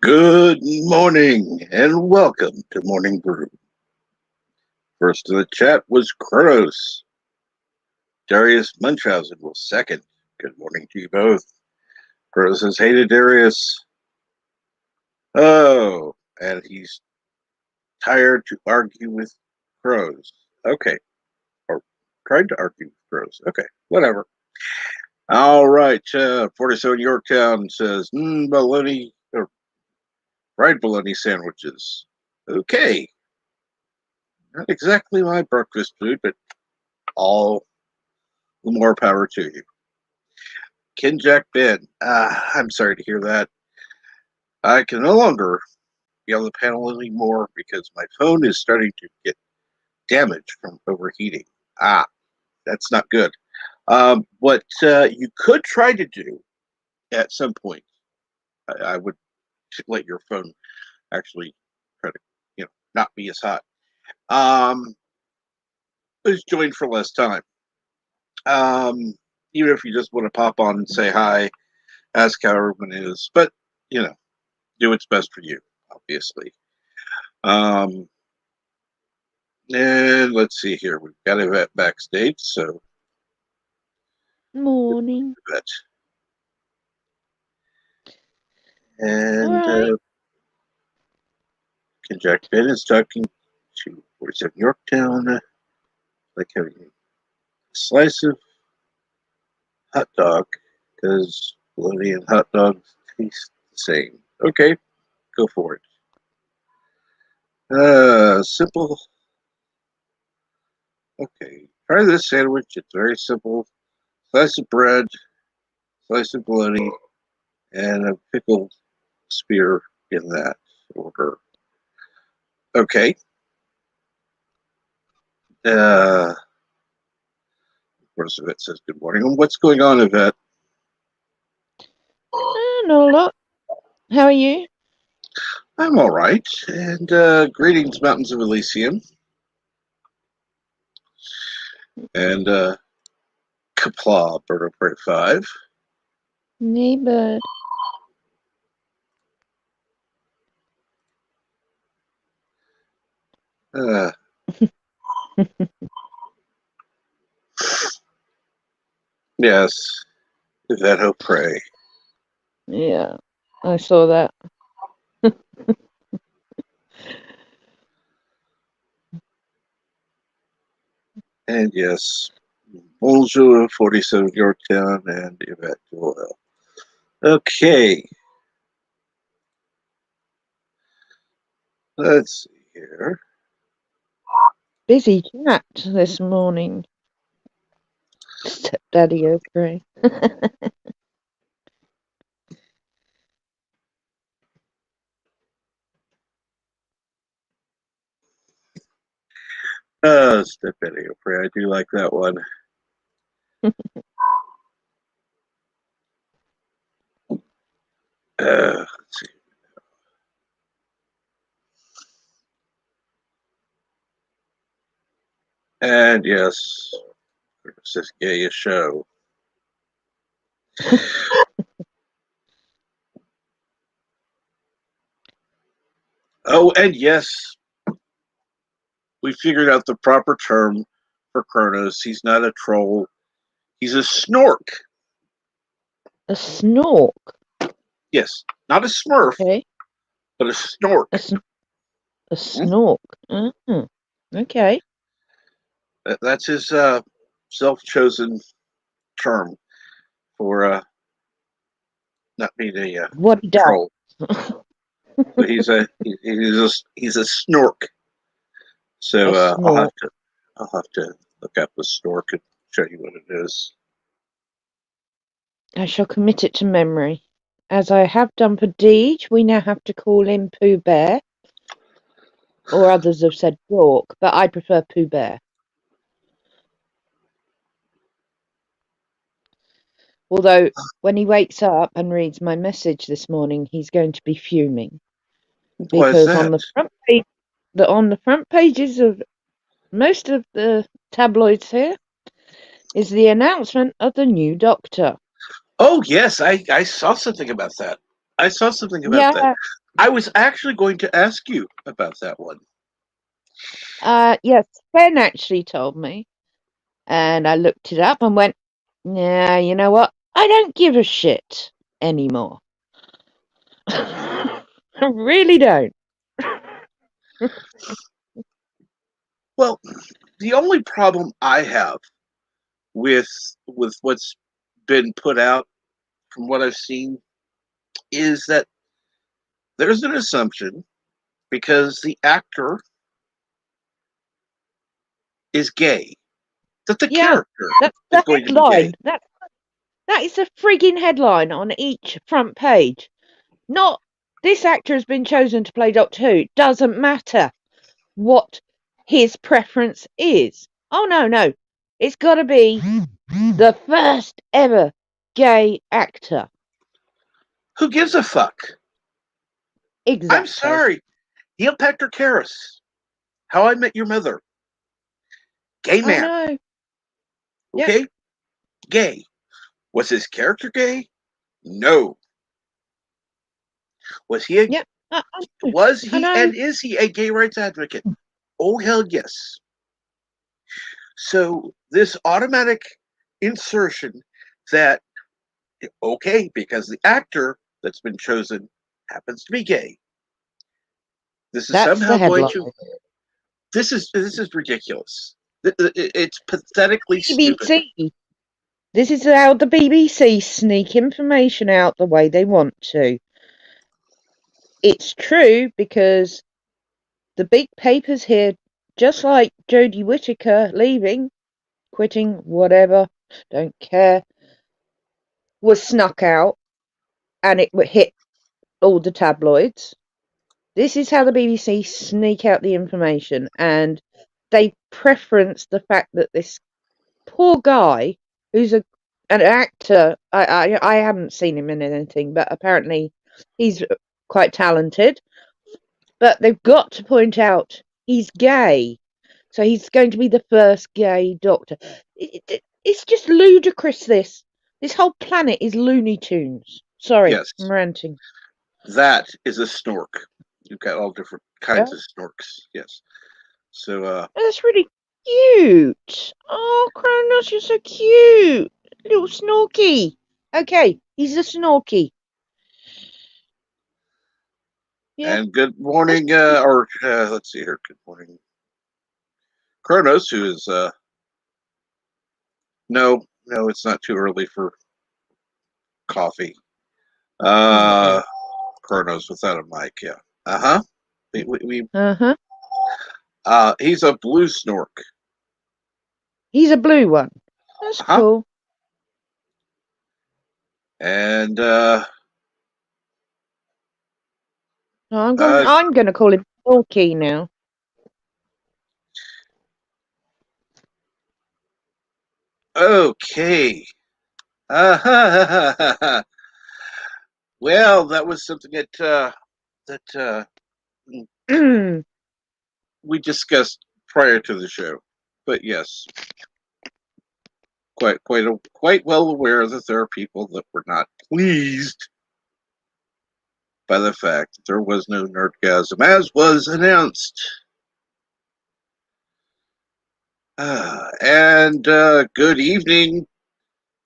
Good morning and welcome to Morning Brew. First in the chat was Kronos. Darius Munchausen was second. Good morning to you both. Kronos says, hey to Darius. Oh, and he's tired to argue with crows. Okay. Or tried to argue with crows. Okay, whatever. All right. 47 Yorktown says, bologna or fried bologna sandwiches. Okay. Not exactly my breakfast food, but all the more power to you. Ken Jack Ben, I'm sorry to hear that. I can no longer be on the panel anymore because my phone is starting to get damaged from overheating. That's not good. What you could try to do at some point, I would let your phone actually try to, not be as hot. Is join for less time. Even if you just want to pop on and say hi, ask how everyone is, but do what's best for you, obviously. And let's see here. We've got Yvette backstage, so Morning. Yvette. And Right. Jack Ben is talking to 47 Yorktown, like having a slice of hot dog because bologna and hot dogs taste the same. Okay, go for it. Simple. Okay, try this sandwich. It's very simple. Slice of bread, slice of bologna, and a pickled spear in that order. Okay. Of course, Yvette says good morning. What's going on, Yvette? Not a lot. How are you? I'm all right. And greetings, Mountains of Elysium. And Kapla, Bird of Prey 5. Neighbor. Yes, Yvette O'Prey. Yeah, I saw that. And yes, Bonjour 47 Yorktown and Yvette Doyle. Okay. Let's see here. Busy chat this morning. Stepdaddy O'Prey. Stephanie O'Prey. I do like that one. Let's see. And yes, it's this gay show. Oh, and yes, we figured out the proper term for Kronos. He's not a troll. He's a snork. A snork. Yes, not a smurf, Okay. but a snork. A snork. Mm-hmm. Okay. That's his self-chosen term for not being a What he does. troll. But he's a snork. So I'll have to look up the snork and show you what it is. I shall commit it to memory. As I have done for Deej, we now have to call him Pooh Bear. Or others have said Dork, but I prefer Pooh Bear. Although, when he wakes up and reads my message this morning, he's going to be fuming. Why is Because that? on the front pages of most of the tabloids here is the announcement of the new Doctor. Oh yes, I saw something about that. I saw something about that. Yeah, I was actually going to ask you about that one. Yes, Ben actually told me, and I looked it up and went, "Yeah, you know what? I don't give a shit anymore. I really don't." Well, the only problem I have with what's been put out from what I've seen is that there's an assumption because the actor is gay that the Yeah, character that's is the going to be gay. headline. That is a frigging headline on each front page. Not this actor has been chosen to play Doctor Who. Doesn't matter what his preference is. Oh no. It's gotta be the first ever gay actor. Who gives a fuck? I'm Exactly. sorry. Neil Patrick Harris, How I Met Your Mother, gay I man. know. Yep, Okay, gay. Was his character gay? No. Was he a yep. was I he know. and is he a gay rights advocate? Oh hell yes. So this automatic insertion that okay, because the actor that's been chosen happens to be gay. This is That's the somehow going headline. to this is ridiculous. It's pathetically stupid. BBC. This is how the BBC sneak information out the way they want to. It's true because the big papers here, just like Jodie Whittaker leaving, quitting, whatever, don't care, was snuck out and it hit all the tabloids. This is how the BBC sneak out the information, and they preference the fact that this poor guy, who's an actor, I haven't seen him in anything, but apparently he's quite talented. But they've got to point out he's gay. So he's going to be the first gay doctor. It's just ludicrous, this whole planet is Looney Tunes. Sorry, Yes, I'm ranting. that is a snork. You've got all different Yeah, kinds of snorks. Yes. So that's really cute. Oh, Kronos, you're so cute. Little Snorky. Okay, he's a Snorky. Yeah, and good that's morning, or let's see here. Good morning, Kronos, who is no, it's not too early for coffee. yeah. Uh, Kronos without a mic. Yeah. Uh-huh. We Uh-huh. he's a blue snork. He's a blue one. That's Uh-huh. cool. And No, uh I'm gonna call him Snorky now. okay. Uh, well, that was something that we discussed prior to the show. But yes, quite well aware that there are people that were not pleased by the fact that there was no nerdgasm as was announced. And good evening,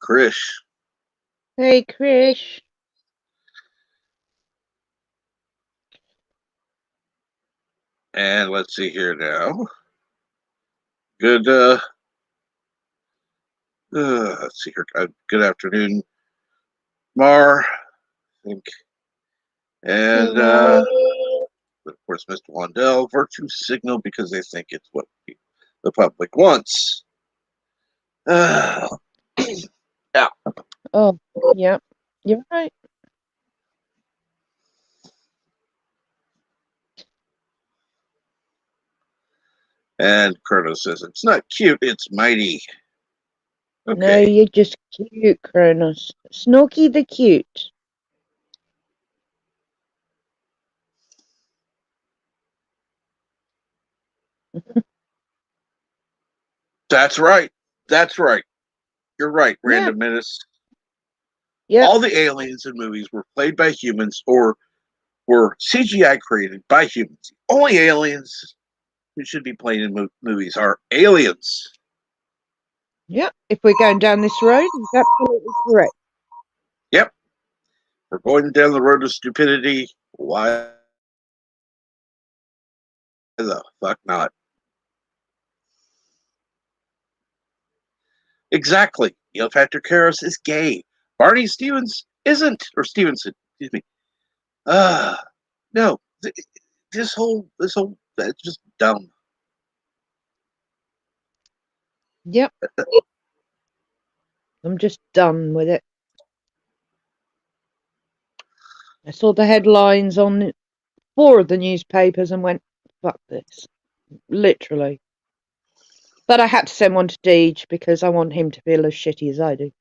Krish. Hey, Krish. And let's see here now. Good let's see here. Good afternoon, Mar, I think. And Hello. of course Mr. Wandell, virtue signal because they think it's what the public wants. Uh, yeah. Oh, yeah. You're right. And Curtis says it's not cute, it's mighty. No, Okay. you're just cute, Kronos. Snorky the cute. That's right. That's right. You're right, Yeah, Random Menace. yep. All the aliens in movies were played by humans or were CGI created by humans. Only aliens who should be playing in movies are aliens. Yeah, if we're going down this road, he's absolutely correct. Yep, we're going down the road of stupidity. Why the fuck not? Exactly. Neil Patrick Harris is gay. Barney Stevens isn't, or Stevenson, excuse me. Uh no. This whole that's just dumb. Yep, I'm just done with it. I saw the headlines on 4 of the newspapers and went, fuck this. Literally. But I had to send one to Deej because I want him to feel as shitty as I do.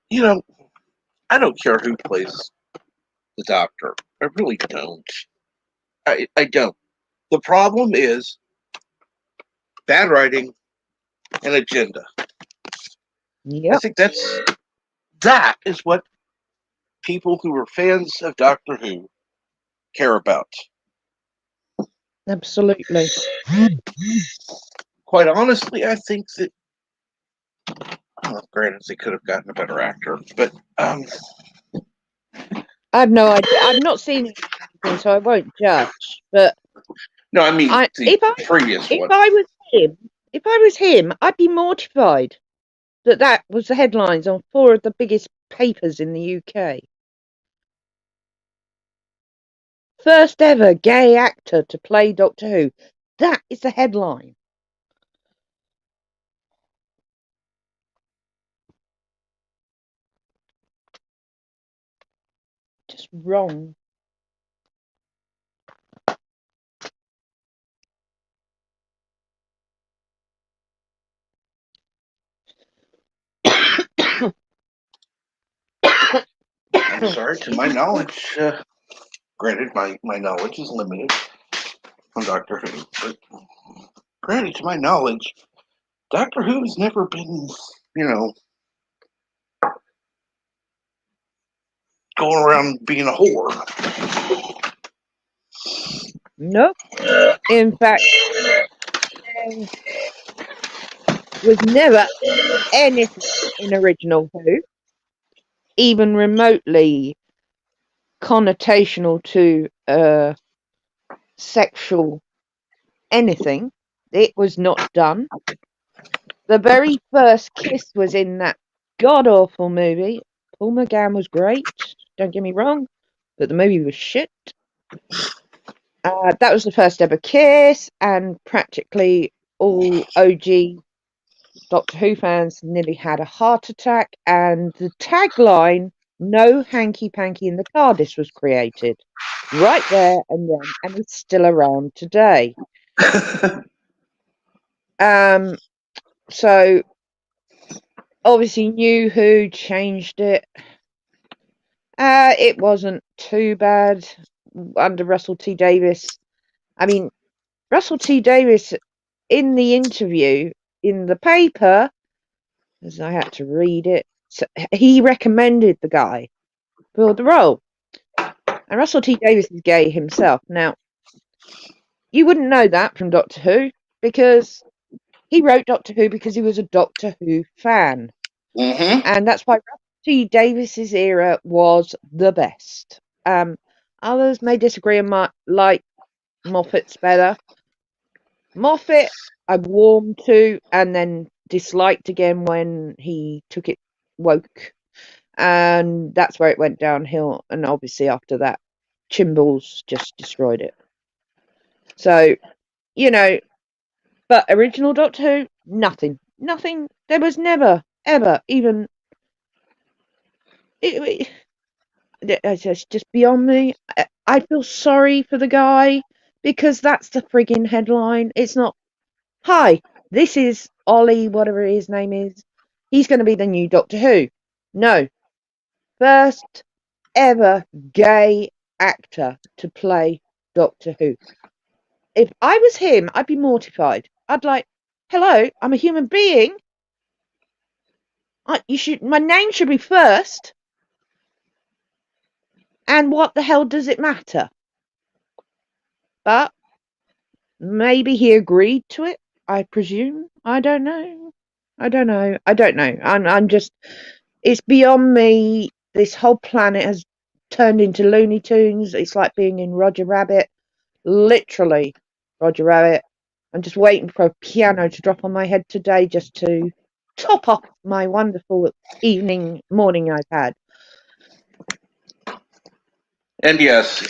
You know, I don't care who plays the Doctor. I really don't. I don't. The problem is bad writing and agenda. I Yep, think that is what people who are fans of Doctor Who care about. absolutely. Quite honestly, I think that, well, granted, they could have gotten a better actor, but I have no idea. I've not seen anything, so I won't judge. But no, I mean I, the if I, previous if one. I was if I was him, I'd be mortified that was the headlines on 4 of the biggest papers in the UK. First ever gay actor to play Doctor Who. That is the headline. Just wrong. I'm sorry, to my knowledge, granted, my knowledge is limited on Doctor Who, but granted, to my knowledge, Doctor Who has never been, you know, going around being a whore. No. In fact, there was never anything in original Who, even remotely connotational to sexual anything. It was not done. The very first kiss was in that god awful movie. Paul McGann was great, don't get me wrong, but the movie was shit. That was the first ever kiss, and practically all OG Doctor Who fans nearly had a heart attack. And the tagline, "No hanky panky in the TARDIS," was created right there and then, and it's still around today. So obviously, New Who changed it. It wasn't too bad under Russell T Davies. I mean, Russell T Davies in the interview in the paper, as I had to read it, so he recommended the guy for the role. And Russell T Davies is gay himself. Now, you wouldn't know that from Doctor Who because he wrote Doctor Who because he was a Doctor Who fan. Mm-hmm. And that's why Russell T Davies's era was the best. Others may disagree and like Moffat's better. Moffat, I warmed to and then disliked again when he took it woke, and that's where it went downhill. And obviously, after that, Chimbal's just destroyed it. So, you know, but original Doctor Who, nothing. There was never, ever, even. It's just beyond me. I feel sorry for the guy because that's the frigging headline. It's not, "Hi, this is Ollie, whatever his name is. He's going to be the new Doctor Who." No, first ever gay actor to play Doctor Who. If I was him, I'd be mortified. I'd like, "Hello, I'm a human being. My name should be first. And what the hell does it matter? But maybe he agreed to it, I presume. I don't know. I'm just, it's beyond me. This whole planet has turned into Looney Tunes. It's like being in Roger Rabbit. Literally, Roger Rabbit. I'm just waiting for a piano to drop on my head today just to top off my wonderful morning I've had. And yes,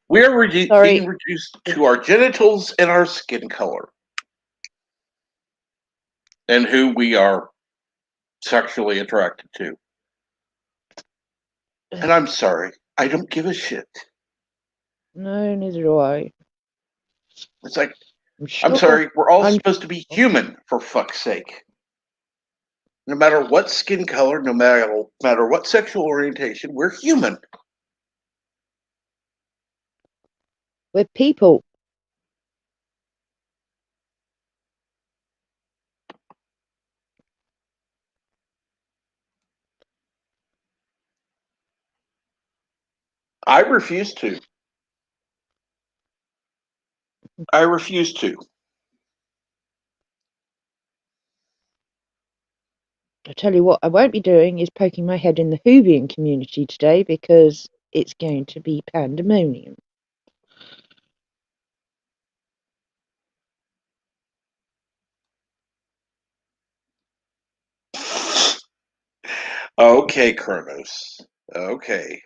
we are being Sorry. reduced to our genitals and our skin color and who we are sexually attracted to. And I'm sorry, I don't give a shit. No, neither do I. It's like, Sure. I'm sorry, we're all I'm supposed to be human, for fuck's sake. No matter what skin color, no matter what sexual orientation, we're human. We're people. I refuse to. I refuse to. I tell you what, I won't be doing is poking my head in the Whovian community today because it's going to be pandemonium. Okay, Kronos. Okay.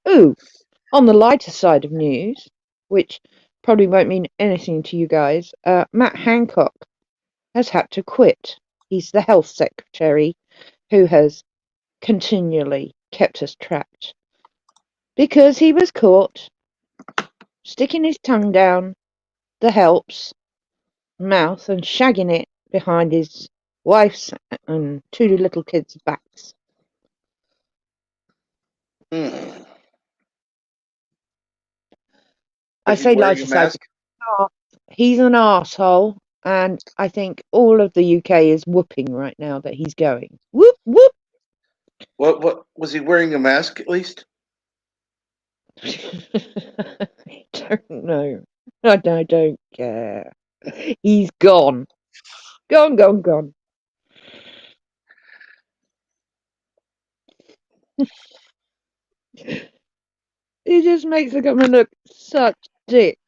Ooh, on the lighter side of news, which probably won't mean anything to you guys, Matt Hancock has had to quit. He's the health secretary who has continually kept us trapped because he was caught sticking his tongue down the help's mouth and shagging it behind his wife's and two little kids' backs. Hmm. I Was he say wearing a lighter side mask? because he's an arsehole, and I think all of the UK is whooping right now that he's going. Whoop, whoop! What was he wearing a mask at least? I don't know. I don't care. He's gone. Gone, gone, gone. He just makes the government look such dick.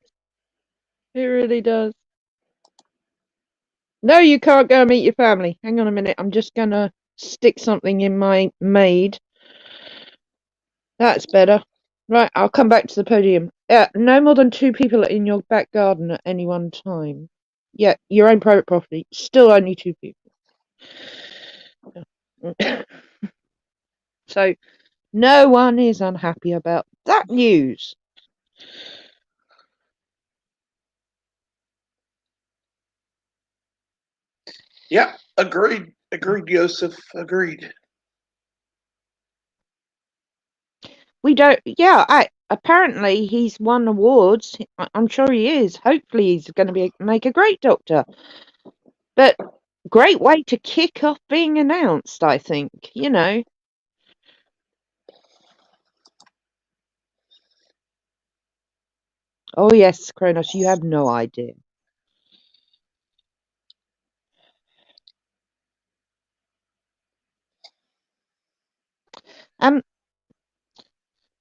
It really does. No, you can't go and meet your family. Hang on a minute. I'm just going to stick something in my maid. That's better. Right, I'll come back to the podium. No more than 2 people in your back garden at any one time. Yeah, your own private property. Still only 2 people. So, no one is unhappy about that news. Yeah, agreed. Agreed, Joseph. Agreed. We don't. Yeah, apparently he's won awards. I'm sure he is. Hopefully, he's going to make a great doctor. But great way to kick off being announced, I think. You know. Oh yes, Kronos, you have no idea.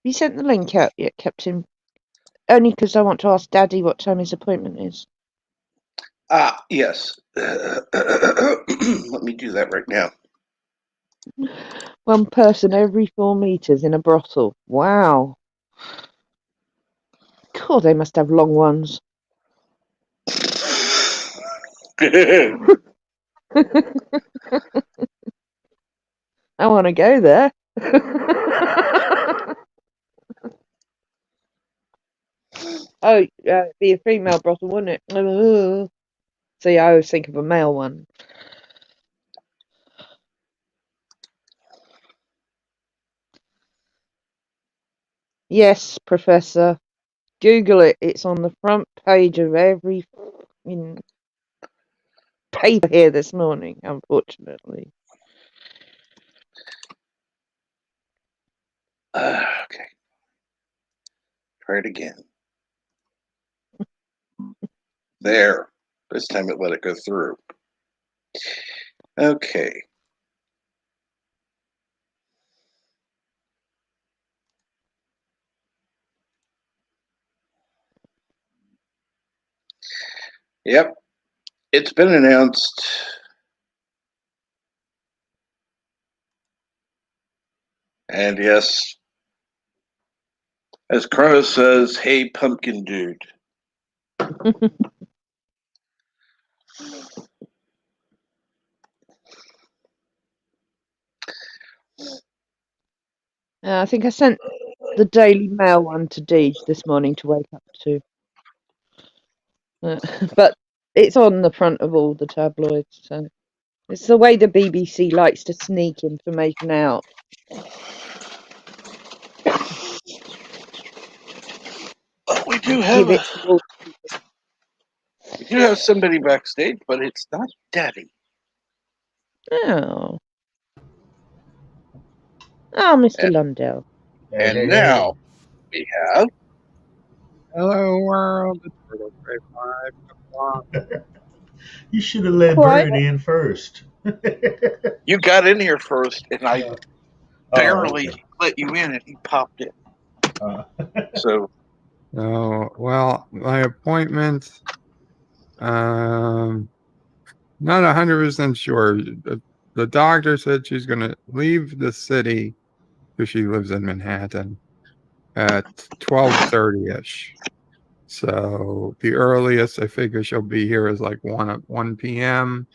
You sent the link out yet, Captain? Only because I want to ask Daddy what time his appointment is. Yes. Let me do that right now. 1 person every 4 meters in a brothel. Wow. God, they must have long ones. I want to go there. Oh, it'd be a female brothel, wouldn't it? See, I always think of a male one. Yes, Professor. Google it. It's on the front page of every paper here this morning, unfortunately. Okay. Try it again. There. This time it let it go through. Okay. Yep. It's been announced. And yes, as Kronos says, hey, pumpkin dude. I think I sent the Daily Mail one to Deej this morning to wake up to. But it's on the front of all the tabloids, so it's the way the BBC likes to sneak information out. We do Give it to all. we do have somebody backstage, but it's not Daddy. Oh, Mr. And- Lundell. And now we have Hello world, it's Turtle Trade 5. You should have let Quiet. Bird in first. you got in here first, and I barely okay. let you in, and he popped in. So So, well, my appointment, not 100% sure. The doctor said she's going to leave the city, because she lives in Manhattan, at 12:30ish. So the earliest I figure she'll be here is like 1 p.m.,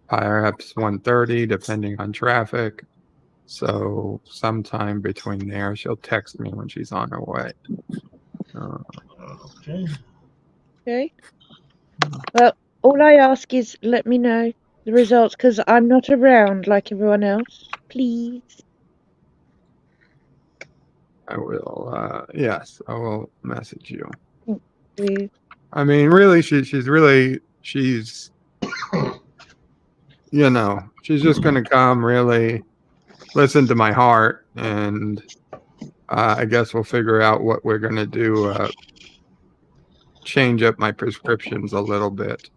perhaps 1:30, depending on traffic. So sometime between there, she'll text me when she's on her way. Okay. Okay. Well, all I ask is let me know the results because I'm not around like everyone else. Please. I will, yes, I will message you. Thank you. I mean, really, she's, she's just going to come really listen to my heart. And I guess we'll figure out what we're going to do, change up my prescriptions a little bit.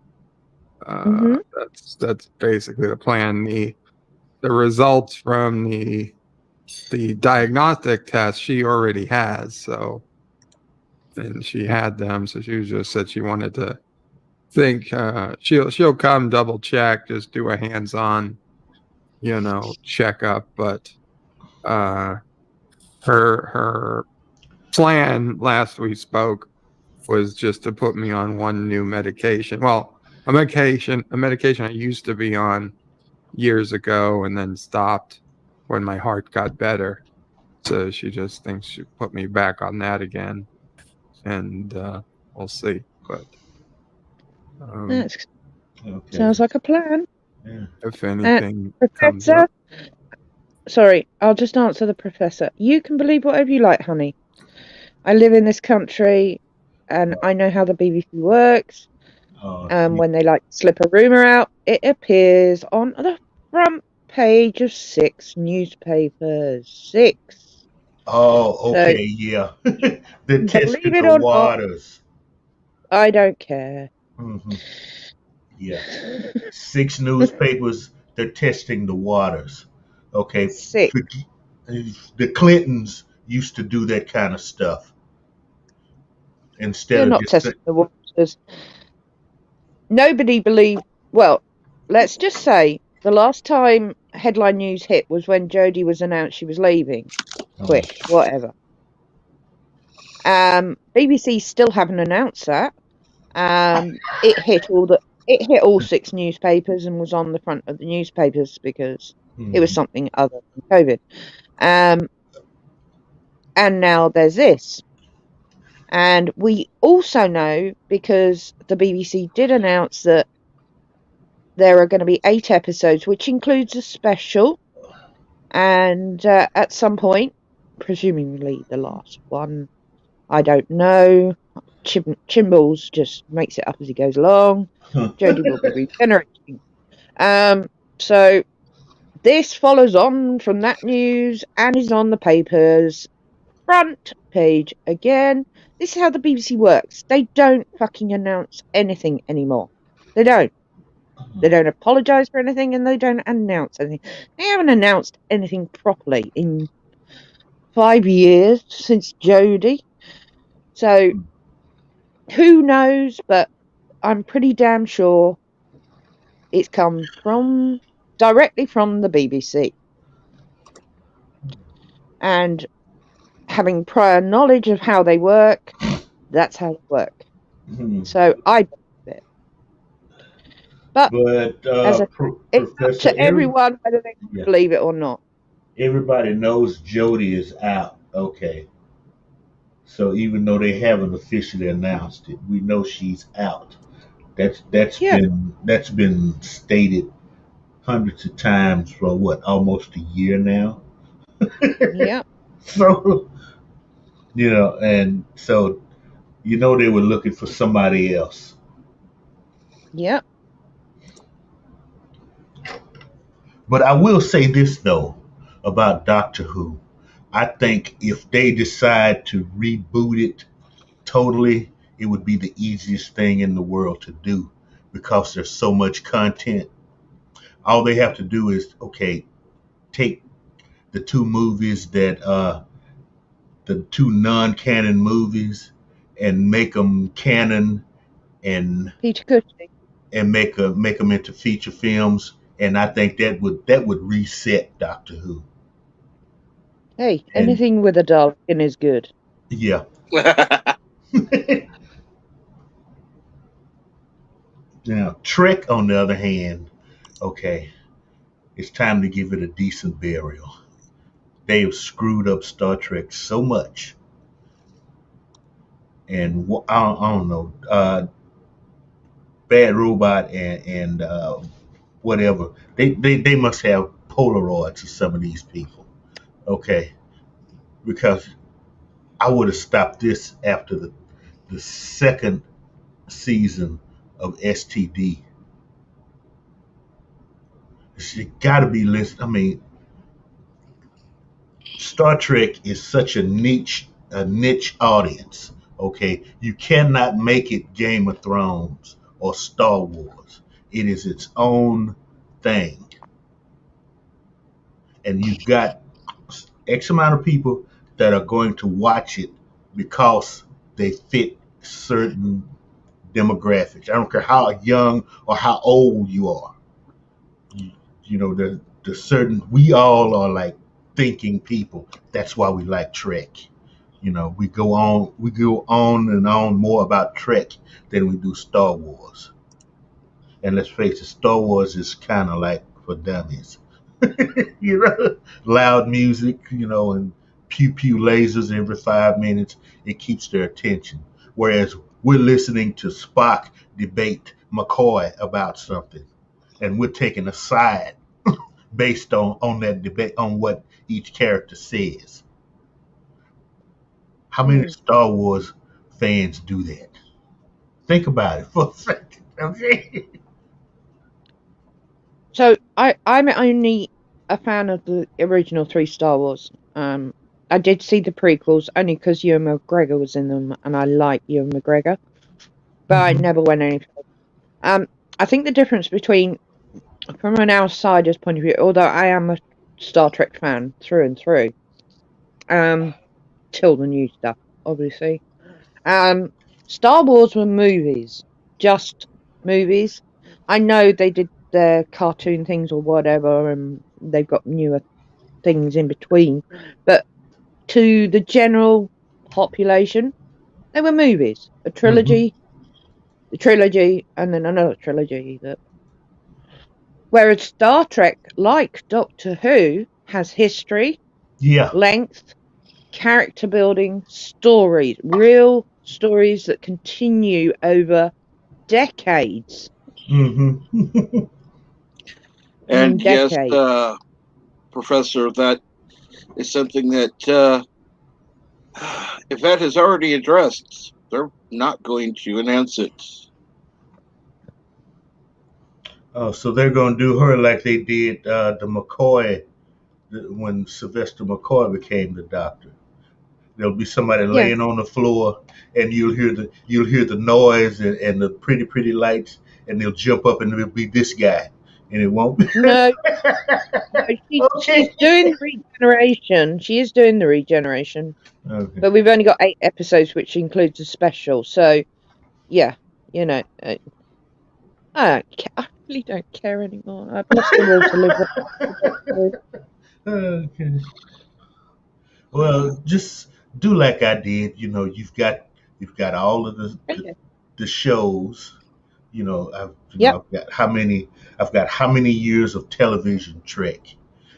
That's basically the plan. The results from the diagnostic test she already has, so, and she had them, so she just said she wanted to think, she'll come double check, just do a hands-on, checkup. But her plan last we spoke was just to put me on one new medication. Well, a medication I used to be on years ago and then stopped when my heart got better. So she just thinks she put me back on that again, and we'll see. But That Okay. sounds like a plan. Yeah. if anything comes Professor, up, sorry, I'll just answer the professor. You can believe whatever you like, honey. I live in this country, and I know how the BBC works. When they like to slip a rumour out, it appears on the front page of 6 newspapers. 6. Oh, So, okay, yeah. They're testing believe it the or not, waters. I don't care. Mm-hmm. Yeah. 6 newspapers, they're testing the waters. Okay. 6. The Clintons used to do that kind of stuff instead They're of not just testing the waters. Nobody believed. Well, let's just say the last time headline news hit was when Jodie was announced she was leaving. Quick, whatever. BBC still haven't announced that. It hit all 6 newspapers and was on the front of the newspapers because it was something other than COVID. And now there's this. And we also know, because the BBC did announce that there are going to be 8 episodes, which includes a special. And at some point, presumably the last one, I don't know. Chimballs just makes it up as he goes along. Jodie will be regenerating. So this follows on from that news and is on the papers. Front page again. This is how the BBC works. They don't fucking announce anything anymore. They don't. They don't apologise for anything and they don't announce anything. They haven't announced anything properly in 5 years since Jodie. So who knows, but I'm pretty damn sure it's come directly from the BBC. And having prior knowledge of how they work, that's how they work. So I believe it. But as it's Professor, up to everyone whether they yeah, believe it or not. everybody knows Jody is out. Okay, so even though they haven't officially announced it, we know she's out. Yeah, That's been stated hundreds of times for what, almost a year now. yeah, So and so they were looking for somebody else. yeah. But I will say this though about Doctor Who. I think if they decide to reboot it totally, it would be the easiest thing in the world to do because there's so much content. All they have to do is take the two movies that the two non-canon movies and make them canon and Peter Cushing. make them into feature films, and I think that would reset Doctor Who. Hey, And anything with a Dalek is good. yeah. Now Trek, on the other hand, okay, it's time to give it a decent burial. They have screwed up Star Trek so much, and I don't know, Bad Robot and whatever. They must have Polaroids of some of these people, okay? Because I would have stopped this after the second season of STD. You got to be listening. I mean, Star Trek is such a niche audience. Okay, you cannot make it Game of Thrones or Star Wars. It is its own thing, and you've got X amount of people that are going to watch it because they fit certain demographics. I don't care how young or how old you are. You, the certain we all are like thinking people. That's why we like Trek. We go on and on more about Trek than we do Star Wars. And let's face it, Star Wars is kind of like for dummies. Loud music, and pew pew lasers every 5 minutes. It keeps their attention. Whereas we're listening to Spock debate McCoy about something, and we're taking a side based on that debate on what each character says. How many Star Wars fans do that? Think about it for a second. Okay. So I'm only a fan of the original 3 Star Wars. I did see the prequels only because Ewan McGregor was in them, and I like Ewan McGregor, but I Mhm. never went any further. I think the difference between, from an outsider's point of view, although I am a Star Trek fan through and through, till the new stuff, obviously. Star Wars were movies, just movies. I know they did their cartoon things or whatever, and they've got newer things in between, but to the general population, they were movies. A Mhm. trilogy, the trilogy, and then another trilogy. Whereas Star Trek, like Doctor Who, has history, Yeah. length, character building, stories, real stories that continue over decades. Mm-hmm. I mean, And yes, decades. Professor, that is something that If that is already addressed, they're not going to announce it. Oh, so they're going to do her like they did the McCoy when Sylvester McCoy became the Doctor. There'll be somebody Yeah. laying on the floor, and you'll hear the noise and the pretty lights, and they'll jump up and it'll be this guy, and it won't be. No, she's Okay. doing the regeneration. She is doing the regeneration, Okay. but we've only got 8 episodes, which includes a special. So, yeah, you know, I really don't care anymore. I've lost the will to live. Okay. Well, just do like I did. You've got all of Okay. the shows. Yep. I've got how many years of television Trek,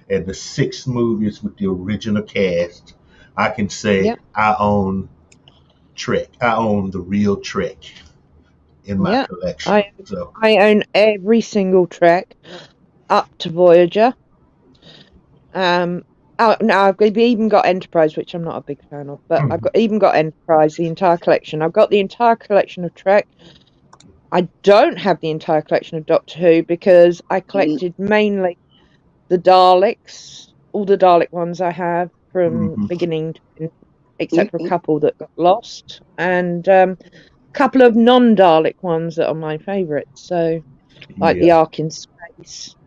and the 6 movies with the original cast. I can say Yep. I own Trek. I own the real Trek in my Yep. collection. So I own every single Trek up to Voyager. Oh no, I've even got Enterprise, which I'm not a big fan of, but I've even got Enterprise, the entire collection. I've got the entire collection of Trek. I don't have the entire collection of Doctor Who because I collected mainly the Daleks, all the Dalek ones I have from beginning to end, except for a couple that got lost, and a couple of non-Dalek ones that are my favourites. So, like the yeah. Ark in Space.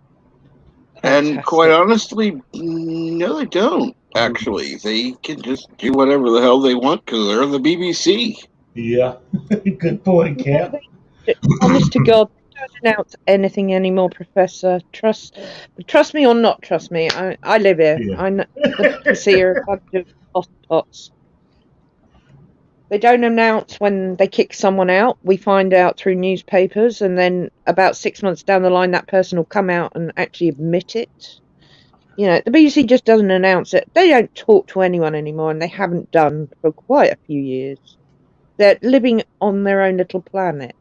And quite Fantastic. honestly, no, they don't. Actually, they can just do whatever the hell they want because they're the BBC. Yeah. Good point, No, Cap. honest to God, they don't announce anything anymore, Professor. Trust me or not trust me. I live here. Yeah. I know the see are a bunch of hotpots. They don't announce when they kick someone out. We find out through newspapers, and then about 6 months down the line, that person will come out and actually admit it. You know, the BBC just doesn't announce it. They don't talk to anyone anymore, and they haven't done for quite a few years. They're living on their own little planet,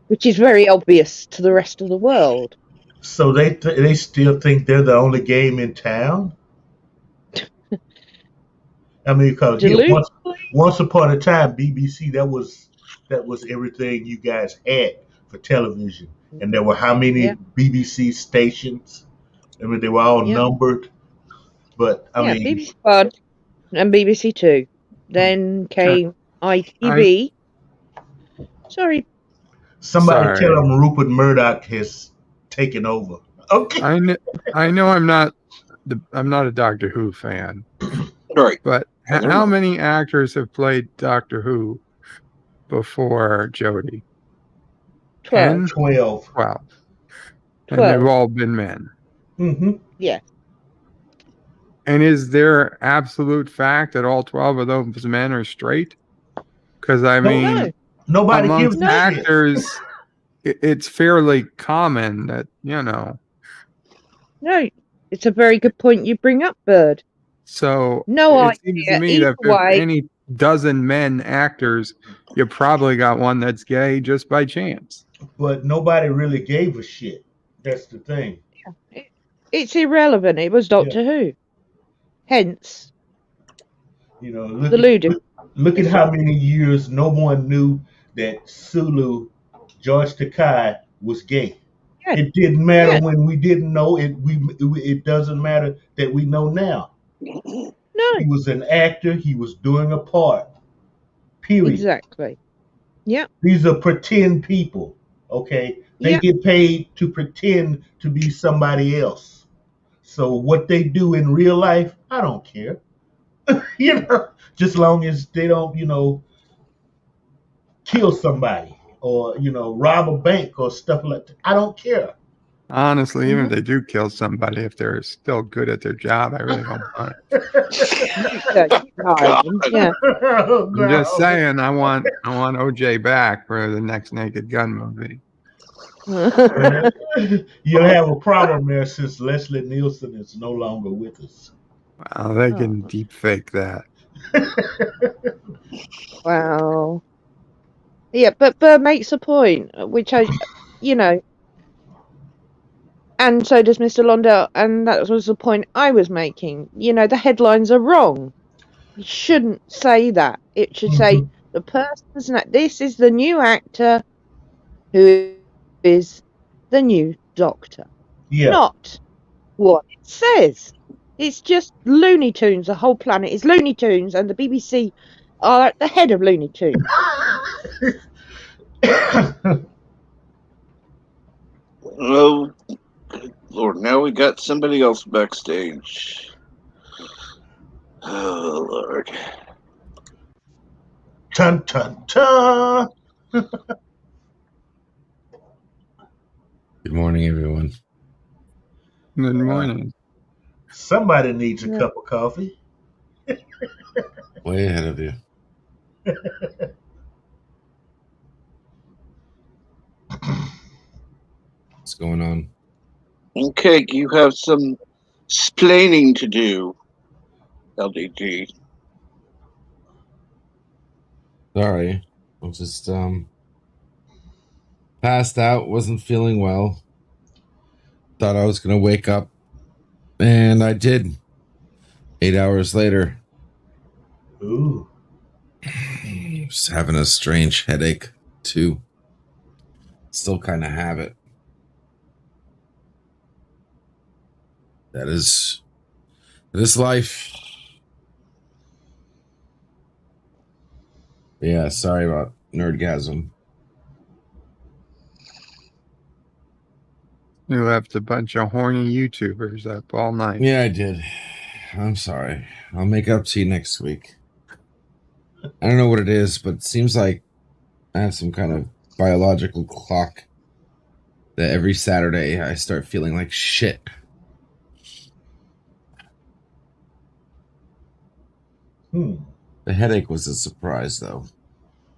which is very obvious to the rest of the world. So they still think they're the only game in town. I mean, because once upon a time, BBC that was everything you guys had for television, and there were how many BBC stations? I mean, they were all numbered, but I mean, BBC One and BBC Two. Then came ITV. Sorry. Somebody tell Sorry. them Rupert Murdoch has taken over. Okay. I know I'm not a Doctor Who fan. Right. But how many actors have played Doctor Who before Jodie? 12. 12. 12. And they've all been men. Mm-hmm. Yes. And is there absolute fact that all 12 of those men are straight? Because I mean, nobody gives amongst actors, it's fairly common that, you know. No, it's a very good point you bring up, Bird. So no it seems to me that if any dozen men actors, you probably got one that's gay just by chance. But nobody really gave a shit. That's the thing. Yeah. It's irrelevant. It was Doctor Who. Hence, you know, look at how many years no one knew that Sulu, George Takei, was gay. Yeah. It didn't matter when we didn't know it. It doesn't matter that we know now. No. He was an actor. He was doing a part. Period. Exactly. Yeah. These are pretend people. Okay. They get paid to pretend to be somebody else. So what they do in real life, I don't care. Just long as they don't, kill somebody or, rob a bank or stuff like that. I don't care. Honestly, even if they do kill somebody, if they're still good at their job, I really don't mind. I'm just saying, I want OJ back for the next Naked Gun movie. You'll have a problem there since Leslie Nielsen is no longer with us. Well, they can deep fake that. Wow. Yeah, but Burr makes a point, which and so does Mr. Londell, and that was the point I was making. The headlines are wrong. It shouldn't say that. It should say the person's name. This is the new actor who is the new Doctor. Yeah. Not what it says. It's just Looney Tunes. The whole planet is Looney Tunes, and the BBC are at the head of Looney Tunes. Oh, good Lord, now we got somebody else backstage. Oh, Lord. Chun chun chun. Good morning, everyone. Good morning. Somebody needs a Yeah. cup of coffee. Way ahead of you. What's going on? Okay, you have some splaining to do, LDG. Sorry. I was just passed out, wasn't feeling well. Thought I was gonna wake up, and I did. 8 hours later. Ooh. Just having a strange headache too. Still kind of have it. That is life. Yeah, sorry about nerdgasm. You left a bunch of horny YouTubers up all night. Yeah, I did. I'm sorry. I'll make up to you next week. I don't know what it is, but it seems like I have some kind of biological clock that every Saturday I start feeling like shit. The headache was a surprise, though.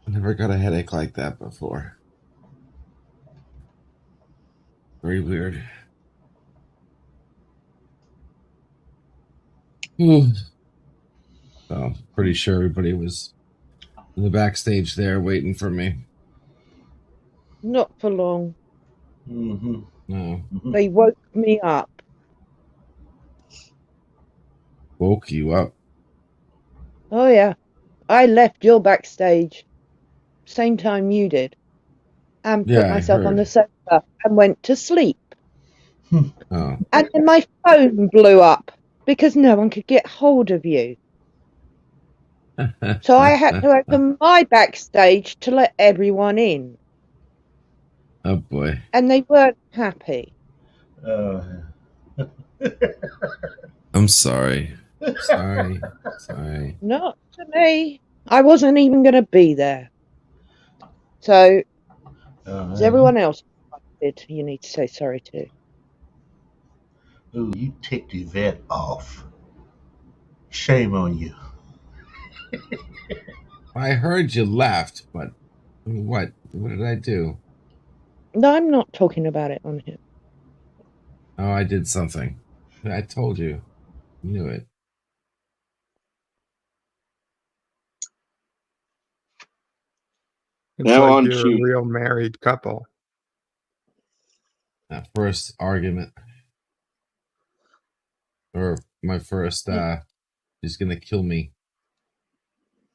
I never got a headache like that before. Very weird. So, pretty sure everybody was in the backstage there waiting for me. Not for long. Mm-hmm. No. They woke me up. Woke you up. Oh, yeah. I left your backstage same time you did and put Yeah, I myself on the heard. sofa and went to sleep. Oh. And then my phone blew up because no one could get hold of you. So I had to open my backstage to let everyone in. Oh, boy. And they weren't happy. I'm sorry. Sorry. Not to me. I wasn't even going to be there. So, is everyone else did you need to say sorry to? Ooh, you ticked Yvette off. Shame on you. I heard you laughed, but what? What did I do? No, I'm not talking about it on here. Oh, I did something. I told you. You knew it. It's Now like on you're a to real married couple. That first argument. Or my first, he's gonna kill me.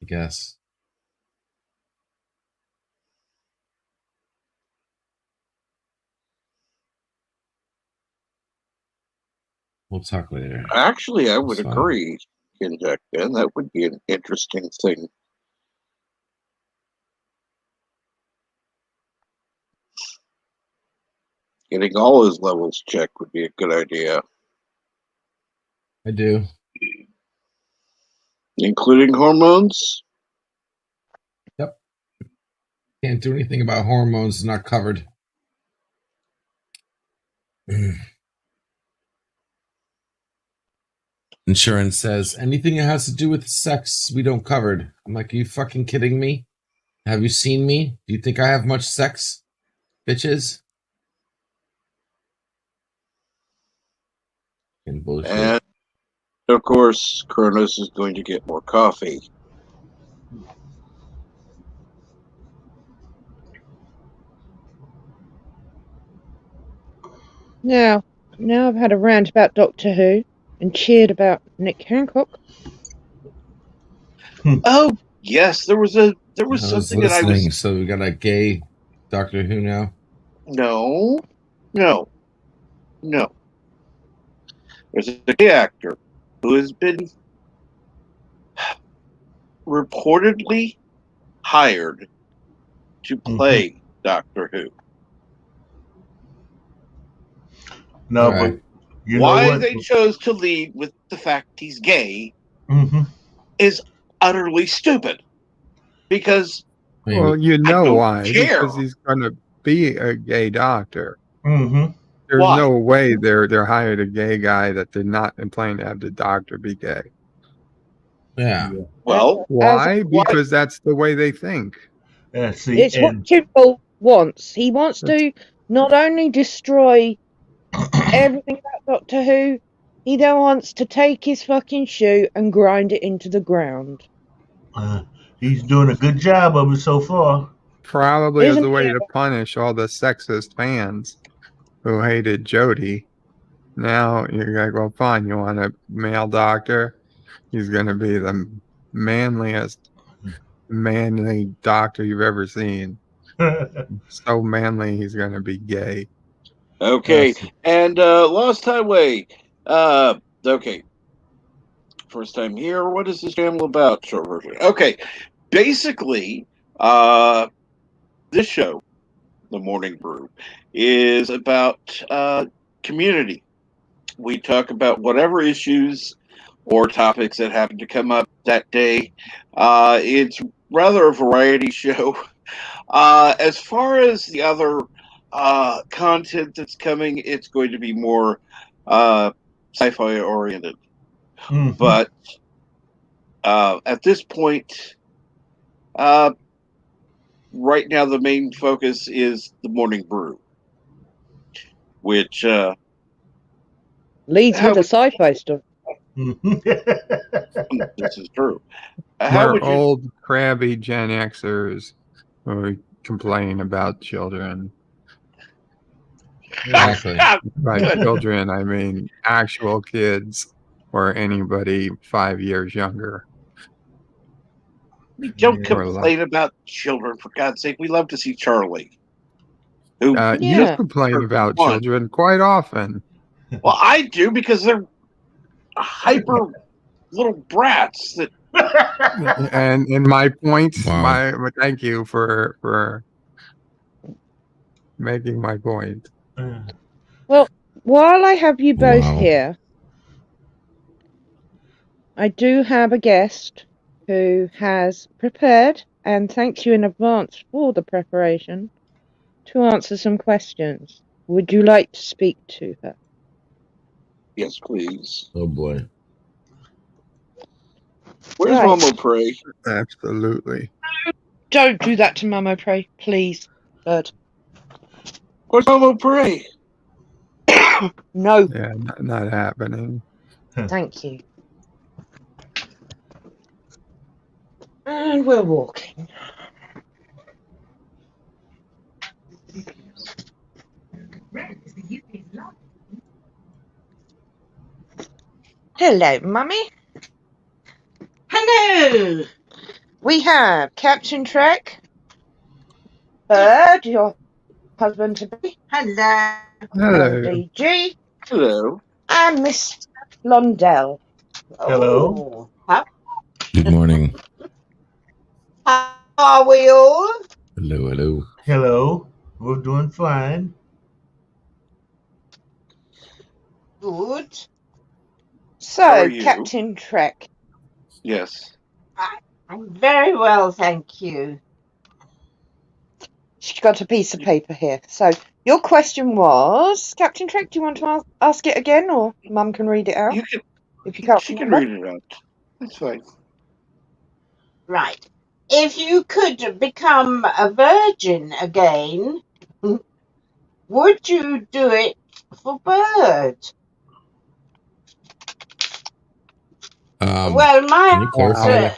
I guess. We'll talk later. actually, I would It's fine. agree, Kinjack Ben. That would be an interesting thing. Getting all his levels checked would be a good idea, I do. including hormones. Yep. Can't do anything about hormones. Not covered. Insurance says anything that has to do with sex, we don't covered. I'm like, are you fucking kidding me? Have you seen me? Do you think I have much sex, bitches? And bullshit. And, of course, Kronos is going to get more coffee. Now I've had a rant about Doctor Who and cheered about Nick Hancock. Oh yes, there was I was something that I listening. was. So we got a gay Doctor Who now. No, no, no. There's a gay actor who has been reportedly hired to play Doctor Who. No, Okay. but you know Why what? they chose to lead with the fact he's gay Mm-hmm. is utterly stupid. Because Maybe. Well, you I know don't why? care. Because he's going to be a gay doctor. Mm-hmm. There's Why? no way they're hired a gay guy that they're not planning to have the doctor be gay. Yeah. Well, Why? why? Because that's the way they think. See, It's what and Kimball wants. He wants That's to not only destroy everything about Doctor Who, he then wants to take his fucking shoe and grind it into the ground. he's doing a good job of it so far. probably as Isn't a way he? to punish all the sexist fans who hated Jodie. Now you're like, well, fine. You want a male doctor? He's going to be the manliest, manly doctor you've ever seen. So manly, he's going to be gay. Okay. That's- And Lost Highway. Okay. First time here. What is this channel about? Short version. Okay. Basically, this show, The Morning Brew, is about community. We talk about whatever issues or topics that happen to come up that day. It's rather a variety show. As far as the other content that's coming, it's going to be more sci-fi oriented. mhm. But at this point, uh, right now the main focus is the Morning Brew, which Leads how with a would sci-fi stuff. this is true. How We're would you? old, crabby Gen Xers who complain about children. Exactly. By Good. children, I mean actual kids or anybody 5 years younger. We don't Or complain about children, for God's sake. We love to see Charlie. Who you Yeah. complain about One. children quite often. Well, I do because they're hyper little brats that And my point, Wow. thank you for making my point. Well, while I have you both Wow. here, I do have a guest who has prepared, and thanks you in advance for the preparation, to answer some questions. Would you like to speak to her? yes, please. Oh boy. Where's Right. Momo Pray? Absolutely. Don't do that to Momo Pray, please, Bird. Where's Momo Pray? No, Yeah, not happening. thank you. And we're walking. Hello, Mummy. Hello. We have Captain Trek, Bird, your husband to be, Hello. Hello. DG, Hello. and Miss Blondell. Hello. Oh, Good morning. how are we all? Hello, hello. Hello. We're doing fine. Good. How are So, you? Captain Trek, Yes. I'm very well, thank you. she's got a piece of paper here. So, your question was, Captain Trek, do you want to ask it again, or Mum can read it out You can. if you can't She can remember? read it out. That's fine. Right. If you could become a virgin again, would you do it for Bird? Well, Can you clarify?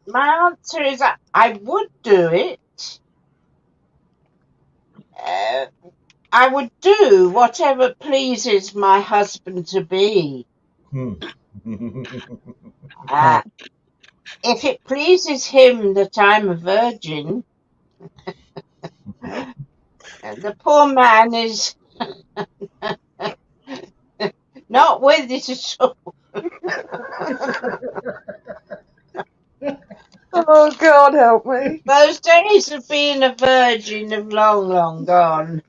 my answer is I would do it. I would do whatever pleases my husband to be. Hmm. If it pleases him that I'm a virgin, the poor man is not with it at all. Oh, God help me. Those days of being a virgin have long, long gone.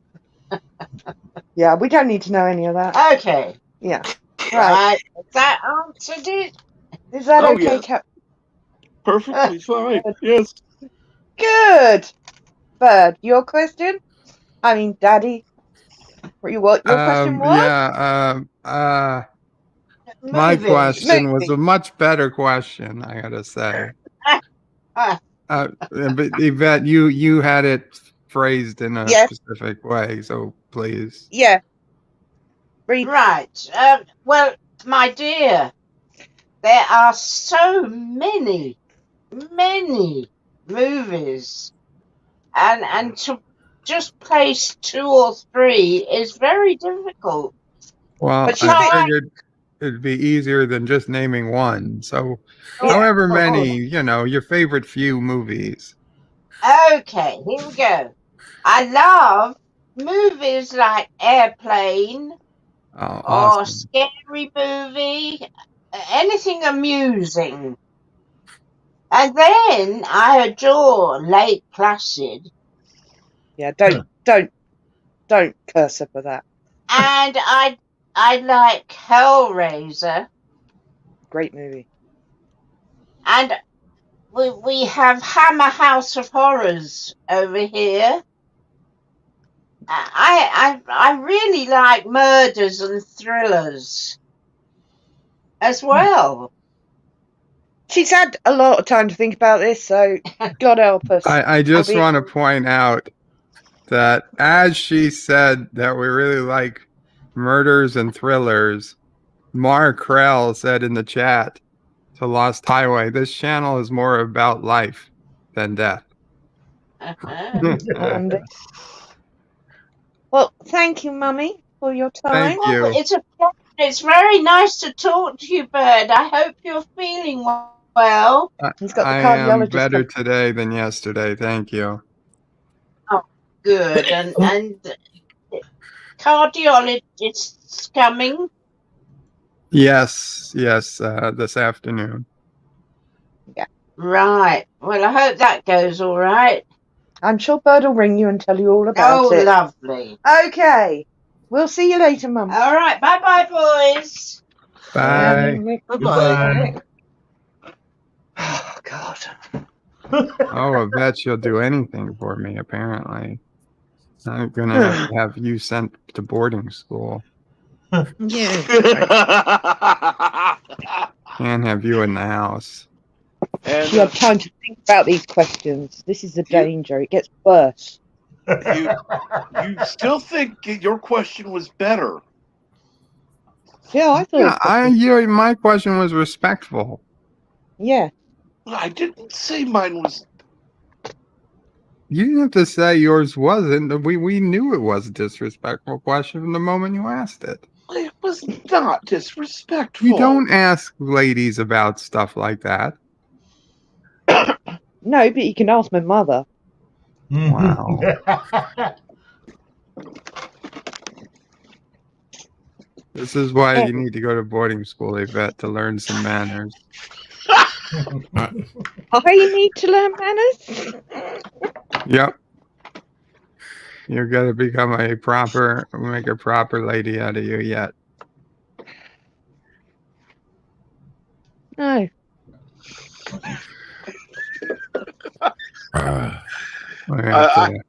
Yeah, we don't need to know any of that. Okay, Yeah. Right. right. That answered it. Is that Oh, okay, yes. Cap? Perfectly fine. Yes. Good. Bird, your question? I mean, Daddy. What your question was? Yeah. My Movies. question was a much better question, I gotta say. But Yvette, you had it phrased in a Yes. specific way, so please. Yeah. Read. Right. Well, my dear, there are so many movies, and to just place 2 or 3 is very difficult. Well, But you I think- figured it'd be easier than just naming one. So, Yeah. however many, your favorite few movies. Okay, here we go. I love movies like Airplane Oh, or awesome. Scary Movie, anything amusing. And then I adore Lake Placid. Yeah, don't curse her for that. And I like Hellraiser. Great movie. And we have Hammer House of Horrors over here. I really like murders and thrillers as well. She's had a lot of time to think about this, so God help us. I just I'll be- want to point out that as she said that we really like murders and thrillers, Mark Krell said in the chat to Lost Highway, this channel is more about life than death. And, well, thank you, Mummy, for your time. Thank you. It's a pleasure. It's very nice to talk to you, Bird. I hope you're feeling well. He's got the I am cardiologist better coming. today than yesterday. Thank you. Good. And cardiologist's coming. Yes, this afternoon. Right. Well, I hope that goes all right. I'm sure Bird will ring you and tell you all about it. Lovely. Okay. We'll see you later, Mum. All right. Bye-bye, boys. Bye. Goodbye. Oh, God. Oh, I bet you'll do anything for me, apparently. I'm going to have you sent to boarding school. Yeah. Can't have you in the house. And You have time to think about these questions. This is the danger. It gets worse. you still think your question was better? Yeah, I thought. My question was respectful. Yeah. I didn't say mine was. You didn't have to say yours wasn't. We knew it was a disrespectful question from the moment you asked it. It was not disrespectful. You don't ask ladies about stuff like that. No, but you can ask my mother. Wow. This is why you need to go to boarding school, Yvette, to learn some manners. I need to learn manners. Yep. You're gonna become make a proper lady out of you yet. No. We have to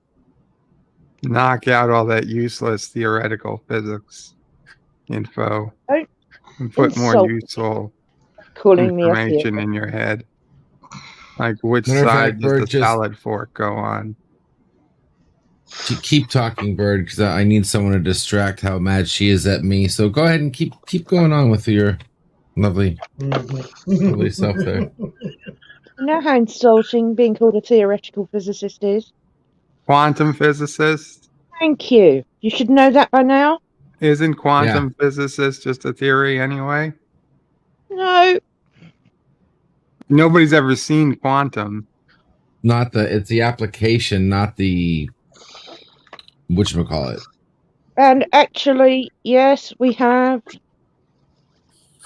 knock out all that useless theoretical physics info Don't and put more insult useful calling me a information theorist. in your head. Like which Matter of side fact, does Bird, the just- salad fork go on? Keep talking, Bird, because I need someone to distract how mad she is at me. So go ahead and keep going on with your lovely self there. You know how insulting being called a theoretical physicist is? Quantum physicist? Thank you. You should know that by now. Isn't quantum physicist just a theory anyway? No. Nobody's ever seen Quantum. Not the. It's the application, not the. Whatchamacallit. And actually, yes, we have.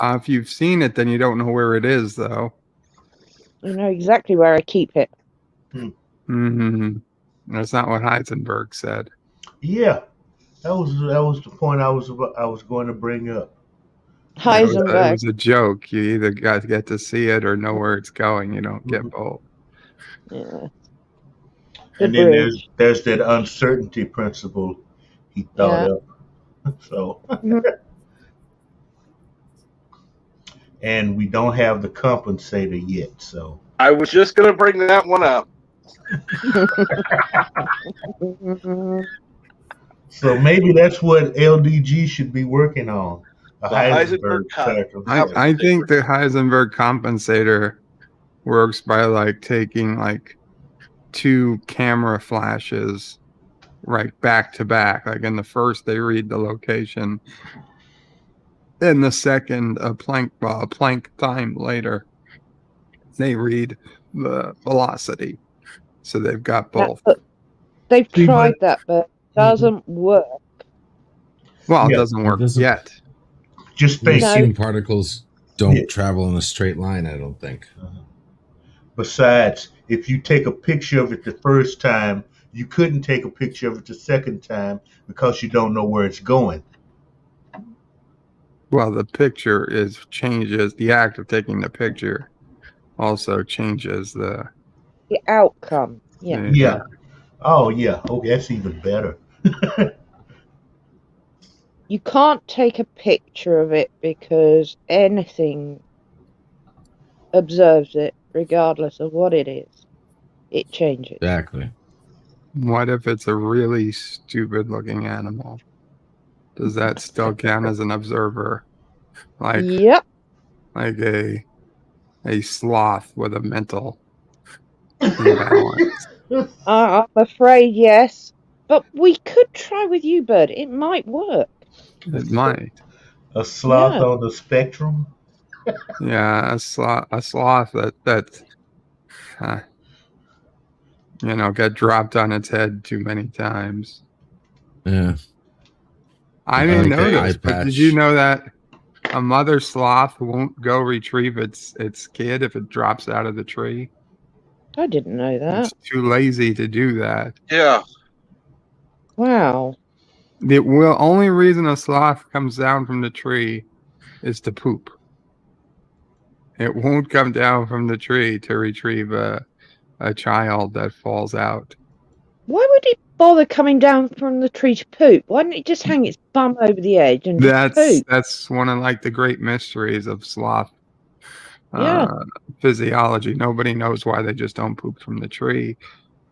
If you've seen it, then you don't know where it is, though. You know exactly where I keep it. Mm-hmm. That's not what Heisenberg said. Yeah, that was the point I was going to bring up. It Heisenberg. was a joke. You either got to get to see it or know where it's going. You don't get both. Yeah. The And then bridge. there's that uncertainty principle he thought Yeah. up. So, Mhm. and we don't have the compensator yet. So I was just going to bring that one up. so maybe that's what LDG should be working on. A The Heisenberg spectrum. I think the Heisenberg compensator works by like taking like 2 camera flashes right back to back. Like in the first, they read the location. In the second, a Planck time later, they read the velocity. So they've got both. They've See, tried that, but it doesn't work. Well, it Yeah, doesn't work yet. Just You think. assume particles don't Yeah. travel in a straight line. I don't think. Besides, if you take a picture of it the first time, you couldn't take a picture of it the second time because you don't know where it's going. Well, the picture changes. The act of taking the picture also changes the outcome. Yeah. Yeah. Oh, yeah. Okay, that's even better. You can't take a picture of it because anything observes it, regardless of what it is. It changes. Exactly. What if it's a really stupid looking animal? Does that still count as an observer? Like, yep. Like a sloth with a mental imbalance. I'm afraid yes. But we could try with you, Bud. It might work. It might. A sloth Yeah. on the spectrum? Yeah, a sloth that got dropped on its head too many times. Yeah. I didn't know the this, eye but did patch. you know that a mother sloth won't go retrieve its kid if it drops out of the tree? I didn't know that. It's too lazy to do that. Yeah. Wow. The only reason a sloth comes down from the tree is to poop. It won't come down from the tree to retrieve a child that falls out. Why would it bother coming down from the tree to poop? Why didn't it just hang its bum over the edge and just poop? That's one of like the great mysteries of sloth Yeah. physiology. Nobody knows why they just don't poop from the tree,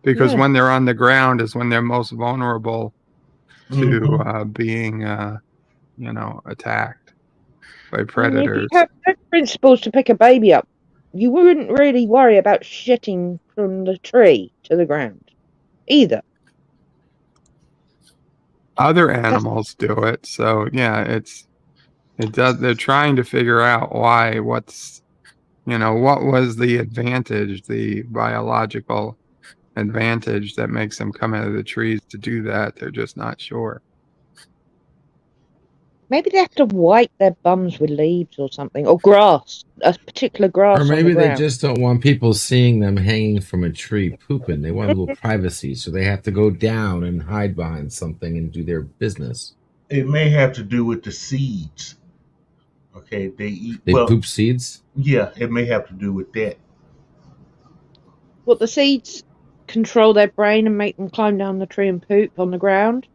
because when they're on the ground is when they're most vulnerable to being attacked by predators. If you have no principles to pick a baby up, you wouldn't really worry about shitting from the tree to the ground either. Other animals do it, so yeah, it does. They're trying to figure out why. What was the advantage, the biological advantage that makes them come out of the trees to do that? They're just not sure. Maybe they have to wipe their bums with leaves or something, or grass, a particular grass Or on maybe the they ground. just don't want people seeing them hanging from a tree pooping. They want a little privacy, so they have to go down and hide behind something and do their business. It may have to do with the seeds. Okay, they poop seeds? Yeah, it may have to do with that. What, the seeds control their brain and make them climb down the tree and poop on the ground?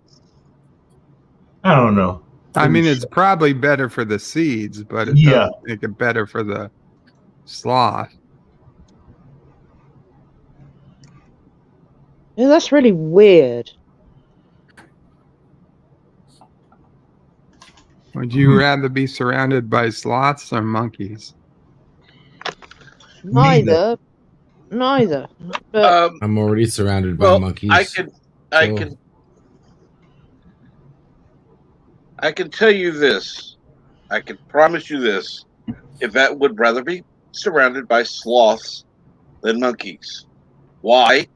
I don't know. I mean, it's probably better for the seeds, but it doesn't make it better for the sloth. Yeah, that's really weird. Would you rather be surrounded by sloths or monkeys? Neither. But I'm already surrounded by monkeys. I can tell you this. I can promise you this. Yvette would rather be surrounded by sloths than monkeys. Why?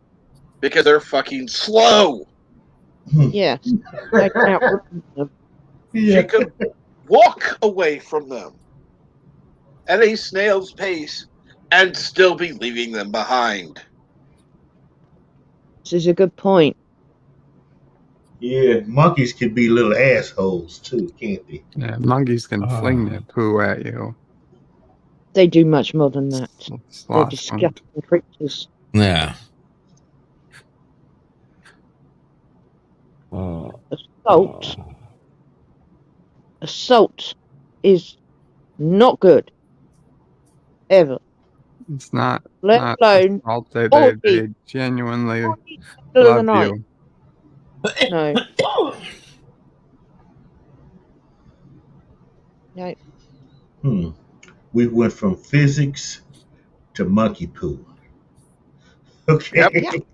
Because they're fucking slow. Yes. They can outrun them. She could walk away from them at a snail's pace and still be leaving them behind. This is a good point. Yeah, monkeys can be little assholes too, can't they? Yeah, monkeys can fling their poo at you. They do much more than that. They're Sloth disgusting won't. creatures. Yeah. Assault. Assault is not good. Ever. It's not Let alone assault. They 40 genuinely middle of the love night. you. No. No. We went from physics to monkey poo. Okay. Yeah. So,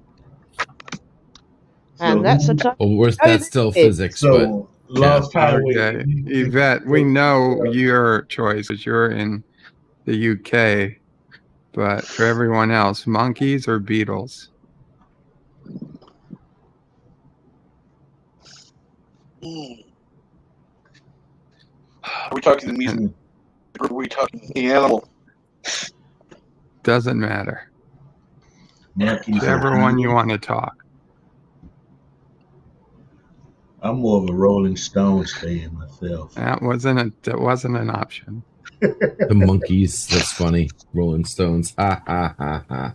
And that's a time. Well, that's still physics, but so Lost Highway. Okay, Yvette, we know your choice because you're in the UK, but for everyone else, monkeys or beetles? Are we talking the music or are we talking the animal? Doesn't matter. Monkeys. Whichever one you want to talk. I'm more of a Rolling Stones fan myself. That wasn't an option. the monkeys. That's funny. Rolling Stones. Ha ha ha ha.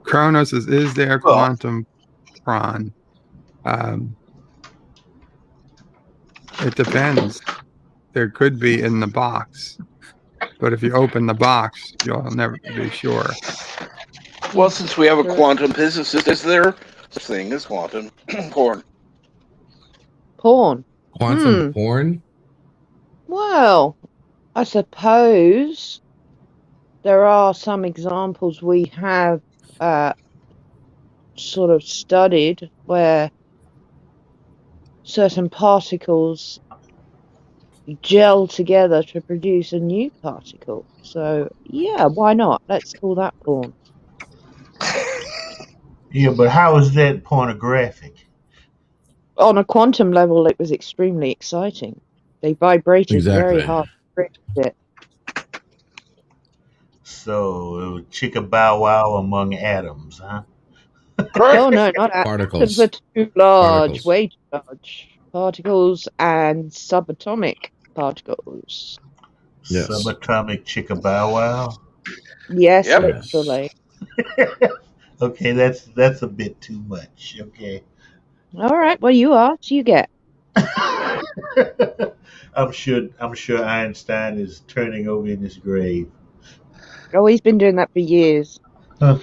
Kronos is there quantum prawn? It depends. There could be in the box, but if you open the box, you'll never be sure. Well, since we have a quantum physicist, is there such thing as quantum porn? Porn. Quantum porn? Well, I suppose there are some examples we have sort of studied where certain particles gel together to produce a new particle. So, yeah, why not? Let's call that porn. Yeah, but how is that pornographic? On a quantum level, it was extremely exciting. They vibrated very Exactly. hard. It. So it was chicka bow wow among atoms, huh? Oh no, not atoms. Particles. Are too large, Particles. way too large. Particles and subatomic particles. Yes. Subatomic chicka bow wow. Yes, Yep. literally. Okay, that's a bit too much. Okay. All right. Well, you ask, you get. I'm sure Einstein is turning over in his grave. Oh, he's been doing that for years. And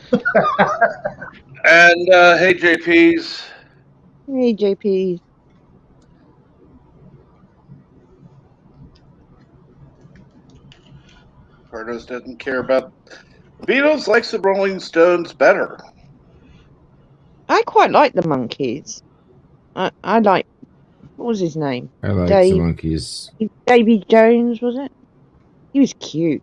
hey, JPs. Hey, JP. Cardos doesn't care about the Beatles. Likes the Rolling Stones better. I quite like the Monkees. I like. What was his name? I like the monkeys. Davy Jones, was it? He was cute.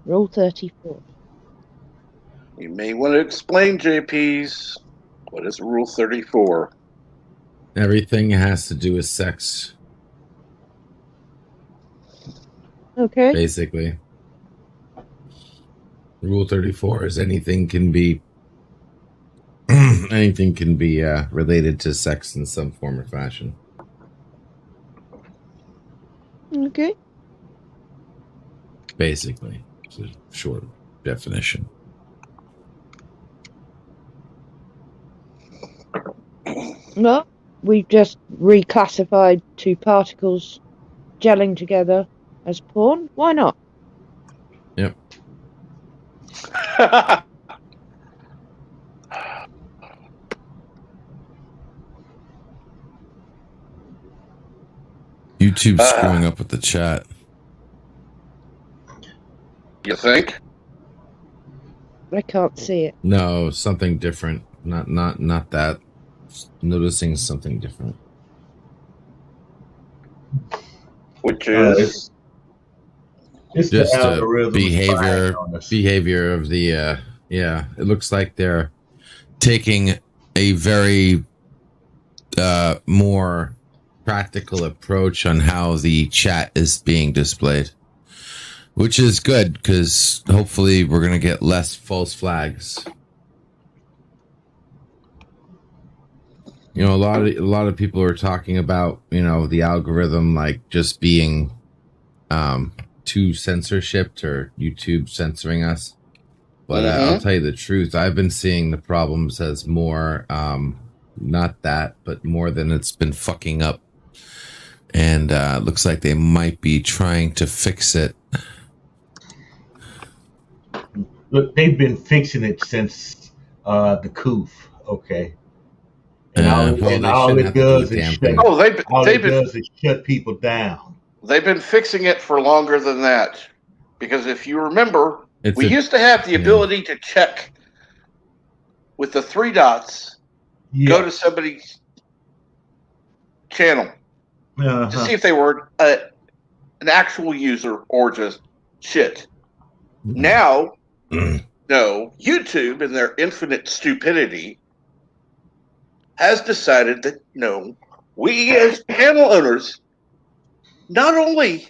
Rule 34. You may want to explain, JPs. What is Rule 34? Everything has to do with sex. Okay. Basically. Rule 34 is anything can be related to sex in some form or fashion. Okay. Basically. It's a short definition. No, we've just reclassified two particles gelling together as porn. Why not? Yep. YouTube's screwing up with the chat. You think? I can't see it. No, something different. Not that. Just noticing something different. Which is It's the Just algorithm spying on us. behavior of the yeah. It looks like they're taking a very more practical approach on how the chat is being displayed, which is good because hopefully we're going to get less false flags. You know, a lot of people are talking about, you know, the algorithm like just being too censorship or YouTube censoring us. But I'll tell you the truth, I've been seeing the problems as more not that, but more than it's been fucking up. And it looks like they might be trying to fix it. Look, they've been fixing it since the coup. Okay. And all it does is shut. Oh, All it does is shut people down. They've been fixing it for longer than that, because if you remember, we used to have the ability to check with the 3 dots, go to somebody's channel to see if they were an actual user or just shit. Now, no, YouTube in their infinite stupidity has decided that no, we as channel owners, not only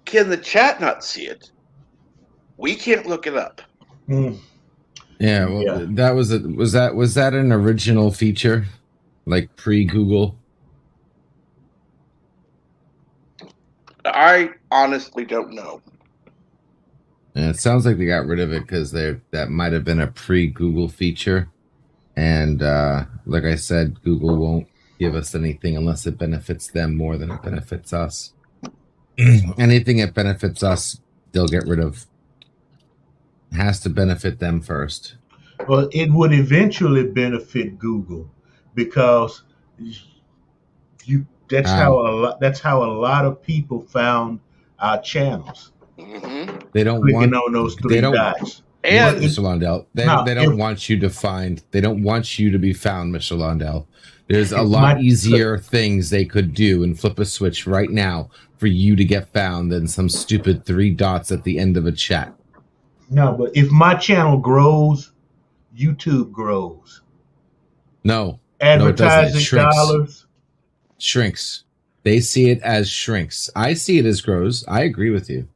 can the chat not see it, we can't look it up. Yeah, well, that was was that an original feature, like pre-Google? I honestly don't know. And it sounds like they got rid of it because that might have been a pre-Google feature. And like I said, Google won't give us anything unless it benefits them more than it benefits us. Anything that benefits us, they'll get rid of. It has to benefit them first. Well, it would eventually benefit Google because that's how a lot of people found our channels. They don't clicking want on those 3 dots. And Mr. Londell, they don't want you to find. They don't want you to be found, Mr. Londell. There's a lot easier things they could do and flip a switch right now for you to get found than some stupid 3 dots at the end of a chat. No, but if my channel grows, YouTube grows. No. Advertising dollars shrinks. They see it as shrinks. I see it as grows. I agree with you.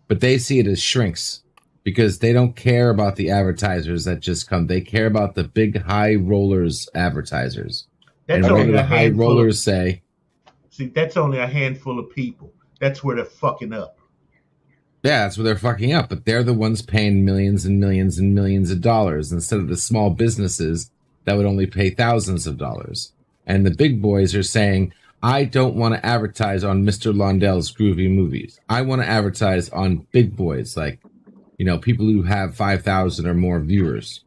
But they see it as shrinks because they don't care about the advertisers that just come. They care about the big high rollers advertisers. That's and what do the high rollers say? See, that's only a handful of people. That's where they're fucking up. Yeah, that's where they're fucking up. But they're the ones paying millions and millions and millions of dollars instead of the small businesses that would only pay thousands of dollars. And the big boys are saying, I don't want to advertise on Mr. Londell's groovy movies. I want to advertise on big boys, like, you know, people who have 5,000 or more viewers.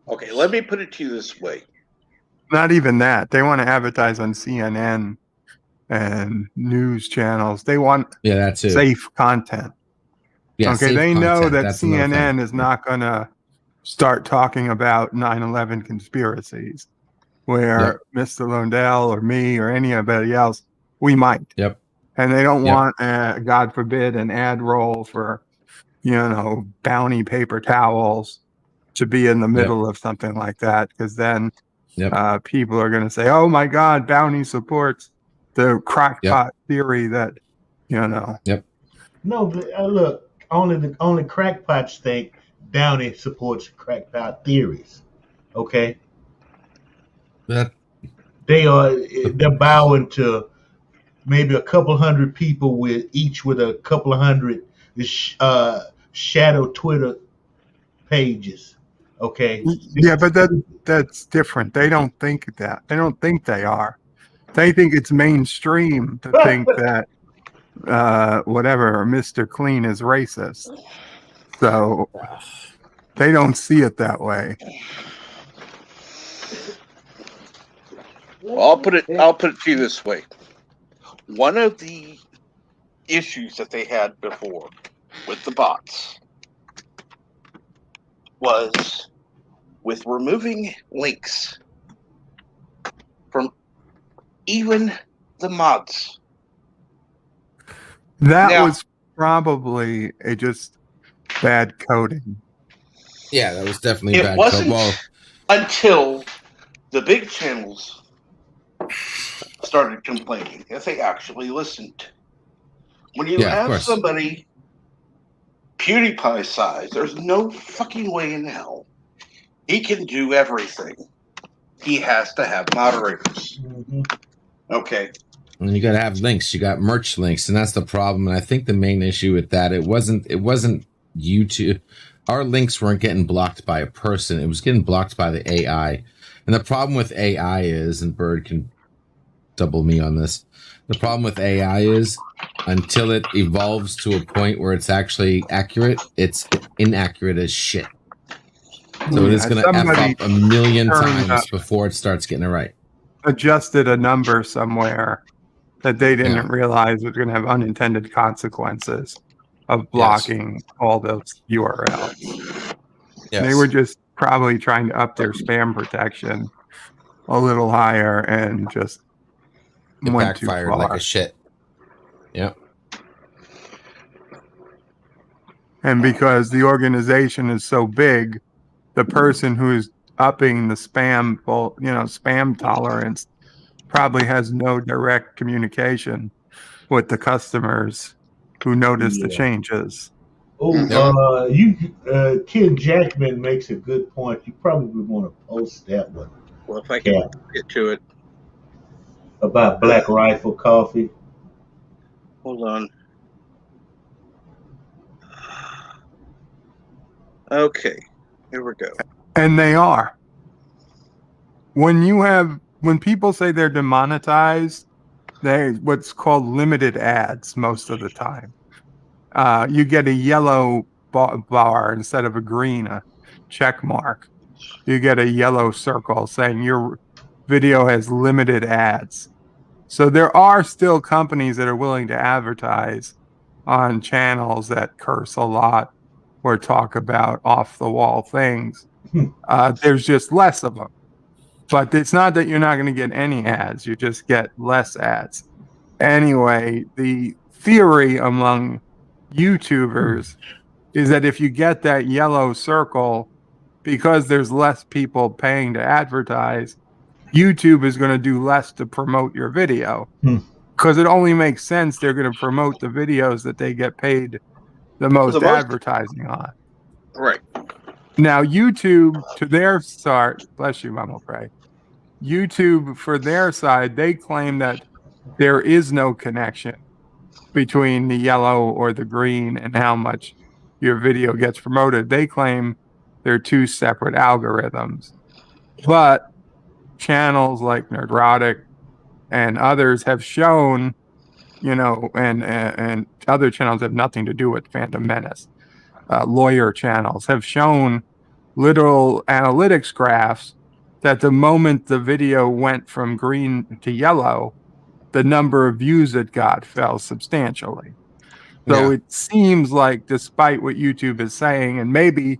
Okay, let me put it to you this way. Not even that. They want to advertise on CNN and news channels. They want safe content. Yeah, okay, they know that CNN is not going to start talking about 9/11 conspiracies, where Mr. Lundell or me or anybody else, we might. Yep. And they don't want, God forbid, an ad roll for, you know, Bounty paper towels to be in the middle of something like that, because then people are going to say, oh my God, Bounty supports the crackpot theory that, you know. No, but look, only crackpots think Bounty supports crackpot theories. Okay? They're bowing to maybe a couple hundred people with a couple of hundred shadow Twitter pages. Okay. Yeah, but that's different. They don't think that. They don't think they are. They think it's mainstream to think that whatever, Mr. Clean is racist. So they don't see it that way. Well, I'll put it to you this way. One of the issues that they had before with the bots was with removing links from even the mods. That Now- was probably a just bad coding. Yeah, that was definitely It bad wasn't code. Well, until the big channels started complaining that they actually listened. When you Yeah, of have course. somebody PewDiePie size, there's no fucking way in hell he can do everything. He has to have moderators. Okay. And you got to have links. You got merch links, and that's the problem. And I think the main issue with that it wasn't YouTube. Our links weren't getting blocked by a person. It was getting blocked by the AI. And the problem with AI is, and Bird can double me on this. The problem with AI is until it evolves to a point where it's actually accurate, it's inaccurate as shit. So it is going to F up a million times before it starts getting it right. Adjusted a number somewhere that they didn't realize was going to have unintended consequences of blocking all those URLs. Yes. They were just probably trying to up their spam protection a little higher and just it went too backfired far. like a shit. Yep. And because the organization is so big, the person who's upping the spam, spam tolerance probably has no direct communication with the customers who notice the changes. Oh, Ken Jackman makes a good point. You probably want to post that one. Well, if I can get to it. About Black Rifle Coffee. Hold on. Okay, here we go. And they are. When people say they're demonetized, they're what's called limited ads most of the time. You get a yellow bar instead of a green, a check mark. You get a yellow circle saying your video has limited ads. So there are still companies that are willing to advertise on channels that curse a lot or talk about off the wall things. There's just less of them. But it's not that you're not going to get any ads, you just get less ads. Anyway, the theory among YouTubers is that if you get that yellow circle, because there's less people paying to advertise, YouTube is going to do less to promote your video. Because it only makes sense they're going to promote the videos that they get paid the most advertising on. Right. Now, YouTube, to their start, bless you, Mama Pray. YouTube, for their side, they claim that there is no connection between the yellow or the green and how much your video gets promoted. They claim they're two separate algorithms. But channels like Nerdrotic and others have shown, and other channels have nothing to do with Fandom Menace. Lawyer channels have shown literal analytics graphs that the moment the video went from green to yellow, the number of views it got fell substantially. So it seems like, despite what YouTube is saying, and maybe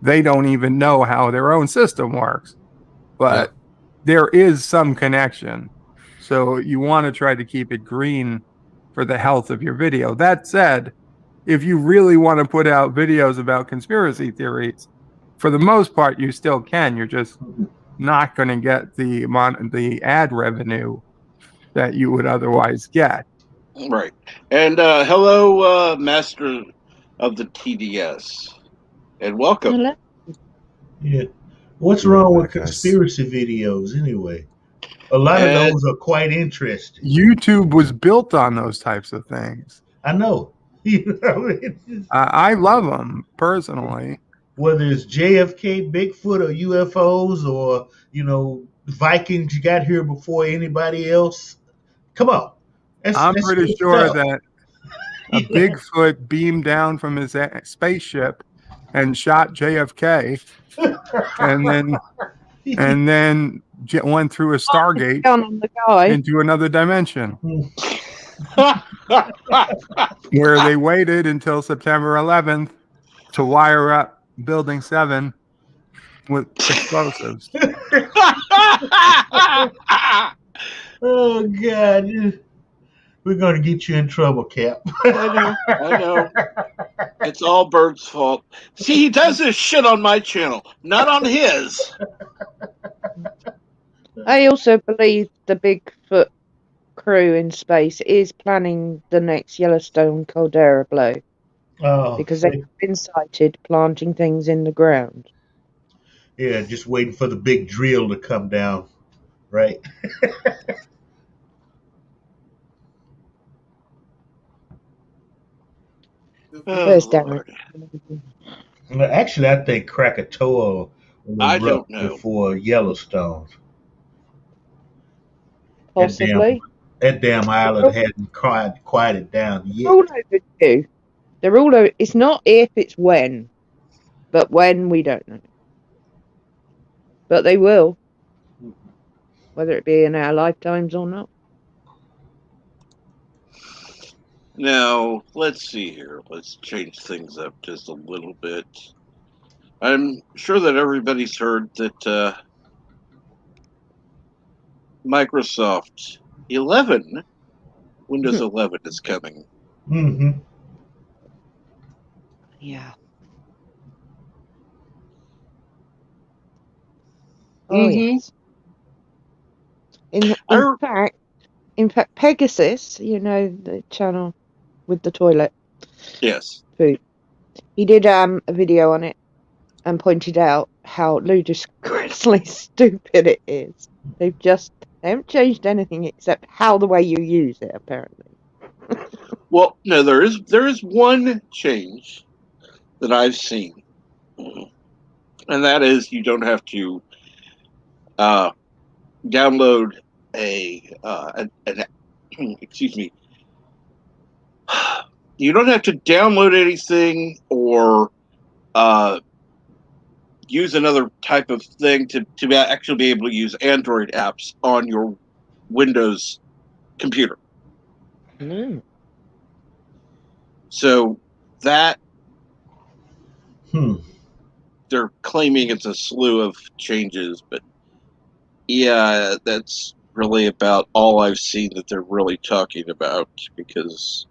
they don't even know how their own system works, but there is some connection. So you want to try to keep it green for the health of your video. That said, if you really want to put out videos about conspiracy theories, for the most part, you still can. You're just not going to get the ad revenue that you would otherwise get. Right. And hello, Master of the TDS. And welcome. Hello. Yeah. What's wrong with conspiracy videos anyway? A lot of those are quite interesting. YouTube was built on those types of things. I know. I love them personally. Whether it's JFK, Bigfoot, or UFOs, or Vikings got here before anybody else. Come on. I'm pretty sure that a Bigfoot beamed down from his spaceship and shot JFK, and then went through a Stargate into another dimension, where they waited until September 11th to wire up Building 7 with explosives. Oh God, we're gonna get you in trouble, Cap. I know. It's all Bert's fault. See, he does this shit on my channel, not on his. I also believe the Bigfoot crew in space is planning the next Yellowstone caldera blow Oh, because they've been sighted planting things in the ground. yeah, just waiting for the big drill to come down, right? Where's Oh, Darren? Lord. Well, actually, I think Krakatoa will I don't erupt know. before Yellowstone. That damn, Possibly. that damn They're island hasn't quieted down all yet. overdue. They're all over. It's not if, it's when. But when, we don't know. But they will, whether it be in our lifetimes or not. Now, let's see here. Let's change things up just a little bit. I'm sure that everybody's heard that Microsoft 11, Windows 11 is coming. Mm-hmm. Yeah. Oh, Mm-hmm. yes. In I, fact, Pegasus, the channel with the toilet yes. food, he did a video on it and pointed out how ludicrously stupid it is. They haven't changed anything except how the way you use it, apparently. Well, no, there is one change that I've seen, and that is you don't have to uh, download an excuse me. You don't have to download anything or uh, use another type of thing to actually be able to use Android apps on your Windows computer. Mm. So that Hmm. they're claiming it's a slew of changes, but yeah, that's really about all I've seen that they're really talking about because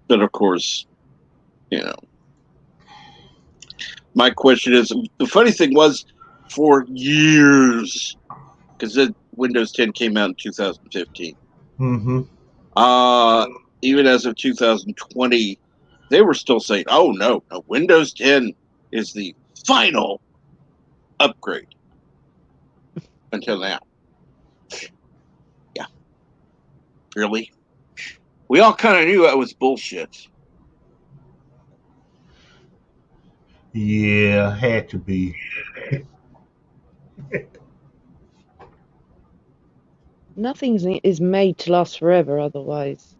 but of course, you know, my question is the funny thing was for years because Windows 10 came out in 2015. Mm-hmm. Uh, even as of 2020, they were still saying, "Oh no, Windows 10 is the final upgrade." Until now, yeah, really, we all kind of knew that was bullshit. Yeah, had to be. Nothing is made to last forever, otherwise.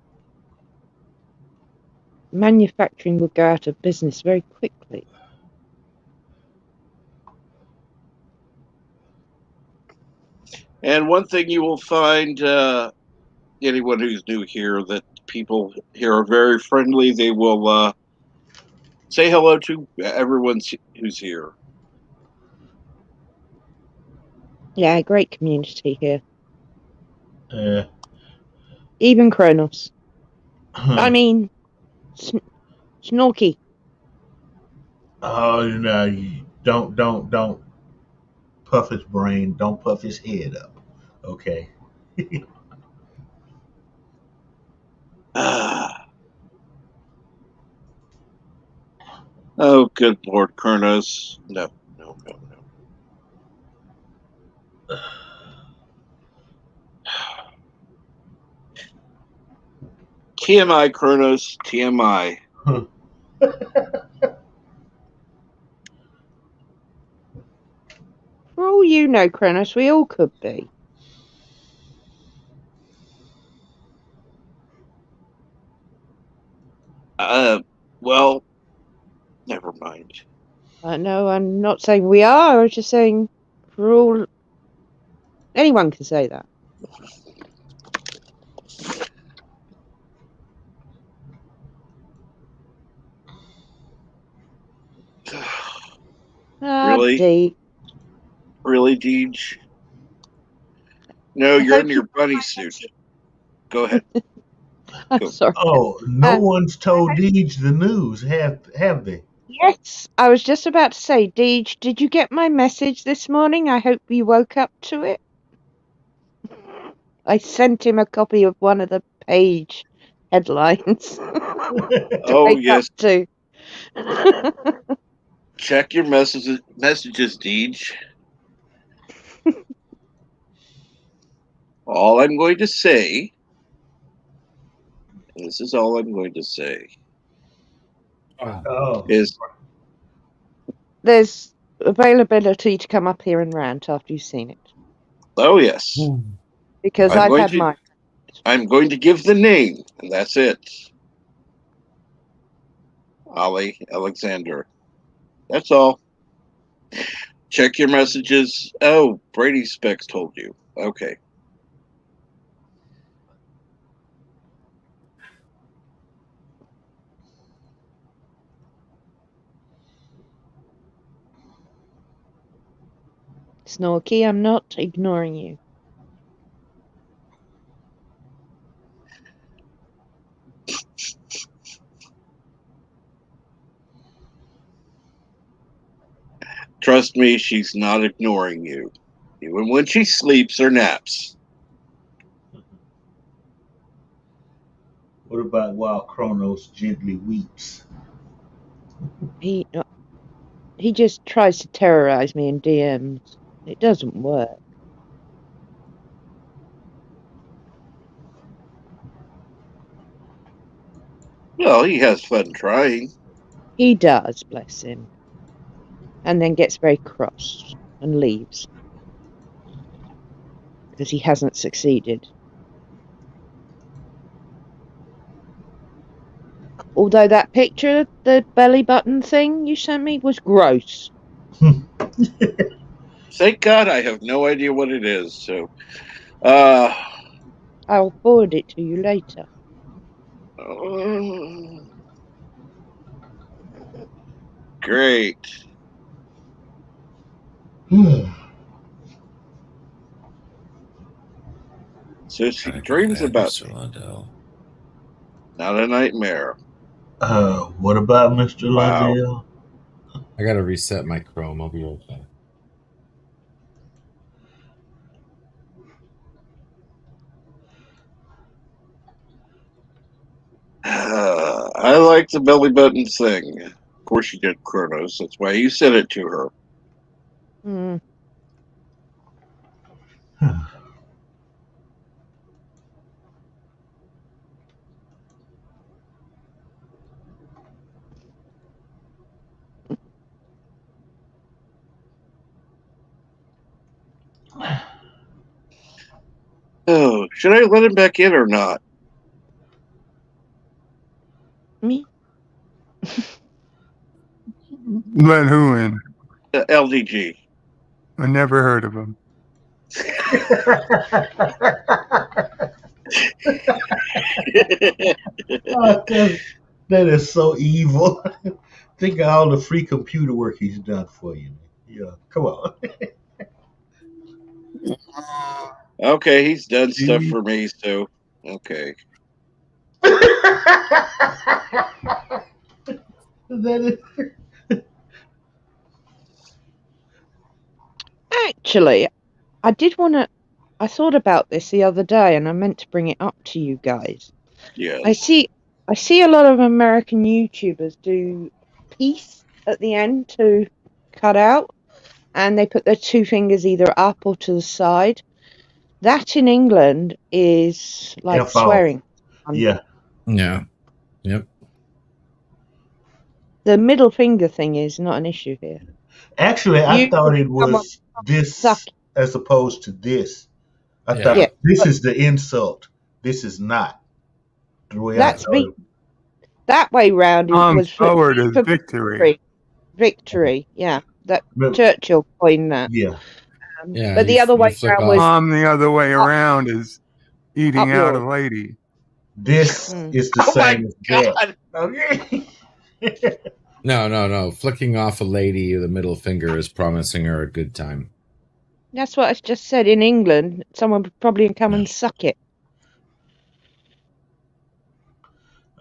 Manufacturing would go out of business very quickly. And one thing you will find, anyone who's new here, that people here are very friendly. They will say hello to everyone who's here. Yeah, great community here. Uh, Even Kronos. I mean, Snorky. oh, no, you don't puff his brain. Don't puff his head up. Okay. Oh, good Lord, Kronos. No, no, no, no. TMI, Kronos, TMI. For all you know, Kronos, we all could be. Well, never mind. No, I'm not saying we are. I'm just saying for all. Anyone can say that. Really? Deej. Really, Deej? No, I you're hope in you your got my bunny suit. message. Go ahead. I'm Go. sorry. Oh, no one's I told hope, Deej the news, have they? yes, I was just about to say, Deej, did you get my message this morning? I hope you woke up to it. I sent him a copy of one of the page headlines to Oh, wake up yes. to. Check your messages, Deej. All I'm going to say, and this is all I'm going to say, Oh, is There's availability to come up here and rant after you've seen it. oh yes, Because I'm I've going had to mine. I'm going to give the name, and that's it. Ali Alexander. That's all. Check your messages. Oh, Brady Specs told you. Okay. Snorky, I'm not ignoring you. Trust me, she's not ignoring you, even when she sleeps or naps. what about while Kronos gently weeps? He just tries to terrorize me in DMs. It doesn't work. Well, he has fun trying. He does, bless him. And then gets very cross and leaves because he hasn't succeeded. Although that picture, the belly button thing you sent me, was gross. Thank God I have no idea what it is. So, uh, I'll forward it to you later. Great. So she Gotta go to dreams bed, about Mr. me. Lundell. Not a nightmare. What about Mr. Wow. Lundell? I gotta reset my Chrome. I'll be right back. I like the belly button thing. Of course you did, Kronos. That's why you said it to her. Hmm. Oh, should I let him back in or not? Me? Let who in? LDG. I never heard of him. Oh, that is so evil. Think of all the free computer work he's done for you. Yeah, come on. Okay, he's done stuff He- for me, so okay. That is, Actually, I did want to. I thought about this the other day, and I meant to bring it up to you guys. I Yes. see a lot of American YouTubers do peace at the end to cut out, and they put their two fingers either up or to the side. That in England is like F off. swearing. Yeah. Yeah. Yep. The middle finger thing is not an issue here. Actually, I thought Usually it someone was suck. this as opposed to this. I Yeah. Yeah, thought this is the insult. This is not the way I that's thought me. it. That way round it Tom was for forward is victory. victory. Victory. Yeah, that But, Churchill coined that. yeah. Yeah. But the other You way flick round was off. Tom the other way up, around is eating up out a yours. lady. This Mm. is the Oh my same as that. God! Okay. No. Flicking off a lady with a middle finger is promising her a good time. That's what I just said. In England, someone would probably come and suck it.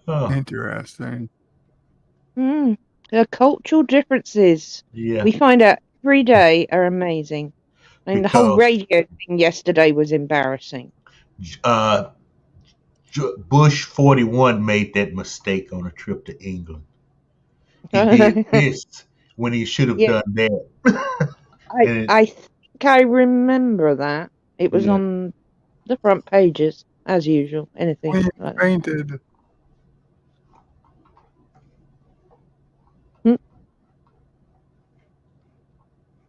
Oh, Interesting. The cultural differences yeah. we find out every day are amazing. I mean, the whole Because radio thing yesterday was embarrassing. uh, Bush 41 made that mistake on a trip to England. He did this when he should have Yeah, done that. and it, I think I remember that. It was yeah. on the front pages, as usual. Anything We like that. fainted.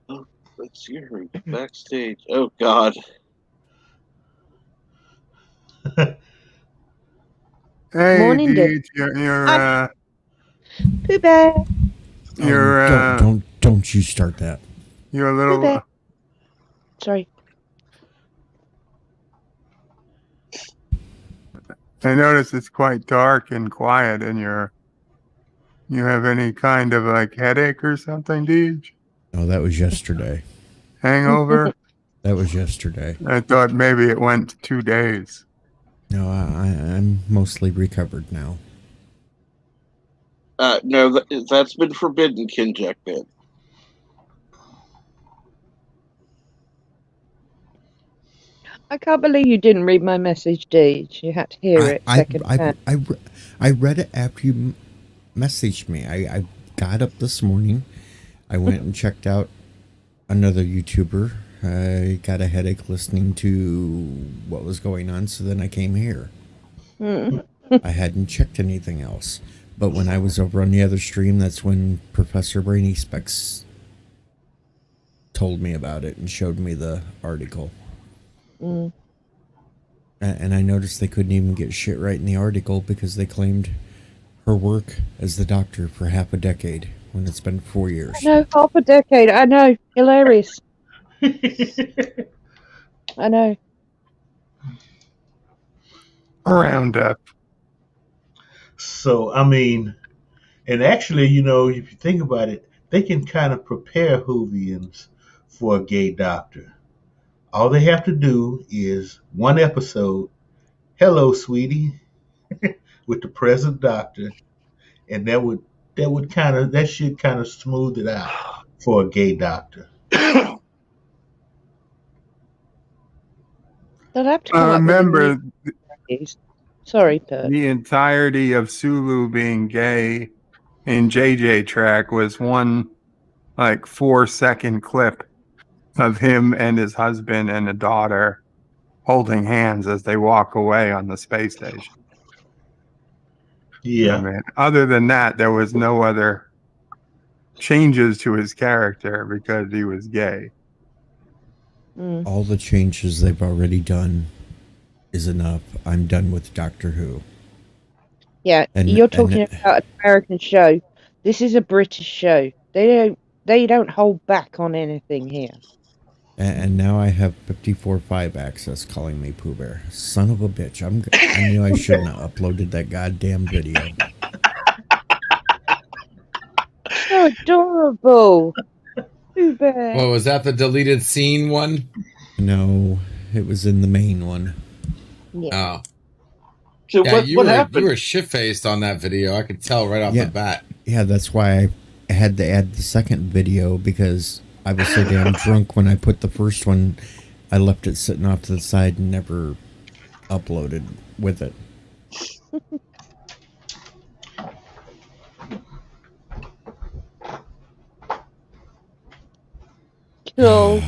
Oh, let's see her backstage. Oh God. Hey, Morning, Dick. dude, Pooh Bear. Don't you start that. you're a Pooh Bear. little. Sorry. I notice it's quite dark and quiet in your. You have any kind of like headache or something, Deej? No, that was yesterday. Hangover? That was yesterday. I thought maybe it went 2 days. No, I'm mostly recovered now. No, that's been forbidden, Kinjack Ben. I can't believe you didn't read my message, Deej. You had to hear it second hand. I read it after you messaged me. I got up this morning. I went and checked out another YouTuber. I got a headache listening to what was going on, so then I came here. I hadn't checked anything else. But when I was over on the other stream, that's when Professor Brainy Specs told me about it and showed me the article. And I noticed they couldn't even get shit right in the article because they claimed her work as the doctor for half a decade when it's been 4 years. No, half a decade. I know. Hilarious. I know. Roundup. So, I mean, and actually, you know, if you think about it, they can kind of prepare Whovians for a gay doctor. All they have to do is one episode, "Hello, sweetie," with the present doctor, and that should kind of smooth it out for a gay doctor. They'll have to I come up with a new remember phrase. Sorry, Pert. the entirety of Sulu being gay in JJ track was one like 4-second clip of him and his husband and a daughter holding hands as they walk away on the space station. Yeah. I mean, other than that, there was no other changes to his character because he was gay. All the changes they've already done is enough. I'm done with Doctor Who. Yeah, you're talking about an American show. This is a British show. They don't hold back on anything here. And now I have 54.5 access calling me Pooh Bear. Son of a bitch. I knew I shouldn't have uploaded that goddamn video. So adorable. Pooh Bear. Well, was that the deleted scene one? No, it was in the main one. Yeah. Oh. So Yeah, what happened? You were shit-faced on that video. I could tell right off the bat. Yeah, that's why I had to add the second video because I was so damn drunk when I put the first one. I left it sitting off to the side and never uploaded with it. Cool.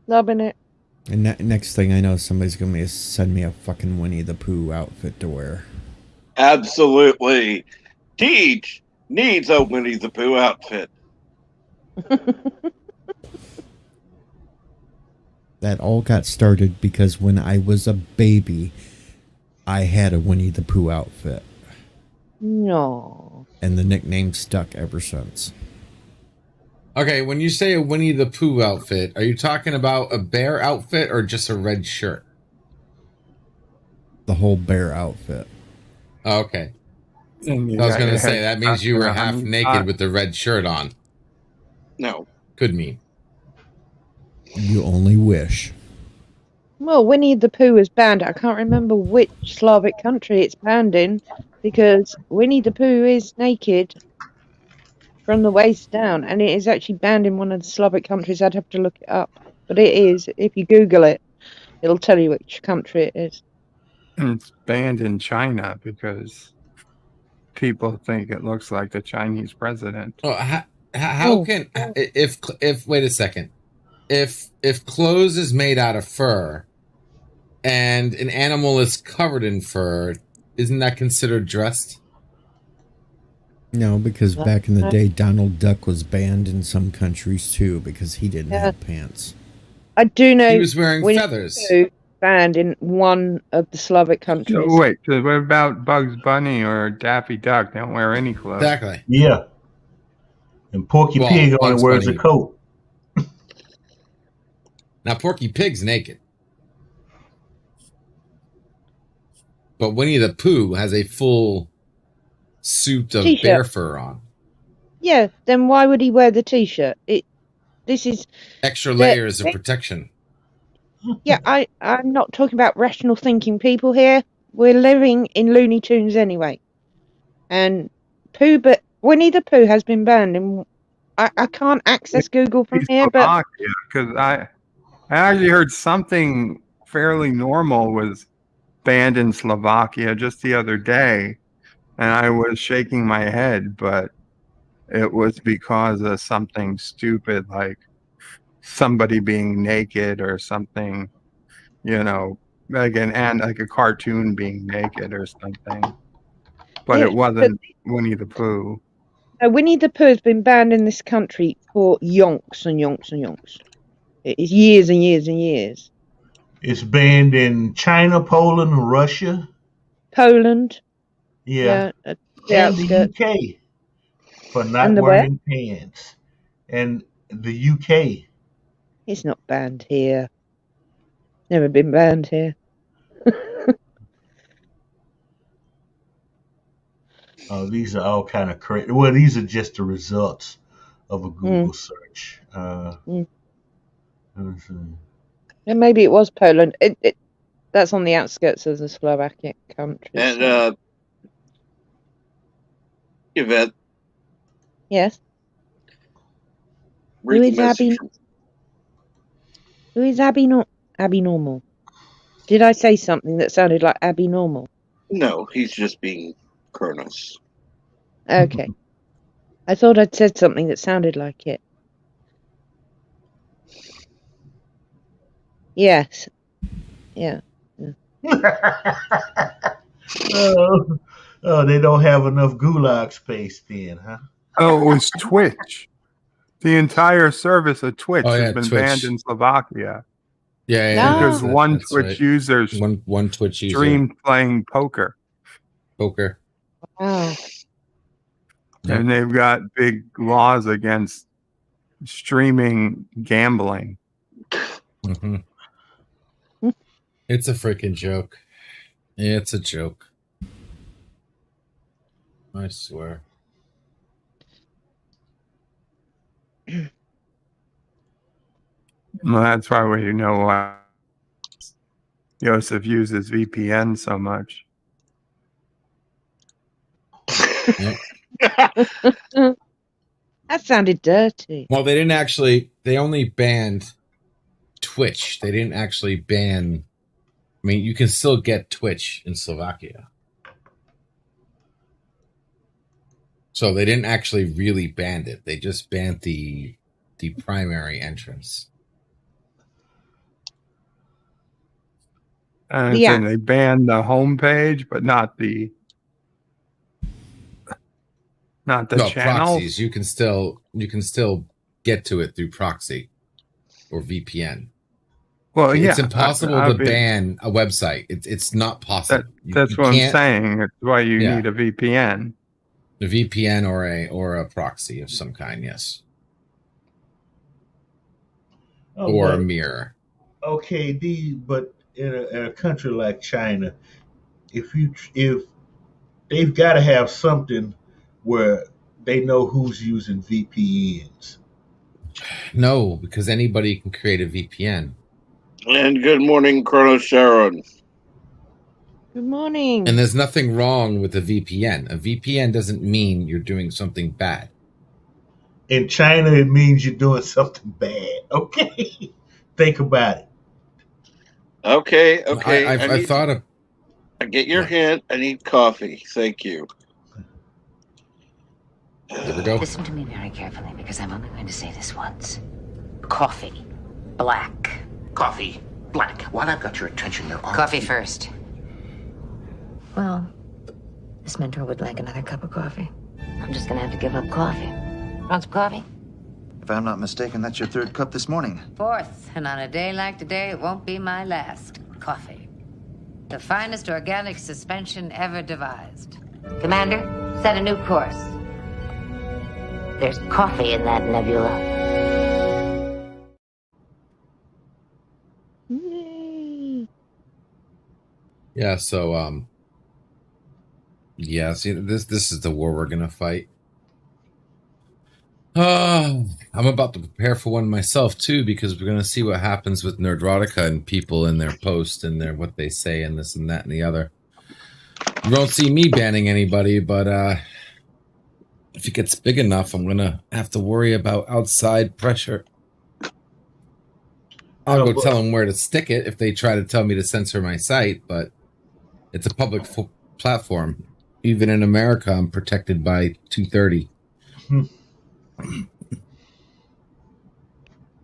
Loving it. And next thing I know, somebody's going to send me a fucking Winnie the Pooh outfit to wear. Absolutely. Teach needs a Winnie the Pooh outfit. That all got started because when I was a baby, I had a Winnie the Pooh outfit. No. And the nickname stuck ever since. Okay, when you say a Winnie the Pooh outfit, are you talking about a bear outfit or just a red shirt? The whole bear outfit. Oh, okay. And you I was got going your to say head that means stuck you in were a half honey naked pot. with the red shirt on. No. Could mean. You only wish. Well, Winnie the Pooh is banned. I can't remember which Slavic country it's banned in because Winnie the Pooh is naked from the waist down, and it is actually banned in one of the Slavic countries. I'd have to look it up, but it is. If you Google it, it'll tell you which country it is. And it's banned in China because people think it looks like the Chinese president. Oh, how can if wait a second, if clothes is made out of fur and an animal is covered in fur, isn't that considered dressed? No, because back in the day, Donald Duck was banned in some countries too because he didn't have pants. I do know He was wearing Winnie feathers. the Pooh banned in one of the Slavic countries. So wait, so what about Bugs Bunny or Daffy Duck? They don't wear any clothes. Exactly. Yeah. And Porky Pig only Bugs wears Bunny. a coat. Now Porky Pig's naked, but Winnie the Pooh has a full suit of T-shirt. bear fur on. Yeah, then why would he wear the T-shirt? This is Extra layers of protection. Yeah, I'm not talking about rational thinking people here. We're living in Looney Tunes anyway. And Winnie the Pooh has been banned. And I can't access Google from here, but because I actually heard something fairly normal was banned in Slovakia just the other day, and I was shaking my head, but it was because of something stupid like somebody being naked or something, like like a cartoon being naked or something. But yeah, it wasn't Winnie the Pooh. Winnie the Pooh has been banned in this country for yonks and yonks and yonks. It is years and years and years. It's banned in China, Poland, Russia. Poland. Yeah. The and outskirts. the UK for not And the wearing pants. And the UK. It's not banned here. Never been banned here. Oh, these are all kind of crazy. Well, these are just the results of a Google search. Let me see. And maybe it was Poland. That's on the outskirts of the Slovakian country. And Yvette. Yes. Read the message. Who is Abby Normal? Did I say something that sounded like Abby Normal? No, he's just being Kronos. Okay. I thought I'd said something that sounded like it. Yes. Yeah. Oh, they don't have enough gulag space then, huh? Oh, it was Twitch. The entire service of Twitch has been Twitch. banned in Slovakia. Yeah, because one Twitch user one Twitch user streamed playing poker. Wow. And they've got big laws against streaming gambling. Mm-hmm. It's a freaking joke. It's a joke. I swear. Well, that's why we know why Joseph uses VPN so much. Yep. That sounded dirty. Well, they only banned Twitch. They didn't actually ban. I mean, you can still get Twitch in Slovakia. So they didn't actually really ban it. They just banned the primary entrance. And they banned the homepage, but not the channel. Proxies. You can still get to it through proxy or VPN. Well, it's impossible to ban a website. It's not possible. That's what I'm saying. That's why you need a VPN. A VPN or a proxy of some kind, yes. Or a mirror. Okay, but in a country like China, if they've got to have something where they know who's using VPNs. No, because anybody can create a VPN. And good morning, Chrono Sharon. Good morning. And there's nothing wrong with a VPN. A VPN doesn't mean you're doing something bad. In China, it means you're doing something bad. Okay, think about it. Okay. I thought of. I get your What? hint. I need coffee. Thank you. There we go. Listen to me very carefully, because I'm only going to say this once. Coffee. Black. Coffee. Black. While I've got your attention, there are... Coffee first. Well, this mentor would like another cup of coffee. I'm just gonna have to give up coffee. Want some coffee? If I'm not mistaken, that's your third cup this morning. Fourth, and on a day like today, it won't be my last. Coffee. The finest organic suspension ever devised. Commander, set a new course. There's coffee in that nebula. Yay. Yeah, so yeah, see, this is the war we're gonna fight. I'm about to prepare for one myself too, because we're gonna see what happens with Nerdrotica and people in their post and their what they say and this and that and the other. You won't see me banning anybody, but if it gets big enough, I'm gonna have to worry about outside pressure. I'll go tell them where to stick it if they try to tell me to censor my site, but it's a public platform. Even in America, I'm protected by 230.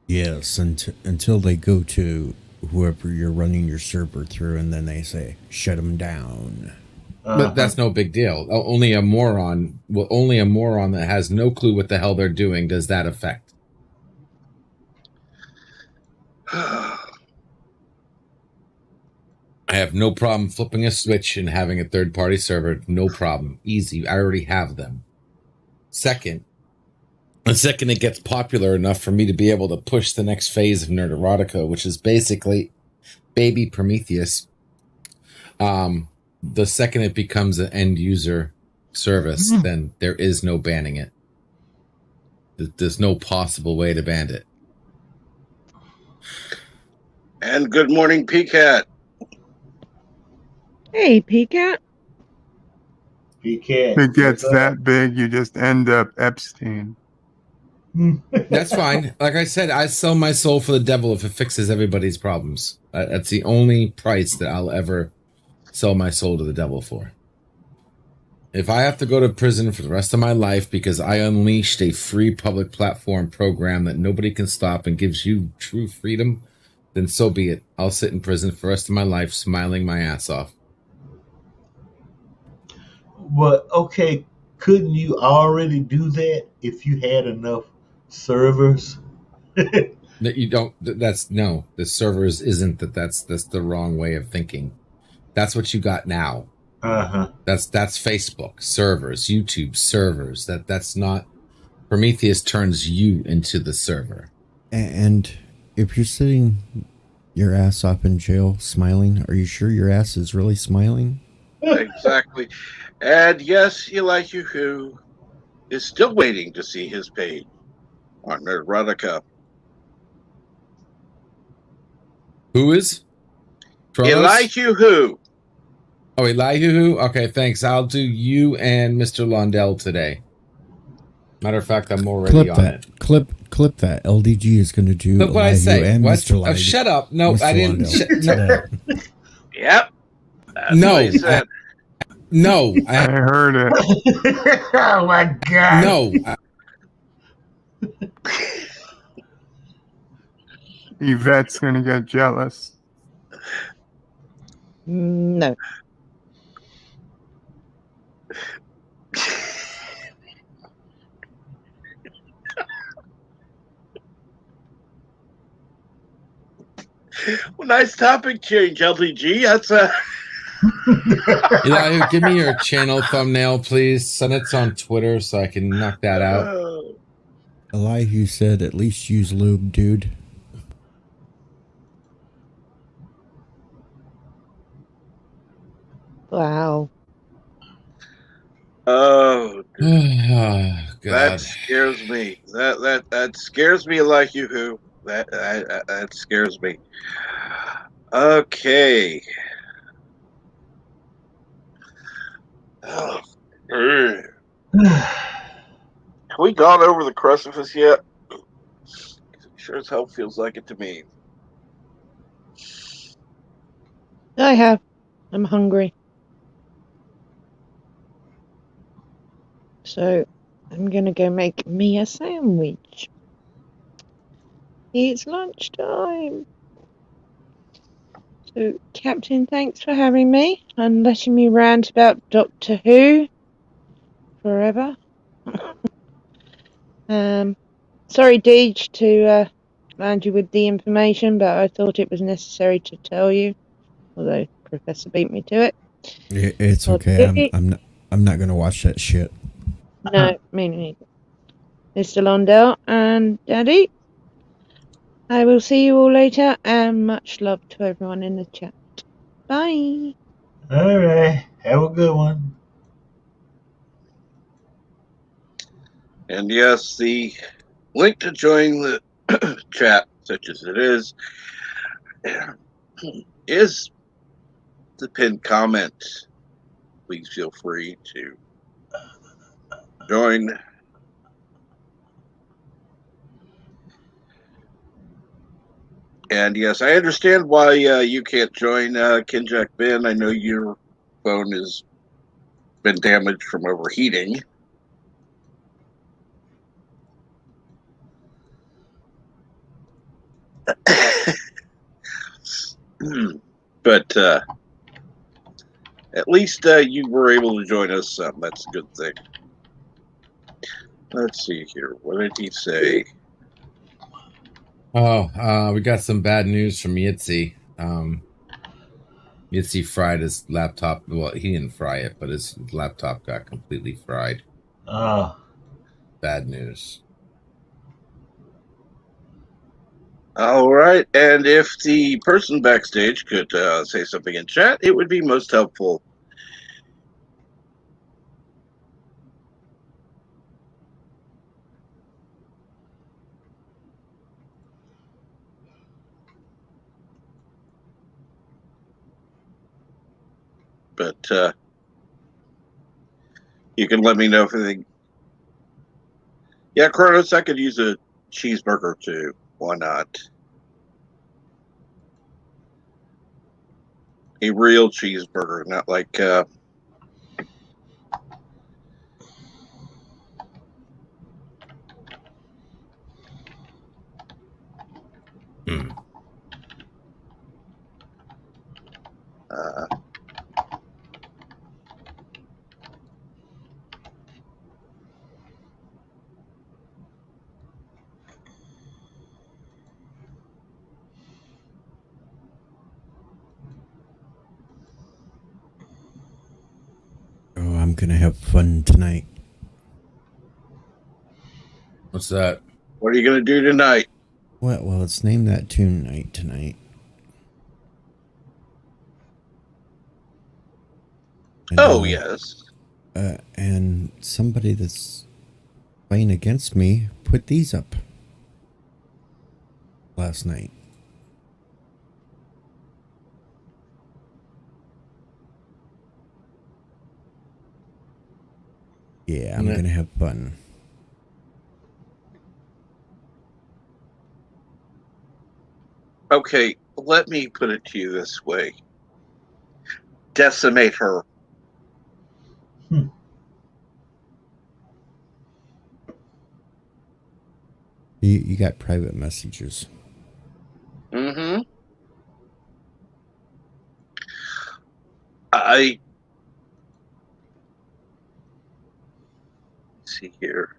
Yes, until they go to whoever you're running your server through, and then they say, shut them down. But that's no big deal. Only a moron that has no clue what the hell they're doing does that affect. I have no problem flipping a switch and having a third-party server. No problem. Easy. I already have them. Second, it gets popular enough for me to be able to push the next phase of Nerd Erotica, which is basically Baby Prometheus. The second it becomes an end-user service, then there is no banning it. There's no possible way to ban it. And good morning, PCAT. Hey, Peacat. If it gets that big, you just end up Epstein. That's fine. Like I said, I sell my soul for the devil if it fixes everybody's problems. That's the only price that I'll ever sell my soul to the devil for. If I have to go to prison for the rest of my life because I unleashed a free public platform program that nobody can stop and gives you true freedom, then so be it. I'll sit in prison for the rest of my life smiling my ass off. Well, okay, couldn't you already do that if you had enough servers? That you don't. That's no. The servers isn't that. That's the wrong way of thinking. That's what you got now. That's Facebook servers, YouTube servers. That's not. Prometheus turns you into the server. And if you're sitting your ass off in jail smiling, are you sure your ass is really smiling? Exactly. And yes, Elihu who is still waiting to see his page on Nerdrotica. Who is? Elihu who? Oh, Elihu. Okay, thanks. I'll do you and Mr. Londell today. Matter of fact, I'm already on it. Clip that. LDG is going to do Look what I say. and What? Mr. Oh, Light. shut up. No, Mr. I didn't. No. Yep. That's No. what he said. No. I heard it. Oh my God. No. Yvette's going to get jealous. No. Well, nice topic change, LDG. That's Elihu, give me your channel thumbnail, please. Send it on Twitter so I can knock that out. Elihu said, at least use lube, dude. Wow. Oh, God. that scares me. That scares me like you who. That scares me. Okay. Oh, have we gone over the crucifix yet? Sure as hell feels like it to me. I have. I'm hungry. So I'm gonna go make me a sandwich. It's lunchtime. So, Captain, thanks for having me and letting me rant about Doctor Who forever. Sorry, Deej, to land you with the information, but I thought it was necessary to tell you. Although Professor beat me to it. It's okay. I'm not gonna watch that shit. No, me neither. Mr. Londell and Daddy, I will see you all later, and much love to everyone in the chat. Bye. All right. Have a good one. And yes, the link to join the chat, such as it is the pinned comment. Please feel free to join. And yes, I understand why you can't join, Kinjack Ben. I know your phone has been damaged from overheating. But at least you were able to join us. That's a good thing. Let's see here. What did he say? Oh, we got some bad news from Yitzi. Yitzi fried his laptop. Well, he didn't fry it, but his laptop got completely fried. Bad news. All right. And if the person backstage could say something in chat, it would be most helpful. But you can let me know if anything. Yeah, Kronos, I could use a cheeseburger too. Why not? A real cheeseburger, not like Oh, I'm gonna have fun tonight. What's that? What are you going to do tonight? Well, it's named that tune night tonight. And, Yes. And somebody that's playing against me put these up last night. Yeah, I'm gonna have fun. Okay, let me put it to you this way. Decimate her. You got private messages. Mm-hmm. Let's see here.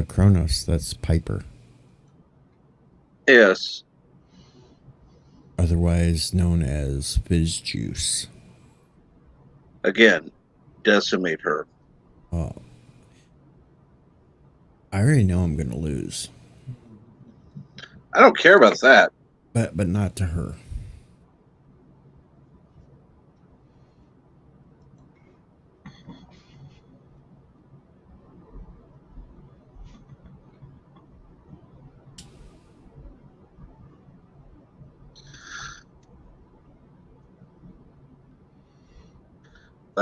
Kronos, that's Piper. Yes. Otherwise known as Fizz Juice. Again, decimate her. Oh. I already know I'm gonna lose. I don't care about that. But not to her.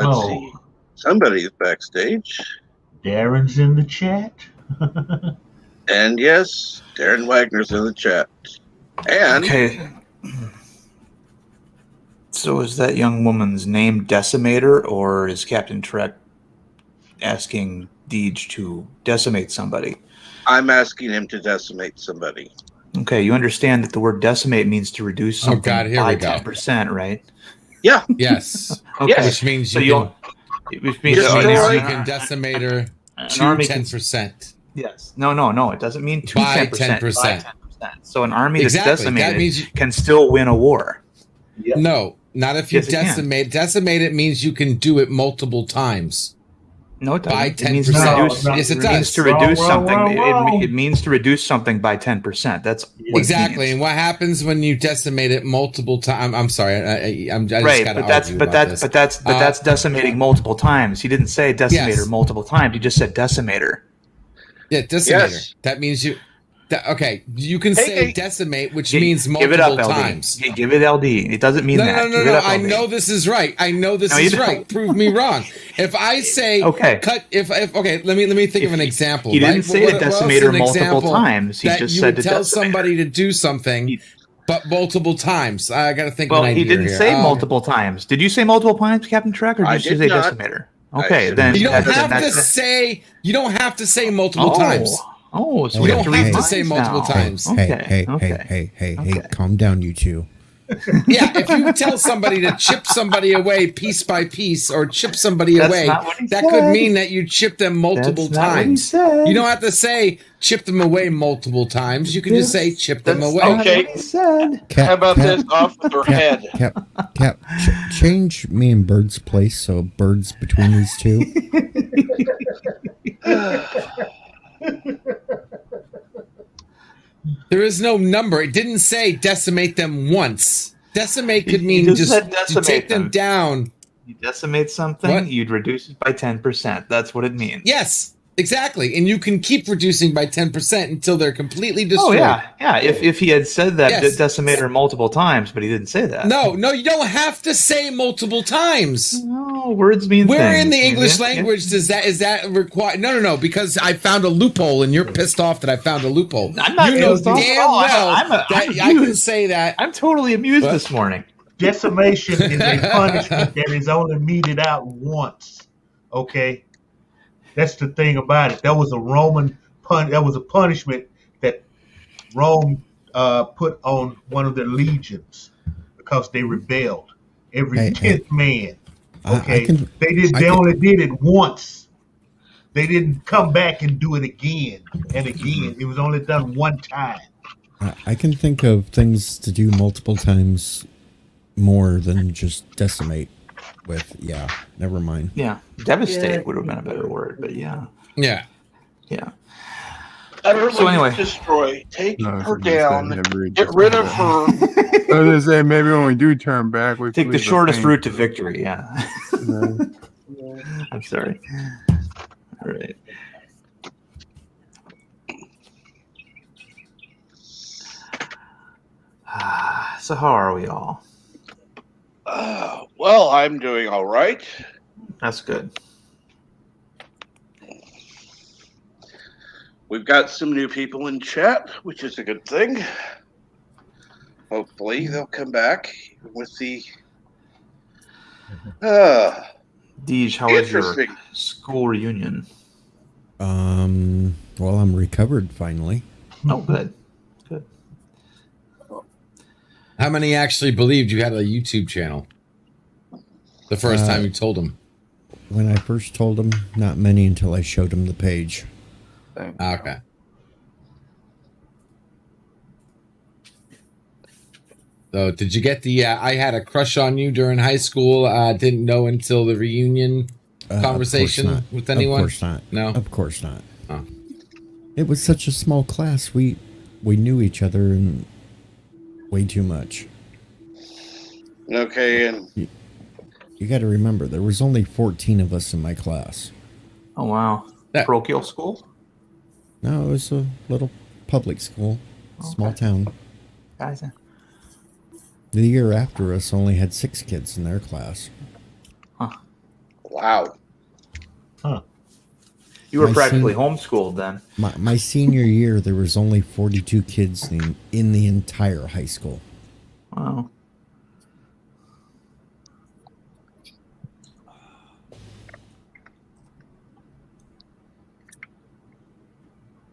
Let's see. Somebody's backstage. Darren's in the chat. And yes, Darren Wagner's in the chat. And Okay. So is that young woman's name Decimator, or is Captain Trek asking Deej to decimate somebody? I'm asking him to decimate somebody. Okay, you understand that the word decimate means to reduce something by 10%, right? Yeah. Yes. Okay. Yes. Which means So you which means can decimate her an to army 10%. Yes. No. It doesn't mean to By 10%. 10%. By 10%. So an army that's Exactly. decimated That means can still win a war. Yep. No, not if you Yes, it can. decimate. Decimate it means you can do it multiple times. No, it doesn't. By It means 10%. to reduce, Yes, it it means does. to reduce Wrong, something. wrong. It means to reduce something by 10%. That's what Exactly. It And means. what happens when you decimate it multiple times? I'm sorry. I just Right, got to but that's argue but about that's this. but that's but that's decimating multiple times. He didn't say decimator Yes. multiple times. He just said decimator. Yeah, decimator. Yes. That means you. Okay, you can say decimate, which means Give it up, multiple LD. times. Give it LD. It doesn't mean that. Give it No. up, I LD. know this is right. I know this No, you is don't. right. Prove me wrong. If I say cut, if okay, let me think of an example. He didn't right? say to What else decimator an multiple example times. He that just you said would to tell decimator. somebody to do something, but multiple times. I got to think. Well, of an idea he didn't here. say multiple times. Did you say multiple times, Captain Trek, or I did you did say not. decimator? Okay, then you don't then have to that's- say. You don't have to say multiple times. Oh, so We we have don't to read have to minds say multiple now. times. Okay. Hey, calm down, you two. Yeah, if you tell somebody to chip somebody away piece by piece or chip somebody That's away, not what he that said. could mean that you chip them multiple That's not what he times. said. You don't have to say chip them away multiple times. You can just say chip them That's away. not Okay. what he said. How about this? Off with her head. Cap, change me and Bird's place so Bird's between these two. There is no number. It didn't say decimate them once. Decimate could He mean just just said to decimate take them them. down. You decimate something, What? you'd reduce it by 10%. That's what it means. Yes, exactly. And you can keep reducing by 10% until they're completely Oh destroyed. yeah. If he had said that Yes. decimator multiple times, but he didn't say that. No, you don't have to say multiple times. No, words mean Where things. in the English Yeah. language is that required? No, because I found a loophole, and you're pissed off that I found a loophole. I'm not you know pissed off at damn all. well I'm that I can amused. say that. I'm totally amused What? this morning. Decimation is a punishment that is only meted out once. Okay, that's the thing about it. That was a Roman that was a punishment that Rome put on one of their legions because they rebelled. Every Hey, 10th man. I Okay, can- they only did it once. They didn't come back and do it again and again. It was only done one time. I can think of things to do multiple times more than just decimate with. Yeah, never mind. Yeah, devastate would have been a better word, but yeah. Yeah. Utterly So anyway. destroy. Take No, her it's down. just that Get rid of her. I was gonna say maybe when we do turn back, we Take the leave shortest thing. route to victory, yeah. No. I'm sorry. All right. So how are we all? Well, I'm doing all right. That's good. We've got some new people in chat, which is a good thing. Hopefully, they'll come back with the. Deej, how was your Interesting. school reunion? Well, I'm recovered finally. Oh, good. Good. How many actually believed you had a YouTube channel? The first time you told them. When I first told him, not many until I showed him the page. Okay. So, did you get the? I had a crush on you during high school. Didn't know until the reunion conversation with anyone. Of course not. No, Of course not. Oh. It was such a small class. We knew each other and way too much. Okay, and You got to remember, there was only 14 of us in my class. Oh, wow. Parochial school? No, it was a little public school, small town. Guys, The year after us only had 6 kids in their class. huh. Wow. Huh. You were My practically sen- homeschooled then. My senior year, there was only 42 kids in the entire high school. Wow.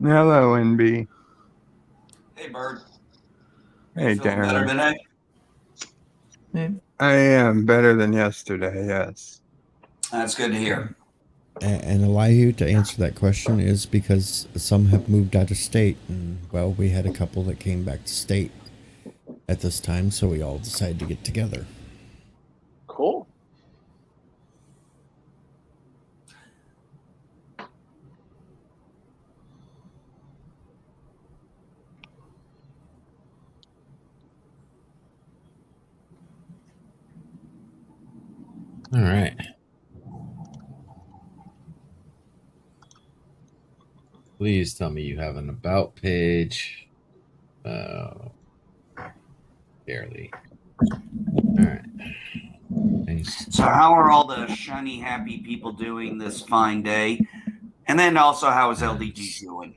Hello, NB. Hey, Bird. Hey, Feeling better Darren. today? I am better than yesterday, yes. That's good to hear. And allow you to answer that question is because some have moved out of state, and well, we had a couple that came back to state at this time, so we all decided to get together. Cool. All right. Please tell me you have an about page. Barely. All right. Thanks. So, how are all the shiny, happy people doing this fine day? And then also, how is LDG doing?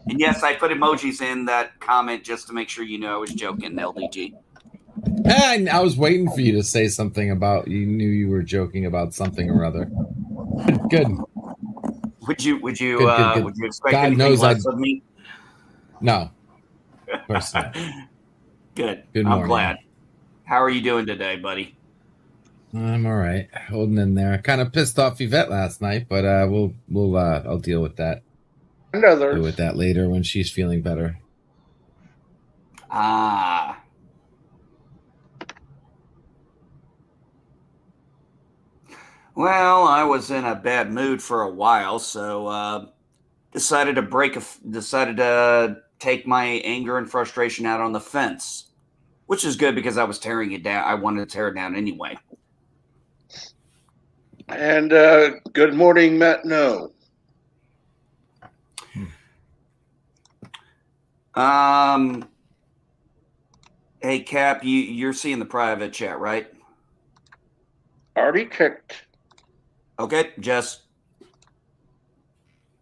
And yes, I put emojis in that comment just to make sure you know I was joking, LDG. And I was waiting for you to say something about you knew you were joking about something or other. Good. Would you Good, good. would you expect God anything knows less of me? No. Of course not. Good. Good I'm morning. glad. How are you doing today, buddy? I'm all right. Holding in there. Kind of pissed off Yvette last night, but I'll deal with that. And others. Deal with that later when she's feeling better. Ah. Well, I was in a bad mood for a while, so decided to take my anger and frustration out on the fence, which is good because I was tearing it down. I wanted to tear it down anyway. And good morning, Matt. No. Hey Cap, you're seeing the private chat, right? Already checked. Okay,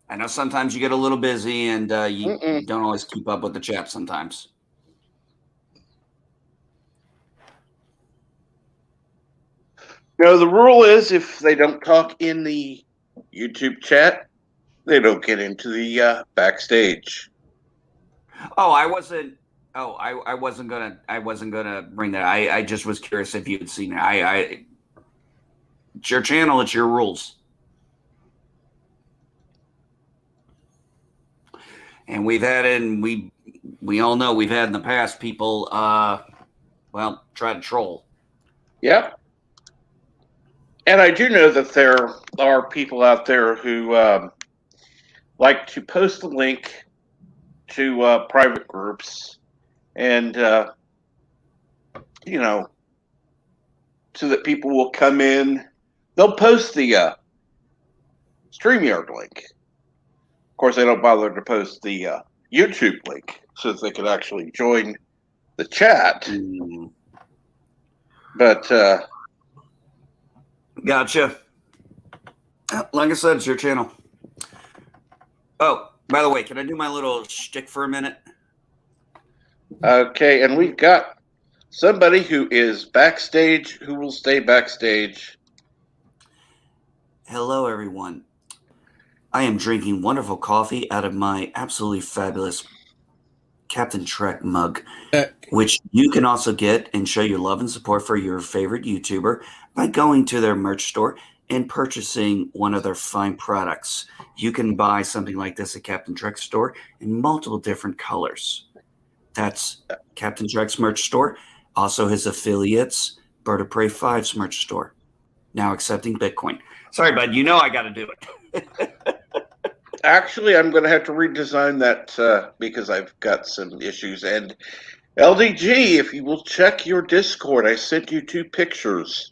I know sometimes you get a little busy and you don't always keep up with the chat sometimes. No, the rule is if they don't talk in the YouTube chat, they don't get into the backstage. Oh, I wasn't gonna bring that. I just was curious if you had seen it. It's your channel, it's your rules. And we all know we've had in the past people try to troll. Yep. And I do know that there are people out there who like to post a link to private groups and, so that people will come in. They'll post the StreamYard link. Of course, they don't bother to post the YouTube link so that they can actually join the chat. But gotcha. Like I said, it's your channel. Oh, by the way, can I do my little shtick for a minute? Okay, and we've got somebody who is backstage, who will stay backstage. Hello, everyone. I am drinking wonderful coffee out of my absolutely fabulous Captain Trek mug, which you can also get and show your love and support for your favorite YouTuber by going to their merch store and purchasing one of their fine products. You can buy something like this at Captain Trek's store in multiple different colors. That's Captain Trek's merch store. Also his affiliates, Bird of Prey 5's merch store. Now accepting Bitcoin. Sorry, bud. You know I got to do it. Actually, I'm going to have to redesign that because I've got some issues. And LDG, if you will check your Discord, I sent you 2 pictures.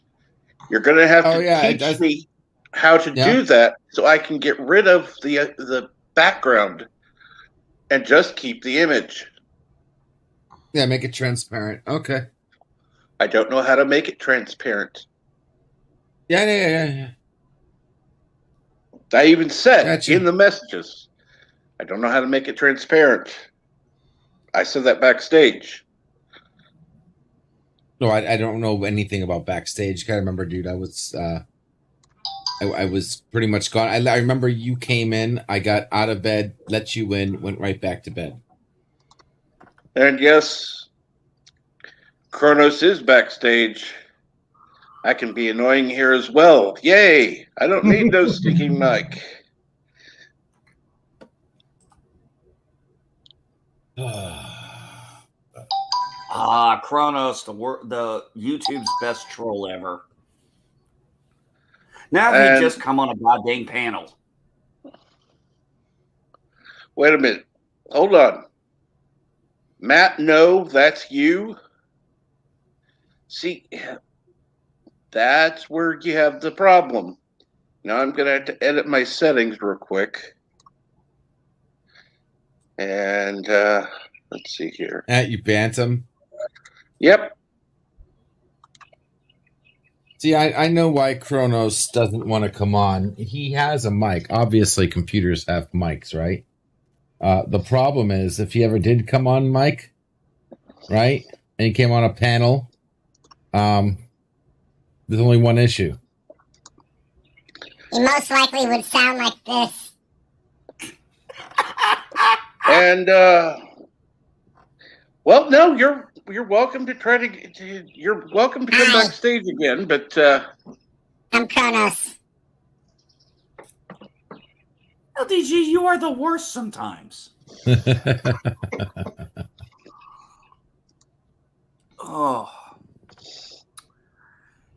You're going to have to teach me how to do that so I can get rid of the background and just keep the image. Yeah, make it transparent. Okay. I don't know how to make it transparent. Yeah. I even said Gotcha. in the messages, I don't know how to make it transparent. I said that backstage. No, I don't know anything about backstage. I remember, dude, I was pretty much gone. I remember you came in, I got out of bed, let you in, went right back to bed. And yes, Kronos is backstage. I can be annoying here as well. Yay! I don't need no sneaking mic. Kronos, the YouTube's best troll ever. Now if he'd just come on a goddamn panel. Wait a minute. Hold on. Matt, no, that's you. See, that's where you have the problem. Now I'm going to have to edit my settings real quick. And let's see here. You bantam. Yep. See, I know why Kronos doesn't want to come on. He has a mic. Obviously, computers have mics, right? The problem is if he ever did come on mic, right, and he came on a panel, there's only one issue. He most likely would sound like this. And well, no, you're welcome to try to. You're welcome to come backstage again, but I'm Kronos. LDG, you are the worst sometimes. Oh,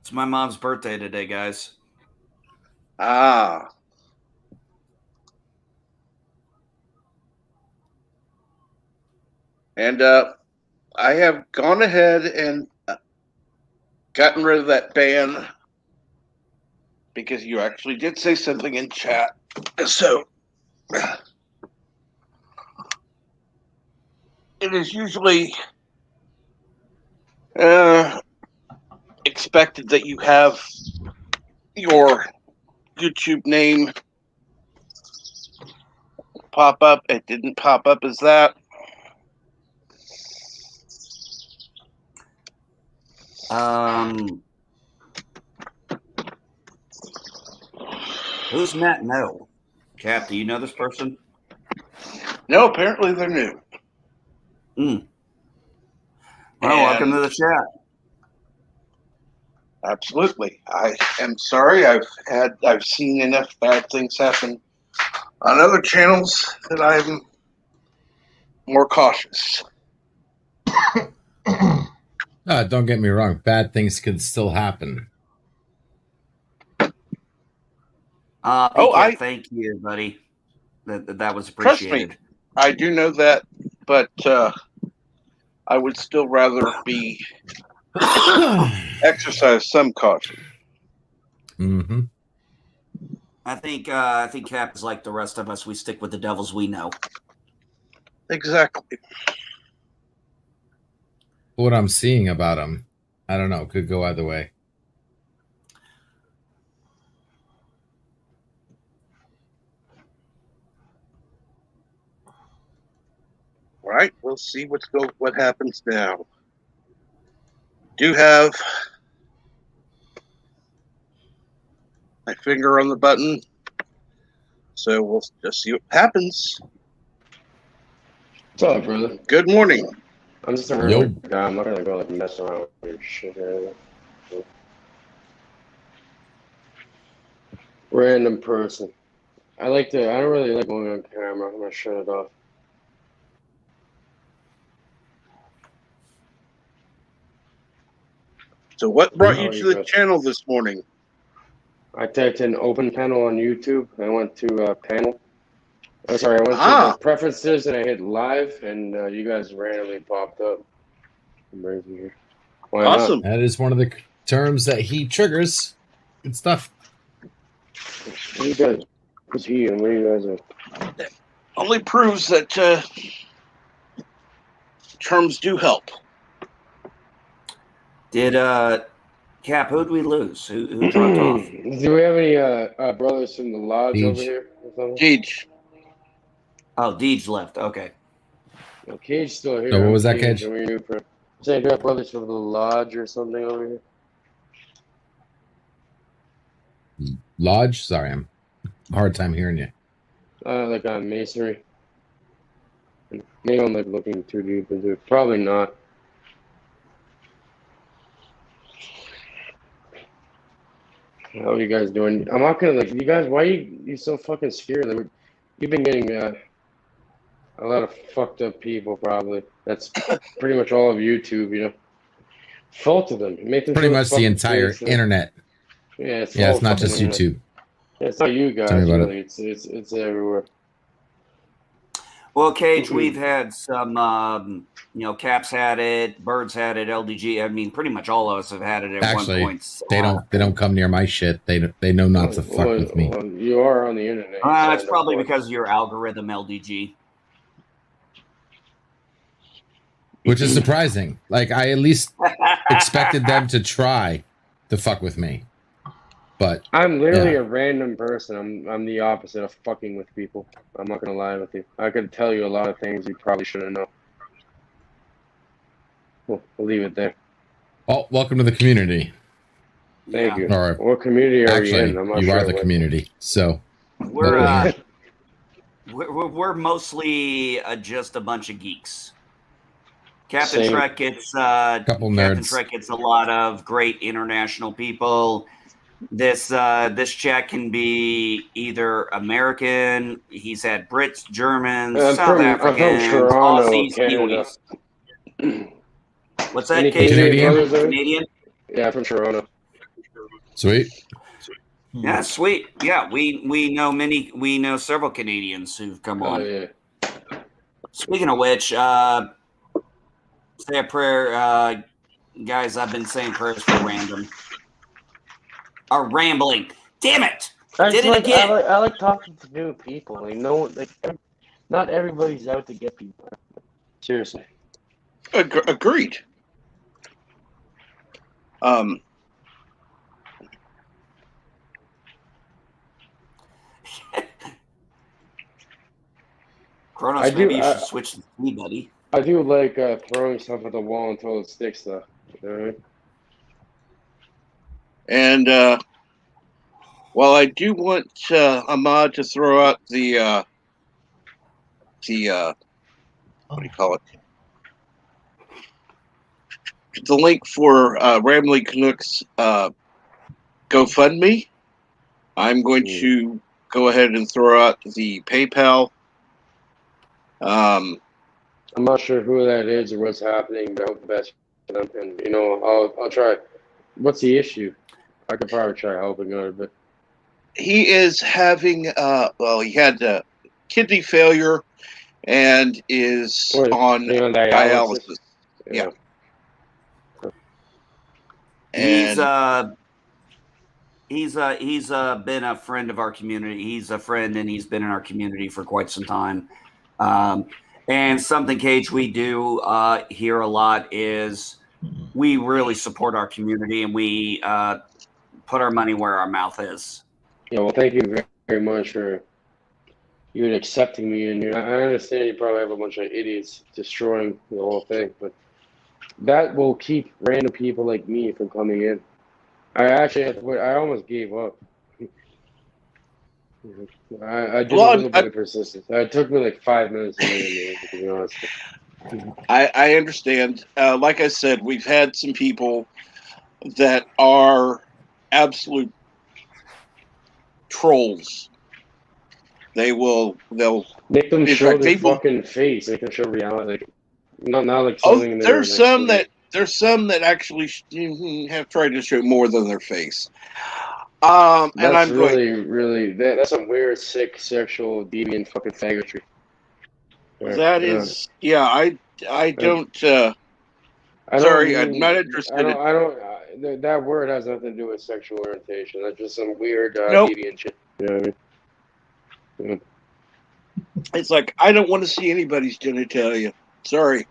it's my mom's birthday today, guys. Ah. And I have gone ahead and gotten rid of that ban because you actually did say something in chat. So it is usually expected that you have your YouTube name pop up. It didn't pop up as that. Who's Matt? No. Cap, do you know this person? No, apparently they're new. Well, welcome to the chat. Absolutely. I am sorry. I've seen enough bad things happen on other channels that I'm more cautious. Don't get me wrong. Bad things could still happen. Thank you, buddy. That was appreciated. Trust me, I do know that, but I would still rather be exercise some caution. Mm-hmm. I think Cap is like the rest of us. We stick with the devils we know. Exactly. What I'm seeing about him, I don't know. Could go either way. All right, we'll see what happens now. Do have my finger on the button, so we'll just see what happens. What's up, brother? Good morning. I'm just a regular guy. I'm not gonna go like mess around with your shit or anything. Random person. I don't really like going on camera. I'm gonna shut it off. So what brought you to the channel this morning? I typed in open panel on YouTube. I went to panel. I'm sorry, I went to the preferences and I hit live, and you guys randomly popped up. Why awesome. Not? That is one of the terms that he triggers. Good stuff. What you guys? Who's he and what are you guys are? That only proves that terms do help. Did Cap, who'd we lose? Who dropped off? Do we have any brothers from the lodge Deej. over here? Deej. Oh, Deej left. Okay. No, Cage's still here. So what was that, Cage? Cage? What are you saying? Do you have brothers from the lodge or something over here? Lodge? Sorry, I'm hard time hearing you. Like on masonry. Maybe I'm like looking too deep into it. Probably not. How are you guys doing? I'm not gonna you guys. Why are you so fucking scared? Like, you've been getting a lot of fucked up people. Probably that's pretty much all of YouTube. Fault of them. Make them Pretty feel much the entire internet. Yeah, it's not just YouTube. Yeah, it's not you guys. Tell me about really. It's everywhere. Well, Cage, we've had some, Caps had it, Birds had it, LDG. I mean, pretty much all of us have had it at one point. They don't come near my shit. They know not to fuck with me. Well, you are on the internet. It's probably because of your algorithm, LDG. Which is surprising. Like, I at least expected them to try to fuck with me. But I'm literally a random person. I'm the opposite of fucking with people. I'm not gonna lie with you. I could tell you a lot of things you probably shouldn't know. We'll leave it there. Oh, welcome to the community. Thank you. All right. What community are you Actually, in? I'm not you sure are the what. community. So We're mostly just a bunch of geeks. Captain Same. Trek gets couple nerds. Captain Trek gets a lot of great international people. This chat can be either American. He's had Brits, Germans, South Africans, I'm from Toronto, Aussies, Canada. Kiwis. What's that? Any Canadian? Yeah, from Toronto. Sweet. Yeah, sweet. Yeah, we know several Canadians who've come on. Yeah. Speaking of which, say a prayer, guys. I've been saying prayers for random. Are rambling. Damn it! Did it again. I like talking to new people. Not everybody's out to get people. Seriously. Agreed. Kronos, maybe you should switch to me, buddy. I do like throwing stuff at the wall until it sticks, though. You know what I mean? And well, I do want Ahmad to throw out the what do you call it? The link for Rambling Canucks GoFundMe. I'm going to go ahead and throw out the PayPal. I'm not sure who that is or what's happening, but I hope the best for them. And I'll try. What's the issue? I could probably try helping out a bit. He is having he had kidney failure and is on dialysis. Yeah. He's been a friend of our community. He's a friend, and he's been in our community for quite some time. And something, Cage, we do here a lot is we really support our community, and we put our money where our mouth is. Yeah, well, thank you very, very much for you accepting me. And I understand you probably have a bunch of idiots destroying the whole thing, but that will keep random people like me from coming in. I almost gave up. I did a little bit of persistence. It took me like 5 minutes to be honest. I understand. Like I said, we've had some people that are absolute trolls. They'll make them show their fucking face. They can show reality. Not like something. There's some that actually have tried to show more than their face. That's and I'm really that's some weird, sick, sexual, deviant fucking faggotry. That is, yeah. I don't. Sorry, I'm not interested. I don't. That word has nothing to do with sexual orientation. That's just some weird deviant shit. You know what I mean? It's like I don't want to see anybody's genitalia. Sorry.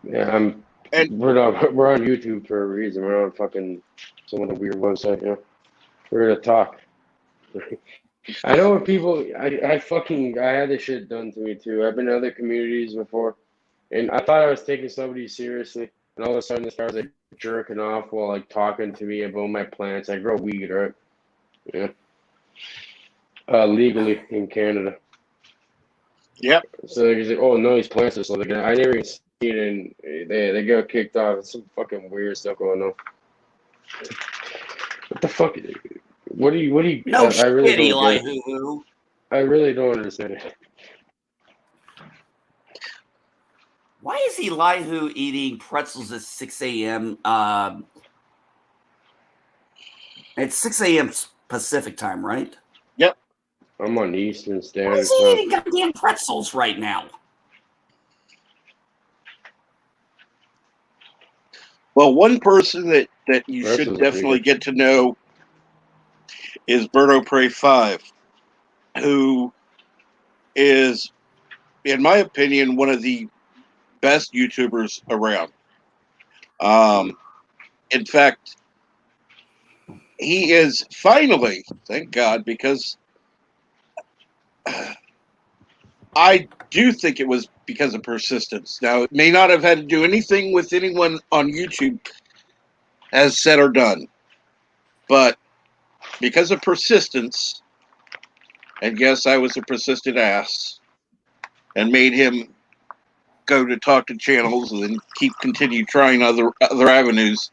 Yeah, I'm And We're on YouTube for a reason. We're on fucking some of the weird website, you know. We're gonna talk. I know what people. I had this shit done to me too. I've been in other communities before, and I thought I was taking somebody seriously, and all of a sudden this guy was like jerking off while like talking to me about my plants. I grow weed, right? Yeah. Legally in Canada. yep. So he's like, "Oh no, these plants are so like I never even seen it, and they got kicked off. It's some fucking weird stuff going on. What the fuck? What do you? No I really shit, don't Eli get it. Hoo. I really don't understand it. Why is Eli Hoo eating pretzels at 6 a.m.? It's 6 a.m. Pacific time, right? Yep. I'm on Eastern Why Standard is he Time. eating goddamn pretzels right now? Well, one person that you Pretzels should are pretty definitely good. get to know is Birdo Prey 5, who is, in my opinion, one of the best YouTubers around. In fact, he is finally, thank God, because I do think it was because of persistence. Now, it may not have had to do anything with anyone on YouTube has said or done, but because of persistence, and yes, I was a persistent ass, and made him go to talk to channels and then continue trying other avenues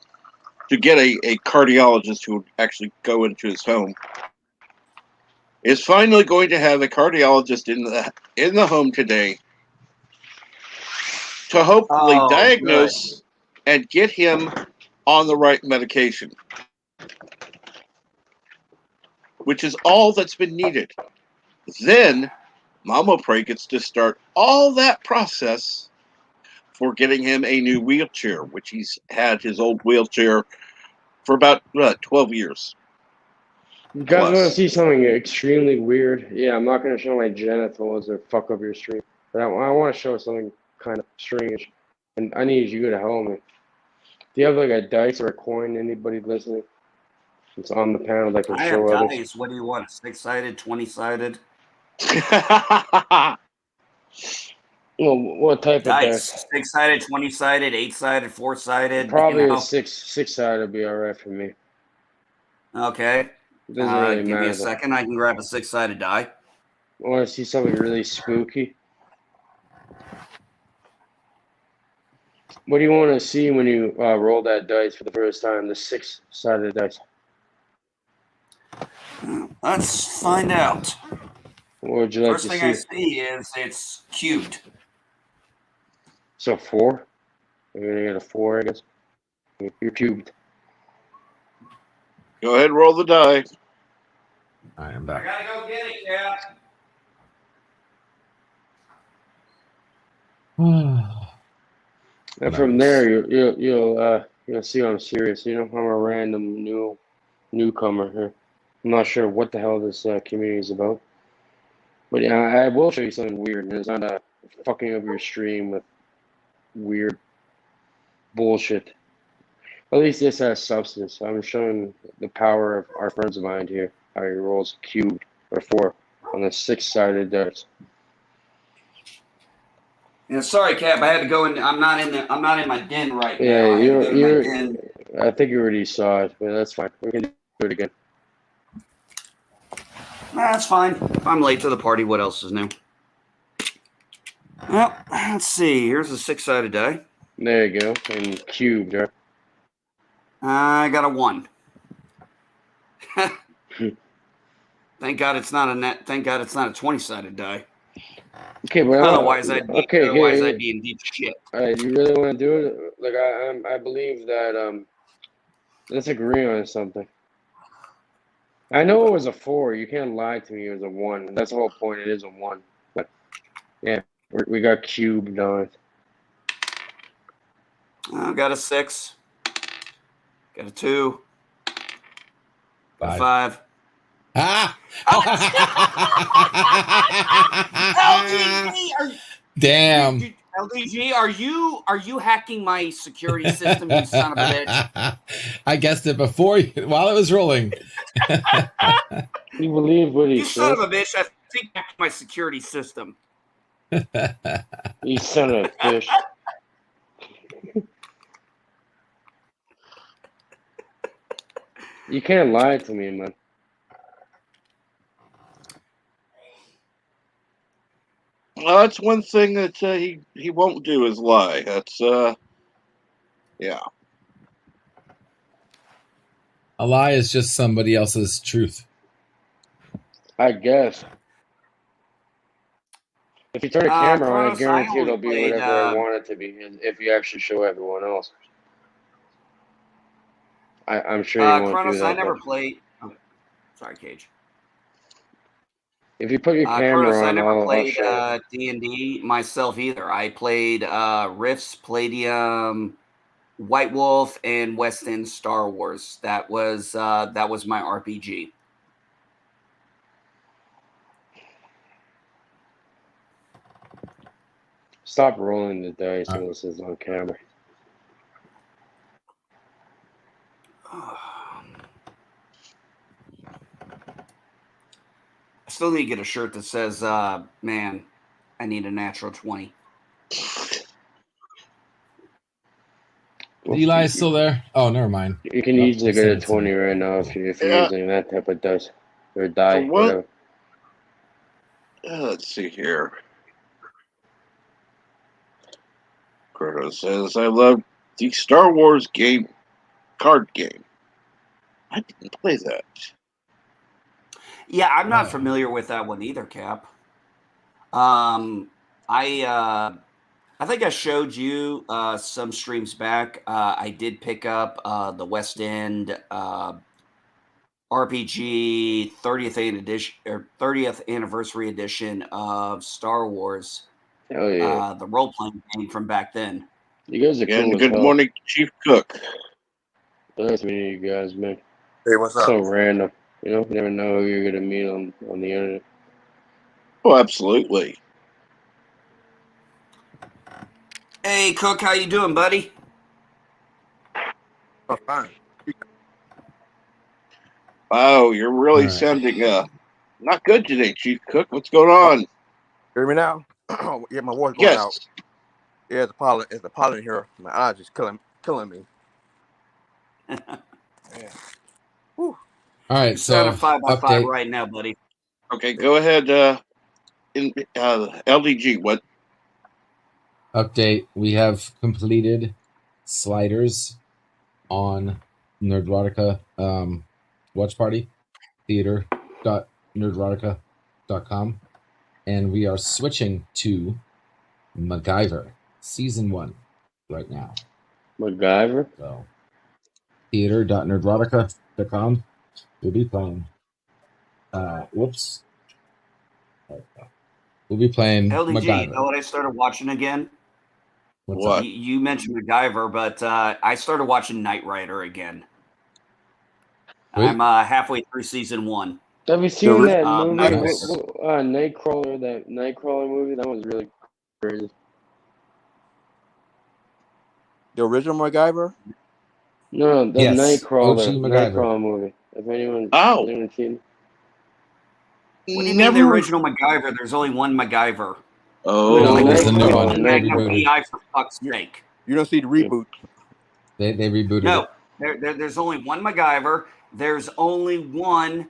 to get a cardiologist who would actually go into his home. Is finally going to have a cardiologist in the home today to hopefully diagnose and get him on the right medication, which is all that's been needed. Then Mama Prey gets to start all that process for getting him a new wheelchair, which he's had his old wheelchair for about 12 years. You guys want to Plus. see something extremely weird? Yeah, I'm not going to show my genitals or fuck up your stream, but I want to show something kind of strange, and I need you to help me. Do you have like a dice or a coin? Anybody listening? It's on the panel that can I show have others. dice. What do you want? 6-sided, 20-sided? Well, what type of dice? 6-sided, 20-sided, 8-sided, 4-sided. Probably a six-sided would be all right for me. Okay. It doesn't really give matter. me a second. I can grab a 6-sided die. I want to see something really spooky. What do you want to see when you roll that dice for the first time? The 6-sided dice. Let's find out. What would you like First to thing see? I see is it's cubed. So 4? You're going to get a 4, I guess. You're cubed. Go ahead and roll the die. I am back. I gotta go get it, Cap. And from there, you'll see I'm serious. You know, I'm a random newcomer here. I'm not sure what the hell this community is about. But yeah, I will show you something weird. And it's not fucking up your stream with weird bullshit. At least this has substance. I'm showing the power of our friends of mine here. How he rolls cubed or 4 on the 6-sided dice. Yeah, sorry, Cap. I had to go in. I'm not in my den right now. Yeah, I had to go to my den. I think you already saw it, but that's fine. We can do it again. That's fine. If I'm late to the party, what else is new? Well, let's see. Here's a 6-sided die. There you go. And cubed, right? I got a 1. Thank God it's not a net. Thank God it's not a 20-sided die. Okay, but otherwise I'd be in deep shit. All right, you really want to do it? Like I believe that let's agree on something. I know it was a 4. You can't lie to me. It was a 1. That's the whole point. It is a 1. But yeah, we got cubed on it. I got a 6. Got a 2. Got a 5. Ah! LGD! Damn. LDG, are you hacking my security system, you son of a bitch? I guessed it before while it was rolling. You believe what he You son says? of a bitch! I think hacked my security system. You son of a fish. You can't lie to me, man. Well, that's one thing that he won't do is lie. That's yeah. A lie is just somebody else's truth. I guess. If you turn a camera on, I Kronos, guarantee only it'll be played, whatever I want it to be. If you actually show everyone else, I'm sure you won't Kronos, do that. I never Though. played. Oh, sorry, Cage. If you put your Kronos, camera I on, never I'll played show it. D&D myself either. I played Rifts, Palladium, White Wolf, and West End Star Wars. That was my RPG. Stop rolling the dice when this is on camera. I still need to get a shirt that says, man, I need a natural 20. Eli is still there? Oh, never mind. You can easily get a 20 right now if you're using that type of dice. Or die, whatever. Let's see here. Kronos says, I love the Star Wars card game. I didn't play that. Yeah, I'm not familiar with that one either, Cap. I think I showed you some streams back. I did pick up the West End RPG 30th anniversary edition of Star Wars. Hell yeah. The role playing game from back then. You guys are cool as Good hell. morning, Chief Cook. Nice meeting you guys, man. Hey, what's up? So random. You know, you never know who you're gonna meet on the internet. Oh, absolutely. Hey, Cook, how you doing, buddy? Oh, fine. Wow, you're really sounding not good today, Chief Cook. What's going on? Hear me now? Yeah, my voice going out. Yeah, it's the pollen here. My eyes just killing me. Yeah. All right, You're so sounding 5 by 5 update. right now, buddy. Okay, go ahead. LDG, what? Update. We have completed sliders on Nerdrotica Watch Party theater.nerdrotica.com, and we are switching to MacGyver Season 1 right now. MacGyver? So theater.nerdrotica.com. We'll be playing we'll be playing LDG, MacGyver. you know what I started watching again? What? You mentioned MacGyver, but I started watching Knight Rider again. Wait. I'm halfway through season 1. Have you seen that movie? Nice. Nightcrawler, that Nightcrawler movie? That was really crazy. The original MacGyver? No, the Yes, Nightcrawler. OG MacGyver. Nightcrawler movie. If anyone seen What do you mean the original MacGyver? There's only one MacGyver. Oh, No, it was the new one. One They Magnum rebooted. PI for fuck's sake. You don't see the reboot. They rebooted No, it. there's only one MacGyver. There's only one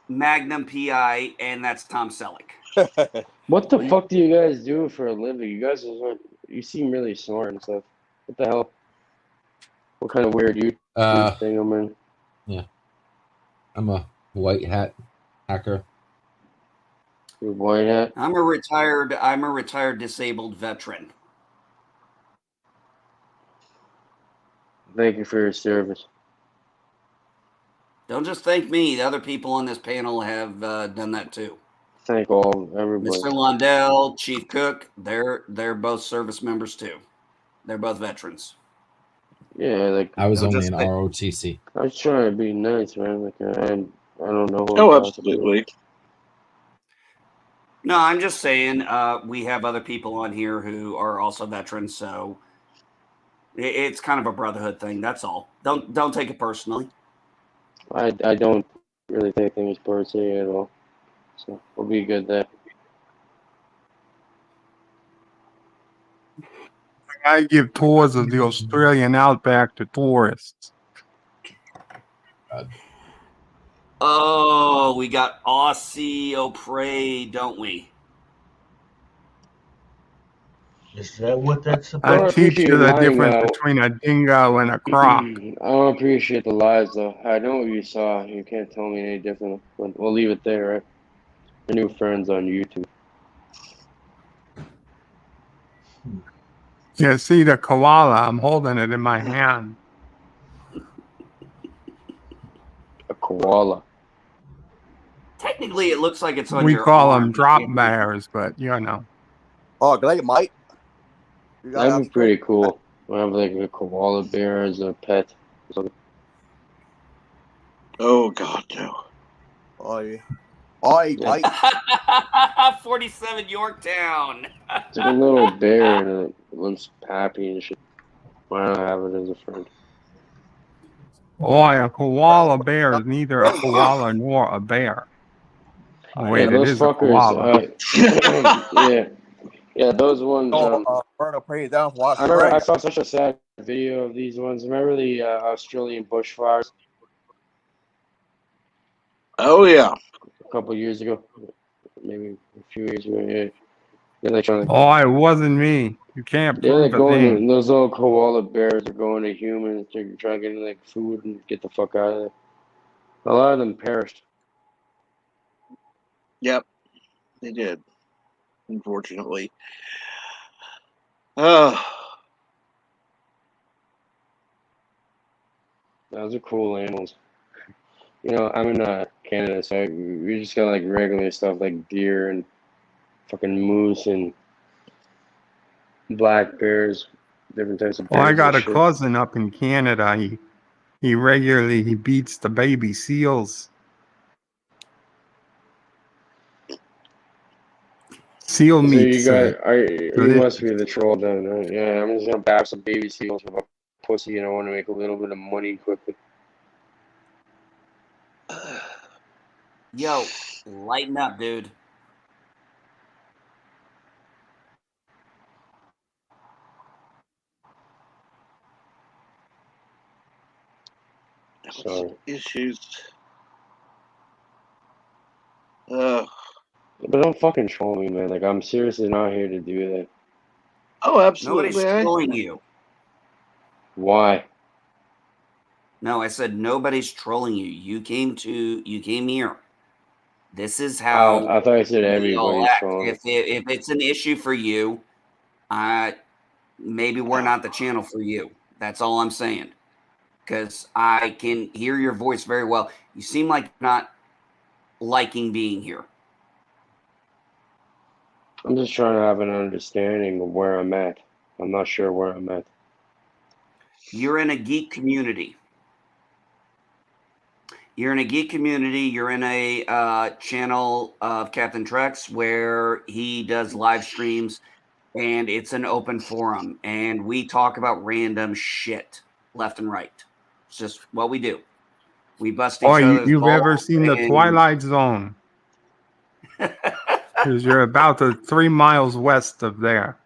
Magnum PI, and that's Tom Selleck. What the fuck do you guys do for a living? You guys you seem really smart and stuff. What the hell? What kind of weird YouTube thing I'm in? Yeah. I'm a white hat hacker. White hat? I'm a retired disabled veteran. Thank you for your service. Don't just thank me. The other people on this panel have done that too. Thank everybody. Mr. Londell, Chief Cook, they're both service members too. They're both veterans. Yeah, like I was only in ROTC. I was trying to be nice, man. Like I don't know. Oh, absolutely. No, I'm just saying we have other people on here who are also veterans, so it's kind of a brotherhood thing. That's all. Don't take it personally. I don't really take things personally at all. So we'll be good there. I give tours of the Australian outback to tourists. Oh, we got Aussie O'Prey, don't we? Is that what that's I about? teach you the lying, difference between a dingo and a croc. I don't appreciate the lies, though. I know what you saw. You can't tell me any different. But we'll leave it there, right? Our new friends on YouTube. You see the koala? I'm holding it in my hand. A koala. Technically, it looks like it's on We your call arm. them drop bears, but you know. Oh, Glade might. That'd be pretty cool. I have like a koala bear as a pet. Oh God, no. Oh yeah. Oh, he might. 47 Yorktown. It's like a little bear and it looks happy and shit. Why not have it as a friend? Boy, a koala bear is neither a koala nor a bear. Oh, wait, Yeah, it those is a fuckers. koala. Yeah, those ones. Burn O'Prey down for I remember I Australia. saw such a sad video of these ones. Remember the Australian bushfires? Oh yeah. A couple years ago, maybe a few years ago. Yeah, they're like trying to. Oh, it wasn't me. You can't They're like prove a going to, thing. those little koala bears are going to humans. They're trying to get like food and get the fuck out of there. A lot of them perished. Yep, they did. Unfortunately. Oh. Those are cool animals. You know, I'm in Canada, so we just got like regular stuff like deer and fucking moose and black bears, different types of bears. Well, I got a and shit. cousin up in Canada. He regularly beats the baby seals. Seal So meat. you must be the troll then, right? Yeah, I'm just gonna bab some baby seals with a pussy, and I want to make a little bit of money quickly. Yo, lighten up, dude. Sorry. Issues. But don't fucking troll me, man. Like, I'm seriously not here to do that. Oh, absolutely. Nobody's trolling you. Why? No, I said nobody's trolling you. You came here. This is how I thought I said we all everybody's act. trolling. If it's an issue for you, maybe we're not the channel for you. That's all I'm saying. Because I can hear your voice very well. You seem like you're not liking being here. I'm just trying to have an understanding of where I'm at. I'm not sure where I'm at. You're in a geek community. You're in a channel of Captain Trex where he does live streams, and it's an open forum, and we talk about random shit left and right. It's just what we do. We bust each other's You've balls. ever seen the and- Twilight Zone? Because you're about 3 miles west of there.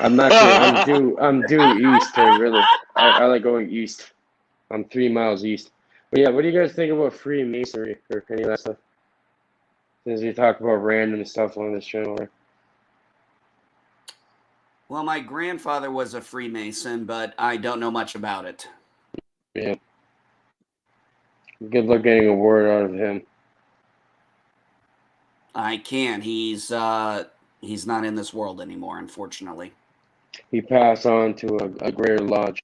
I'm due east, really. I like going east. I'm 3 miles east. But yeah, what do you guys think about Freemasonry or any of that stuff? Since we talk about random stuff on this channel, right? Well, my grandfather was a Freemason, but I don't know much about it. Yeah. Good luck getting a word out of him. I can. He's not in this world anymore, unfortunately. He passed on to a greater lodge.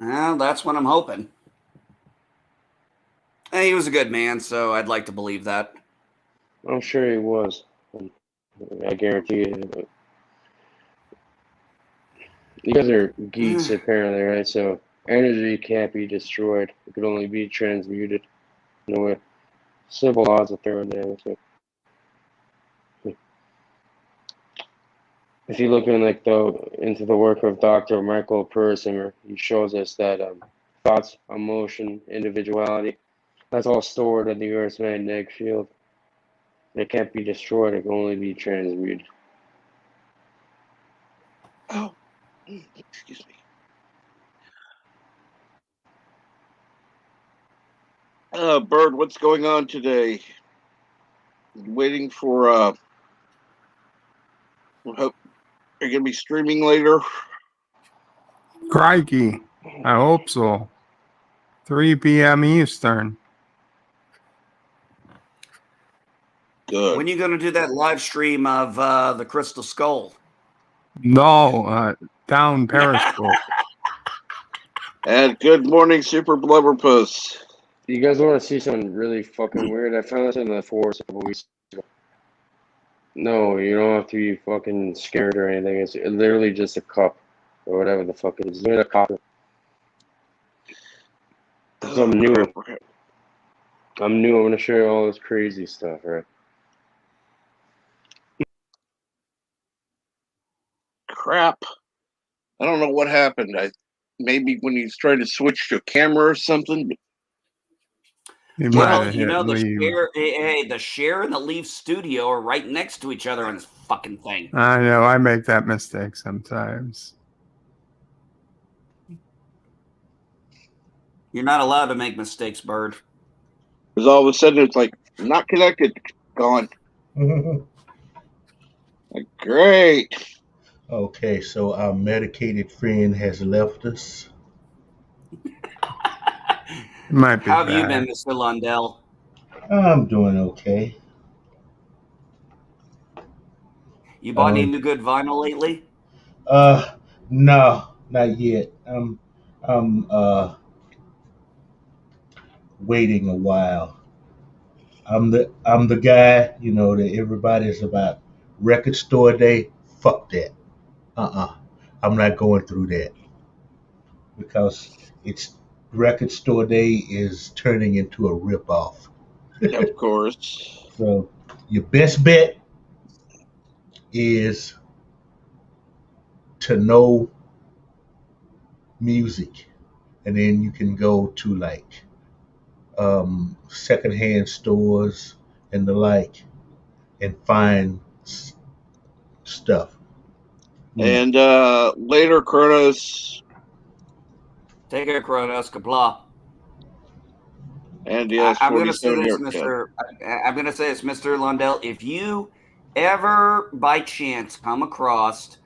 Well, that's what I'm hoping. He was a good man, so I'd like to believe that. I'm sure he was. I guarantee you. You guys are geeks, apparently, right? So energy can't be destroyed. It could only be transmuted. No way. simple odds of thermodynamics. If you look into the work of Dr. Michael Persinger, he shows us that thoughts, emotion, individuality, that's all stored in the Earth's magnetic field. It can't be destroyed, it can only be transmuted. Oh, excuse me. Bird, what's going on today? Waiting for are you gonna be streaming later? Crikey. I hope so. 3 p.m. Eastern. Good. When are you going to do that live stream of the Crystal Skull? No, down Periscope. And good morning, Super Blubberpuss. You guys want to see something really fucking weird? I found this in the forest a couple weeks ago. No, you don't have to be fucking scared or anything. It's literally just a cup or whatever the fuck it is. It's made of copper. I'm new. I'm going to show you all this crazy stuff, right? Crap. I don't know what happened. Maybe when he's trying to switch to a camera or something. Well, you know, the share and the leave studio are right next to each other on this fucking thing. I know, I make that mistake sometimes. You're not allowed to make mistakes, Bird. Because all of a sudden it's like, not connected, gone. Great. Okay, so our medicated friend has left us. Might be How have you been, Mr. Lundell? I'm doing okay. You bought any new good vinyl lately? No, not yet. I'm waiting a while. I'm the guy, you know, that everybody's about record store day. Fuck that. I'm not going through that because it's record store day is turning into a ripoff. Of course. So your best bet is to know music, and then you can go to like secondhand stores and the like and find stuff. And later, Kronos. Take care, Kronos. Kapla. And yes, I'm going to say this, Mr. I'm going to say this, Mr. Lundell. If you ever, by chance, come across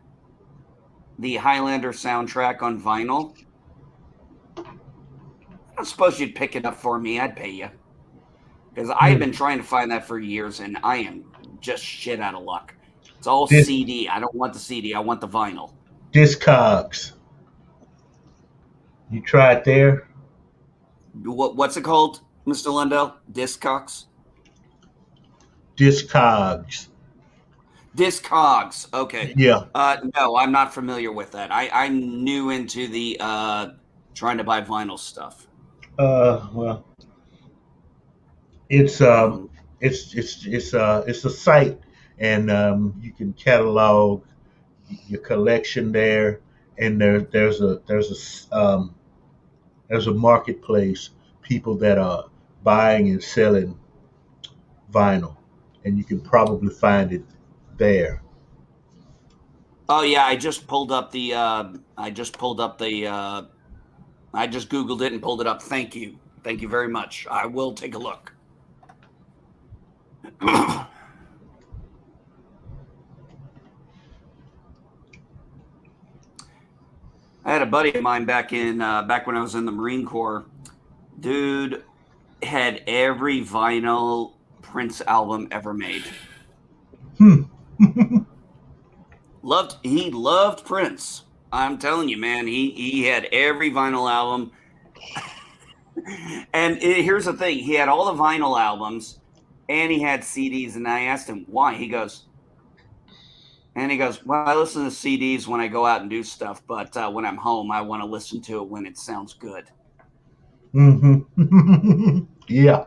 the Highlander soundtrack on vinyl, I suppose you'd pick it up for me. I'd pay you. Because I've been trying to find that for years, and I am just shit out of luck. It's all CD. I don't want the CD. I want the vinyl. Discogs. You tried there? What's it called, Mr. Lundell? Discogs? Discogs. Discogs. Okay. Yeah. No, I'm not familiar with that. I'm new into the trying to buy vinyl stuff. Well, it's a site, and you can catalog your collection there, and there's a marketplace, people that are buying and selling vinyl, and you can probably find it there. Oh yeah, I just Googled it and pulled it up. Thank you very much. I will take a look. I had a buddy of mine back when I was in the Marine Corps. Dude had every vinyl Prince album ever made. He loved Prince. I'm telling you, man, he had every vinyl album. And here's the thing, he had all the vinyl albums and he had CDs, and I asked him why. He goes, well, I listen to CDs when I go out and do stuff, but when I'm home, I want to listen to it when it sounds good. Yeah.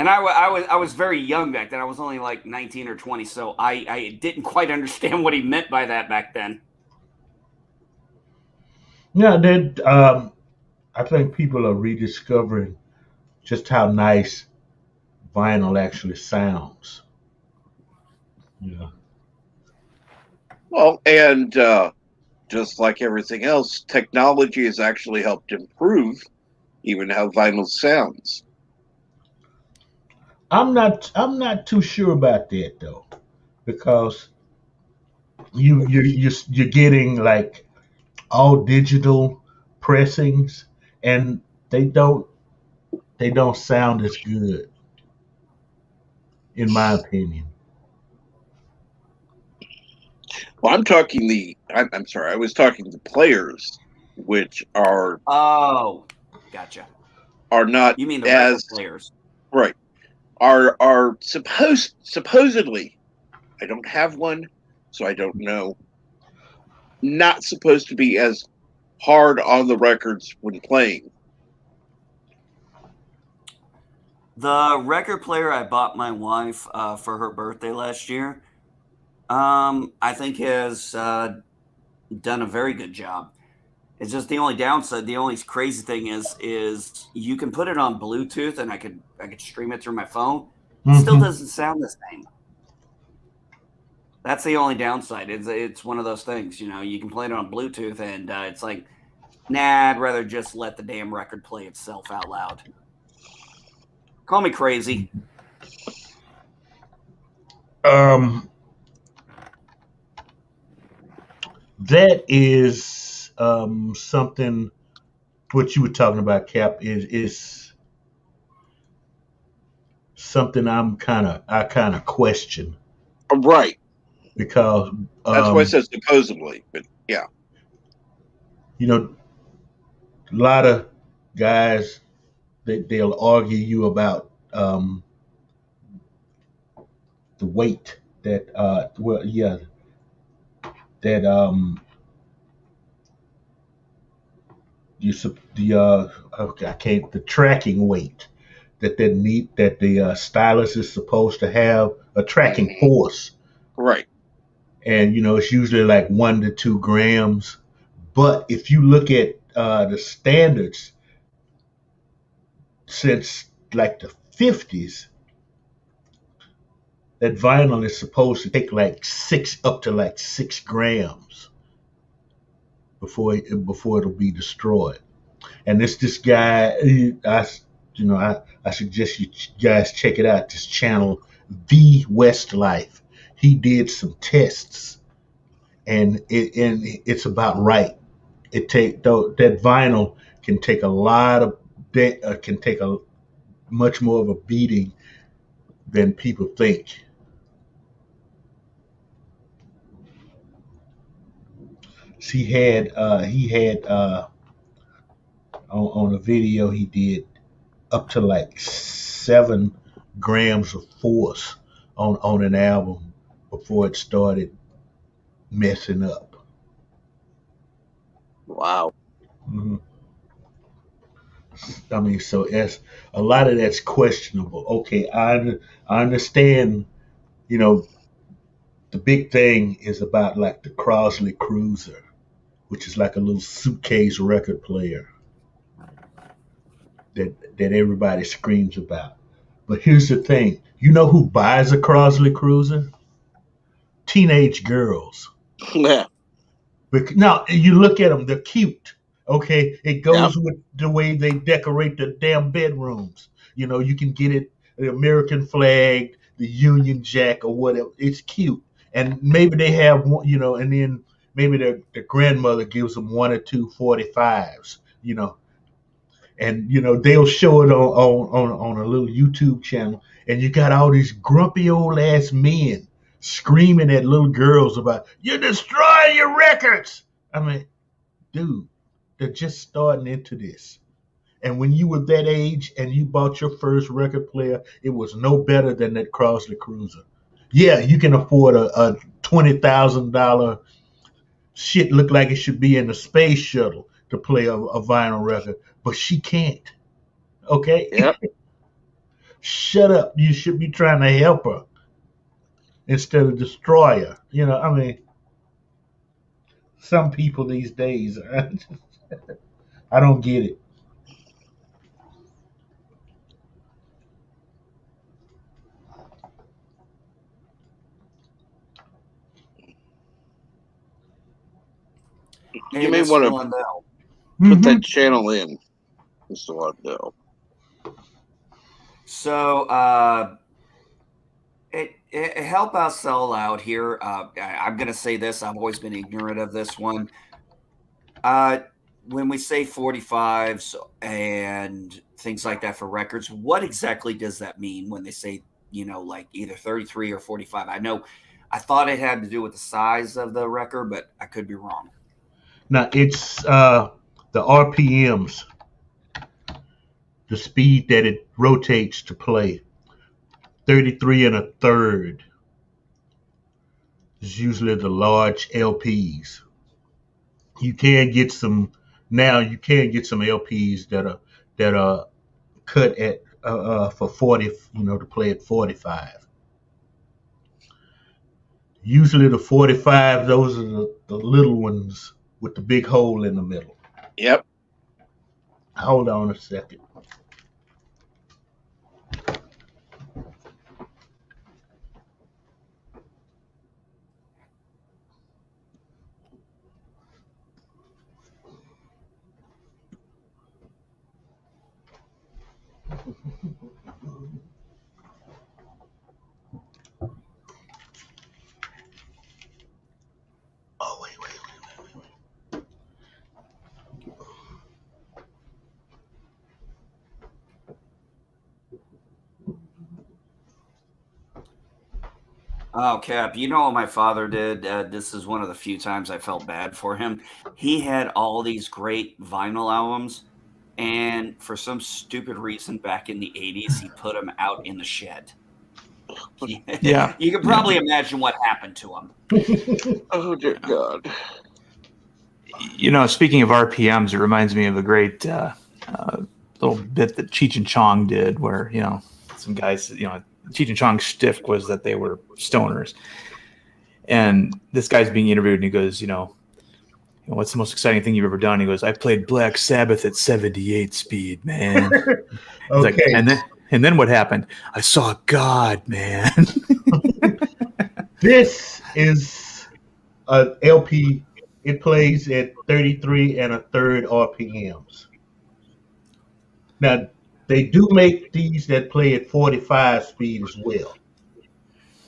And I was very young back then. I was only like 19 or 20, so I didn't quite understand what he meant by that back then. Yeah, I think people are rediscovering just how nice vinyl actually sounds. Yeah. Well, and just like everything else, technology has actually helped improve even how vinyl sounds. I'm not too sure about that though, because you're getting like all digital pressings, and they don't sound as good, in my opinion. Well, I'm sorry, I was talking the players, which are Oh, gotcha. not You mean the record as players? right, are supposedly, I don't have one, so I don't know, not supposed to be as hard on the records when playing. The record player I bought my wife for her birthday last year, I think has done a very good job. It's just the only downside. The only crazy thing is you can put it on Bluetooth, and I could stream it through my phone. Still Mm-hmm. doesn't sound the same. That's the only downside. It's one of those things. You can play it on Bluetooth, and it's like, nah, I'd rather just let the damn record play itself out loud. Call me crazy. That is something. What you were talking about, Cap, is something I kind of question, Right. because That's why I said supposedly, but yeah. you know, a lot of guys, they'll argue you about the weight that well, yeah, that okay, I can't, the tracking weight that the stylus is supposed to have, a tracking force. Right. And it's usually like 1 to 2 grams. But if you look at the standards since like the 50s, that vinyl is supposed to take like up to like 6 grams before it'll be destroyed. And this guy, I suggest you guys check it out. This channel, The Westlife. He did some tests, and it's about right. That vinyl can take a lot of can take a much more of a beating than people think. He had on a video he did up to like 7 grams of force on an album before it started messing up. Wow. Mm-hmm. I mean, so as a lot of that's questionable. Okay, I understand. You know, the big thing is about like the Crosley Cruiser, which is like a little suitcase record player that everybody screams about. But here's the thing: you know who buys a Crosley Cruiser? Teenage girls. Yeah. Now you look at them; they're cute. Okay, it Yep. goes with the way they decorate the damn bedrooms. You can get it the American flag, the Union Jack, or whatever. It's cute, and maybe they have one. And then maybe their grandmother gives them 1 or 2 45s. And they'll show it on a little YouTube channel, and you got all these grumpy old ass men screaming at little girls about you're destroying your records. I mean, dude, they're just starting into this. And when you were that age and you bought your first record player, it was no better than that Crosley Cruiser. Yeah, you can afford a $20,000 shit look like it should be in the space shuttle to play a vinyl record, but she can't. Okay. Yep. Shut up. You should be trying to help her instead of destroy her. You know, I mean, some people these days, I don't get it. Hey, You may Mr. want to Lundell. put that channel in, Mr. Lundell. So, help us all out here. I'm going to say this. I've always been ignorant of this one. When we say 45s and things like that for records, what exactly does that mean when they say, like either 33 or 45? I thought it had to do with the size of the record, but I could be wrong. Now, it's the RPMs, the speed that it rotates to play. 33 and a third is usually the large LPs. You can get some LPs that are cut at for 40, to play at 45. Usually the 45, those are the little ones with the big hole in the middle. Yep. Hold on a second. Oh, wait. Oh, Cap, you know what my father did? This is one of the few times I felt bad for him. He had all these great vinyl albums, and for some stupid reason back in the 80s, he put them out in the shed. Yeah. You can probably imagine what happened to him. Oh, dear God. Speaking of RPMs, it reminds me of a great little bit that Cheech and Chong did where, some guys, Cheech and Chong's shtick was that they were stoners. And this guy's being interviewed and he goes, what's the most exciting thing you've ever done? He goes, I played Black Sabbath at 78 speed, man. He's like, and then what happened? I saw God, man. This is an LP. It plays at 33 and a third RPMs. Now, they do make these that play at 45 speed as well.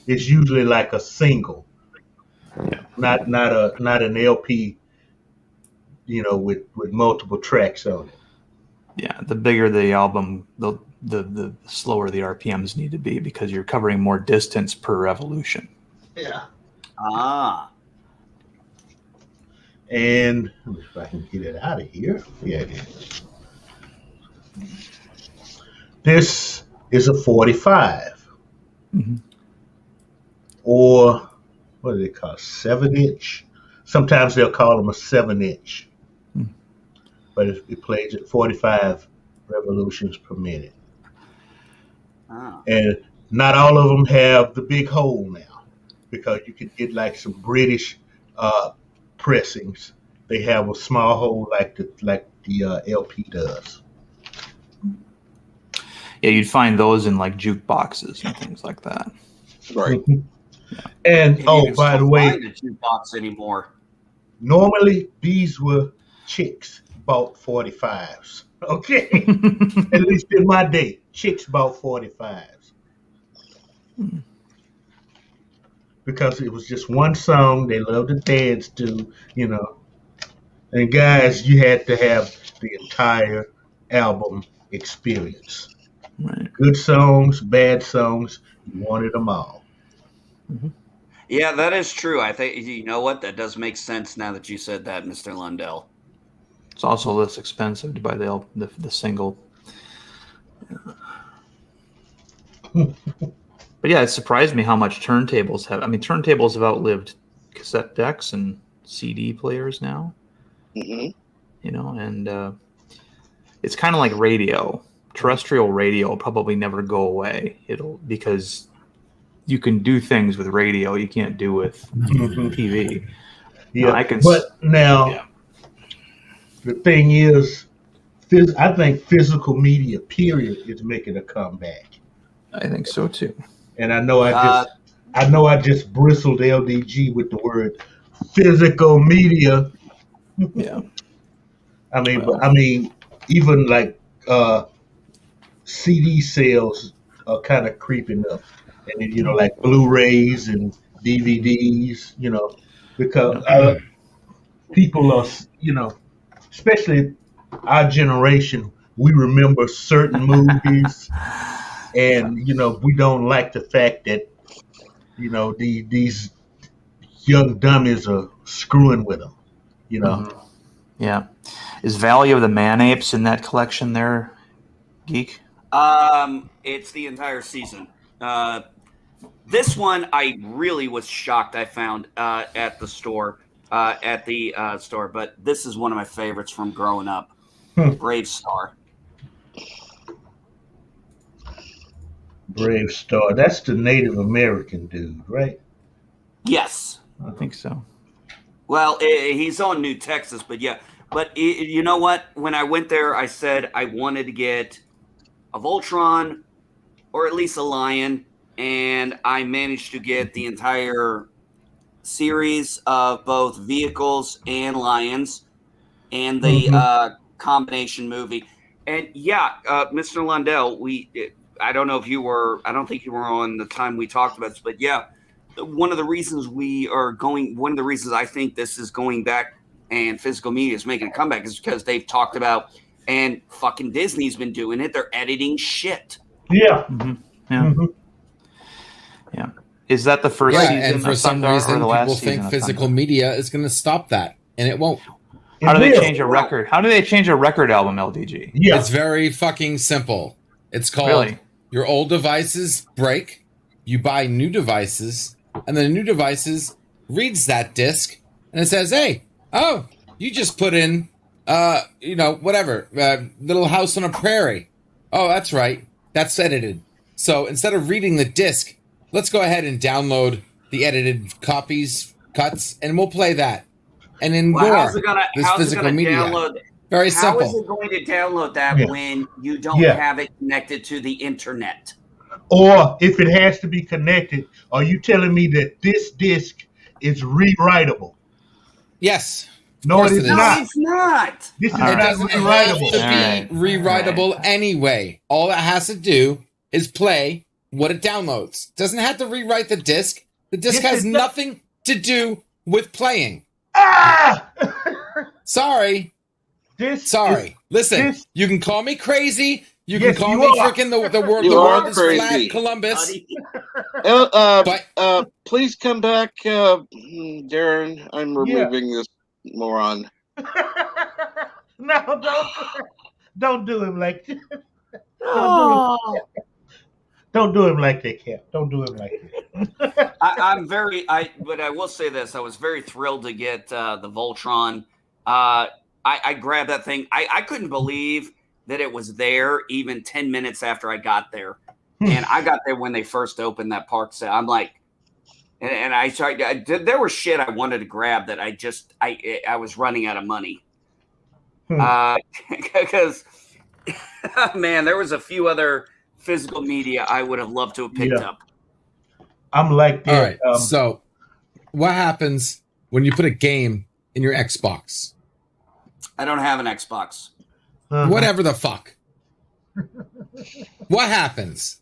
It's usually like a single, not an LP, with multiple tracks on it. Yeah, the bigger the album, the slower the RPMs need to be because you're covering more distance per revolution. Yeah. Ah. And let me see if I can get it out of here. Yeah, it is. This is a 45. Mm-hmm. Or what do they call 7-inch? Sometimes they'll call them a 7-inch. But it plays at 45 revolutions per minute. Oh. And not all of them have the big hole now, because you can get like some British pressings. They have a small hole like the LP does. Yeah, you'd find those in like jukeboxes and things like that. Right. And you oh, can by still the way, find a jukebox anymore. normally these were chicks bought 45s. Okay, at least in my day, chicks bought 45s because it was just one song they loved to dance to, And guys, you had to have the entire album experience. Right. Good songs, bad songs, you wanted them all. Mm-hmm. Yeah, that is true. I think, you know what? That does make sense now that you said that, Mr. Lundell. It's also less expensive to buy the single. But yeah, it surprised me how much turntables have. I mean, turntables have outlived cassette decks and CD players now. Mm-hmm. And it's kind of like radio. terrestrial radio will probably never go away. Because you can do things with radio you can't do with TV. Yeah, but now the thing is, I think physical media, period, is making a comeback. I think so too. And I know I just bristled LDG with the word physical media. Yeah. I mean, even like CD sales are kind of creeping up, and then, like Blu-rays and DVDs, because people are, especially our generation, we remember certain movies, and we don't like the fact that these young dummies are screwing with them. Yeah. Is Valley of the Man Apes in that collection there, Geek? It's the entire season. This one I really was shocked I found at the store, but this is one of my favorites from growing up. Brave Star. Brave Star. That's the Native American dude, right? Yes. I think so. Well, he's on New Texas, but yeah. But you know what? When I went there, I said I wanted to get a Voltron or at least a Lion, and I managed to get the entire series of both vehicles and Lions and the combination movie. And yeah, Mr. Lundell, I don't know if you were, I don't think you were on the time we talked about this, but yeah, one of the reasons I think this is going back and physical media is making a comeback is because they've talked about, and fucking Disney's been doing it, they're editing shit. Yeah. Mm-hmm. Yeah. Yeah. Is that the first season? And for some reason, people think physical media is going to stop that, and it won't. How do they change a record? How do they change a record album, LDG? Yeah. It's very fucking simple. It's called your old devices break, you buy new devices, and then the new devices reads that disc, and it says, hey, you just put in, whatever, Little House on a Prairie. Oh, that's right. That's edited. So instead of reading the disc, let's go ahead and download the edited copies, cuts, and we'll play that. And ignore this physical media. Very simple. How is it going to download that when you don't have it connected to the internet? Or if it has to be connected, are you telling me that this disc is rewritable? Yes. No, it is not. It's not. This is it doesn't have to be rewritable anyway. All it has to do is play what it downloads. It doesn't have to rewrite the disc. The disc has nothing to do with playing. Sorry. Listen, you can call me crazy. You can call me freaking the world is flat, Columbus. Please come back, Darren. I'm removing this moron. No, don't do him like that. Don't do him like that, Cap. Don't do him like that. But I will say this: I was very thrilled to get the Voltron. I grabbed that thing. I couldn't believe that it was there even 10 minutes after I got there. And I got there when they first opened that park set. I'm like, and I tried. There was shit I wanted to grab that I was running out of money. Because man, there was a few other physical media I would have loved to have picked up. I'm like that. All right. So, what happens when you put a game in your Xbox? I don't have an Xbox. Whatever the fuck. What happens?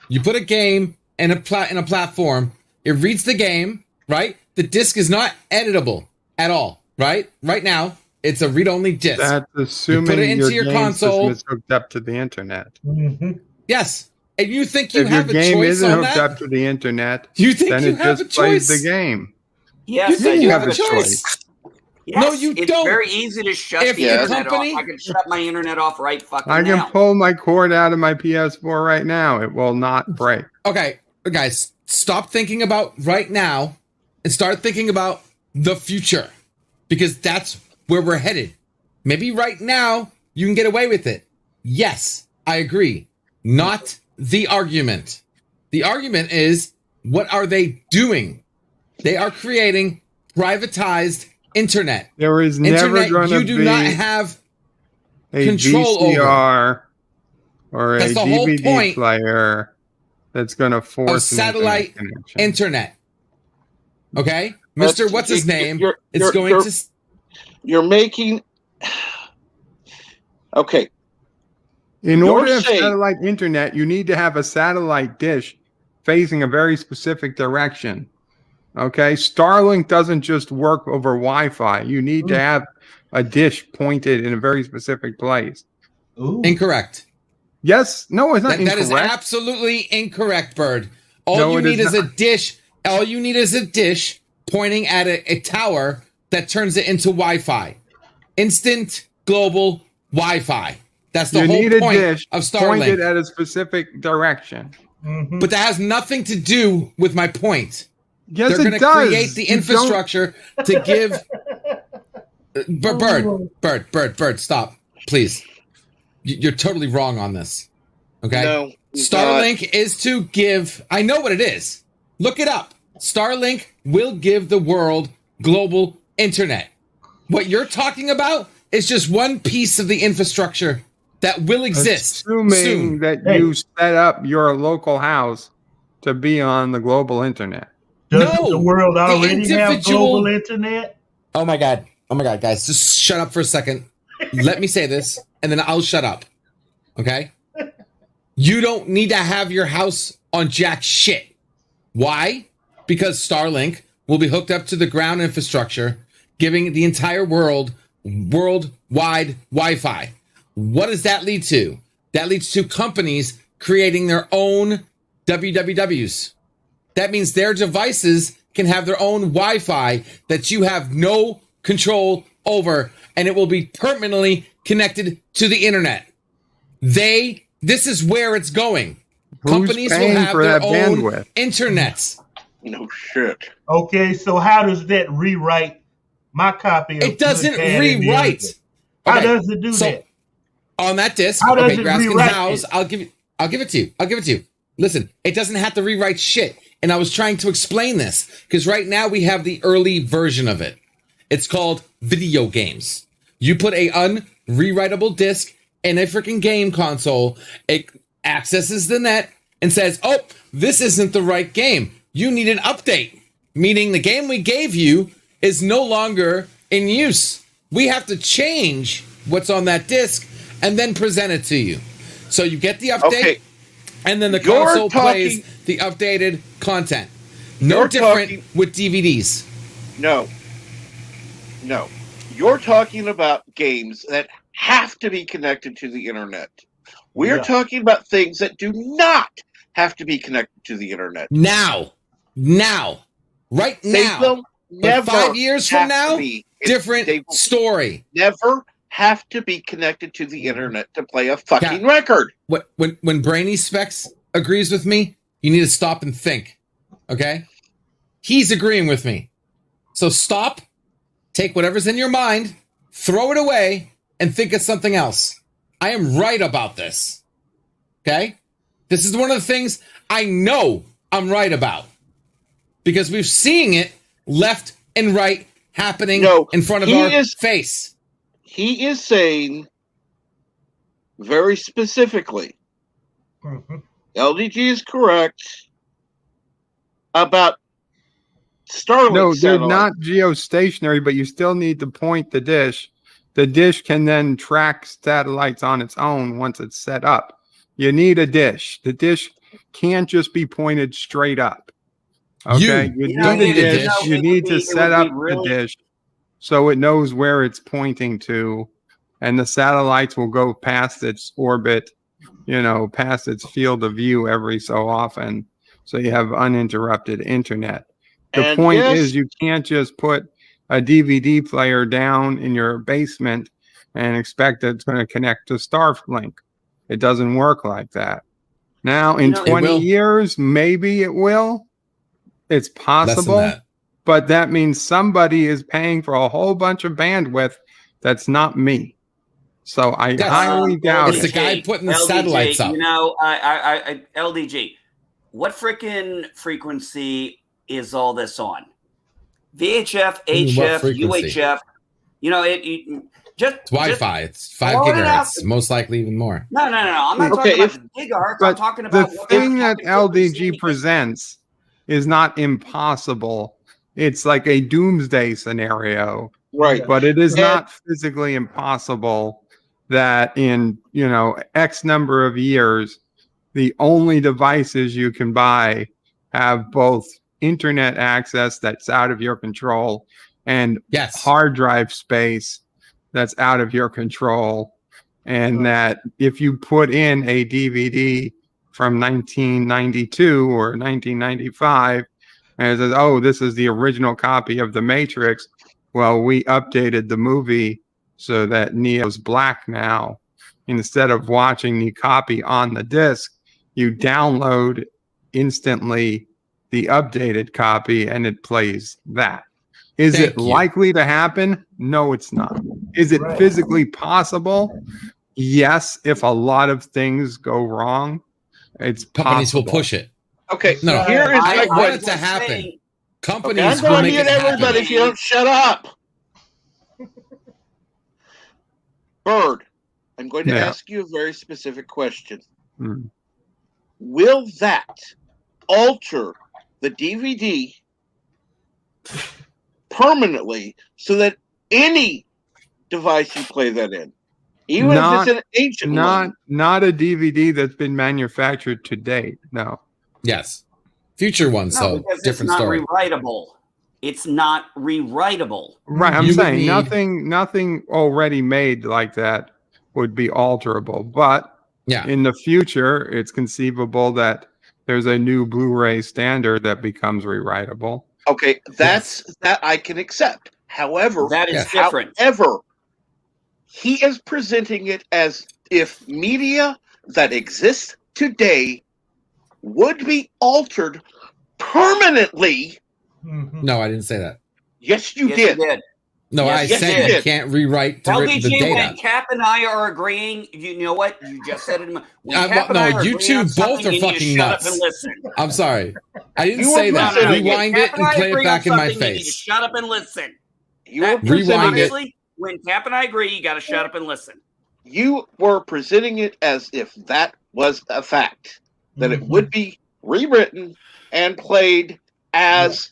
You put a game in a platform. It reads the game, right? The disc is not editable at all, right? Right now, it's a read-only disc. That's assuming you put it into your game console is hooked up to the internet. Mm-hmm. Yes, and you think you if have a choice your game isn't on hooked that? up to the internet, you think then you it have just a choice? plays the game. Yes, you have a choice. Yes, No, you it's don't. very easy to shut If the the internet company- off. I can shut my internet off right fucking I can now. pull my cord out of my PS4 right now. It will not break. Okay, guys, stop thinking about right now and start thinking about the future, because that's where we're headed. Maybe right now you can get away with it. Yes, I agree. Not the argument. The argument is, what are they doing? They are creating privatized internet. There is never going to you do be not have a control VCR or That's a the whole DVD point player that's going to of force satellite an internet connection. internet. Okay? Mr. What's his name? You're making... Okay. In order to have satellite internet, you need to have a satellite dish facing a very specific direction. Okay? Starlink doesn't just work over Wi-Fi. You need to have a dish pointed in a very specific place. Ooh. Incorrect. Yes. No, it's not incorrect. That is absolutely incorrect, Bird. All you need is a dish. All you need is a dish pointing at a tower that turns it into Wi-Fi. Instant global Wi-Fi. That's the whole point of Starlink. Pointed at a specific direction. Mm-hmm. But that has nothing to do with my point. Yes, They're going to create the infrastructure to give... Bird, stop. Please. You're totally wrong on this. Okay? No. Starlink is to give... I know what it is. Look it up. Starlink will give the world global internet. What you're talking about is just one piece of the infrastructure that will exist Assuming that you set up your local house to be on the global internet. Does the world already have global internet? Oh my God, guys, just shut up for a second. Let me say this, and then I'll shut up. Okay? You don't need to have your house on jack shit. Why? Because Starlink will be hooked up to the ground infrastructure, giving the entire world worldwide Wi-Fi. What does that lead to? That leads to companies creating their own WWWs. That means their devices can have their own Wi-Fi that you have no control over, and it will be permanently connected to the internet. This is where it's going. Companies will have their own internets. No shit. Okay, so how does that rewrite my copy of it? Doesn't rewrite. How does it do that? On that disc, how does it you're asking rewrite hows. I'll give it to you. Listen, it doesn't have to rewrite shit. And I was trying to explain this because right now we have the early version of it. It's called video games. You put a unrewritable disc in a freaking game console. It accesses the net and says, "Oh, this isn't the right game. You need an update." Meaning the game we gave you is no longer in use. We have to change what's on that disc and then present it to you. So you get the update, and then the console plays the updated content. No different with DVDs. No. You're talking about games that have to be connected to the internet. We're talking about things that do not have to be connected to the internet. Now. Right now. They will never 5 years from now, different story. Never have to be connected to the internet to play a fucking record. When Brainy Specs agrees with me, you need to stop and think. Okay? He's agreeing with me. So stop, take whatever's in your mind, throw it away, and think of something else. I am right about this. Okay? This is one of the things I know I'm right about. Because we've seen it left and right happening in front of our face. He is saying very specifically, LDG is correct about Starlink. No, they're not geostationary, but you still need to point the dish. The dish can then track satellites on its own once it's set up. You need a dish. The dish can't just be pointed straight up. Okay, you need a dish. You need to set up the dish so it knows where it's pointing to, and the satellites will go past its orbit, past its field of view every so often, so you have uninterrupted internet. The point is you can't just put a DVD player down in your basement and expect that it's going to connect to Starlink. It doesn't work like that. Now, in 20 years, maybe it will. It's possible, but that means somebody is paying for a whole bunch of bandwidth that's not me. So I Yes. highly doubt It's the it. guy putting the LDG, satellites up. You know, LDG, what freaking frequency is all this on? VHF, What HF, frequency? UHF. You know, just It's Wi-Fi. It's 5 blow it out. gigahertz, most likely even more. No. I'm not Okay, talking about the gigahertz. I'm But talking the about what thing that fucking frequency LDG presents is not impossible. It's like a doomsday scenario, Right. but it is Ted- not physically impossible that in, X number of years, the only devices you can buy have both internet access that's out of your control and hard drive space that's out of your control. And that if you put in a DVD from 1992 or 1995 and it says, oh, this is the original copy of The Matrix, well, we updated the movie so that Neo's black now. Instead of watching the copy on the disc, you download instantly the updated copy and it plays that. Is it likely to happen? No, it's not. Is it physically possible? Yes, if a lot of things go wrong, it's Companies will possible. push it. Okay, No, here is I my don't want it question. to happen. Companies Okay, I'm will going to make mute it happen. everybody if you don't shut up. Bird, I'm going to ask you a very specific question. Will that alter the DVD permanently so that any device you play that in, even if it's an ancient one, not a DVD that's been manufactured to date, no. Yes. Future ones, No, though, because different it's not story. rewritable. It's not rewritable. Right, I'm saying nothing already made like that would be alterable. But in the future, it's conceivable that there's a new Blu-ray standard that becomes rewritable. okay, that I can accept. However, that is different. However, he is presenting it as if media that exists today would be altered permanently. No, I didn't say that. Yes, you Yes, did. you did. No, Yes, I you said did. you can't rewrite the LDG, data. when Cap and I are agreeing, you know what? You just said it. When Cap and no, I are you agreeing two on both something, are you need to fucking shut nuts. up and listen. I'm sorry. I didn't You say were that. presenting Rewind Cap it and I play it agree back on in my something, you need to face. shut up and listen. You were Rewind it. Honestly, when Cap and I agree, you got to shut up and listen. You were presenting it as if that was a fact, that it would be rewritten and played as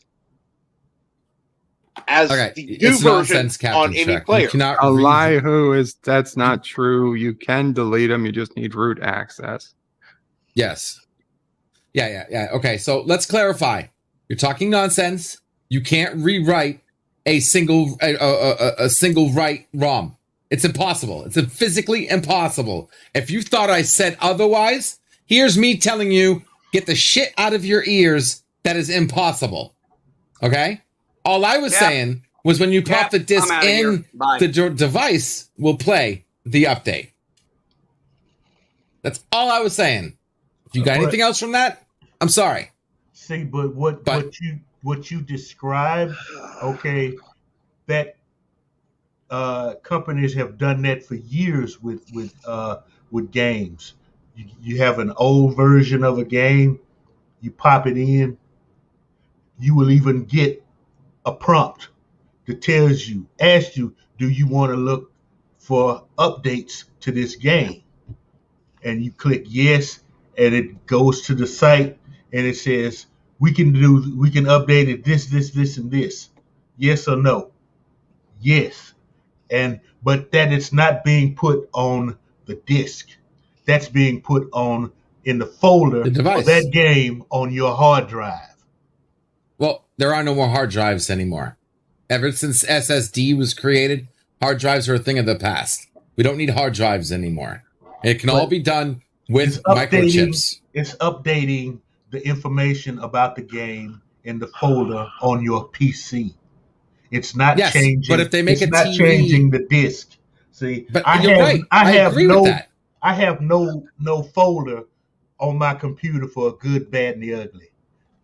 Okay, the new it's version nonsense, Captain on any Shrek. player. You cannot That's not true. You can delete them. You just need root access. Yes. Yeah. Okay, so let's clarify. You're talking nonsense. You can't rewrite a single write ROM. It's impossible. It's physically impossible. If you thought I said otherwise, here's me telling you, get the shit out of your ears. That is impossible. Okay? All I was saying was when you pop the disc in, the device will play the update. That's all I was saying. If you got anything else from that, I'm sorry. See, but what you described, okay, that companies have done that for years with games. You have an old version of a game, you pop it in, you will even get a prompt that asks you, do you want to look for updates to this game? And you click yes, and it goes to the site, and it says, we can update it this, and this. Yes or no? Yes. But that it's not being put on the disc. That's being put on in the folder of that game on your hard drive. Well, there are no more hard drives anymore. Ever since SSD was created, hard drives are a thing of the past. We don't need hard drives anymore. It can all be done with microchips. It's updating the information about the game in the folder on your PC. It's not changing. But if they make it's not TV, changing the disc. See, but you're right. I agree with that. I have no folder on my computer for a good, bad, and the ugly.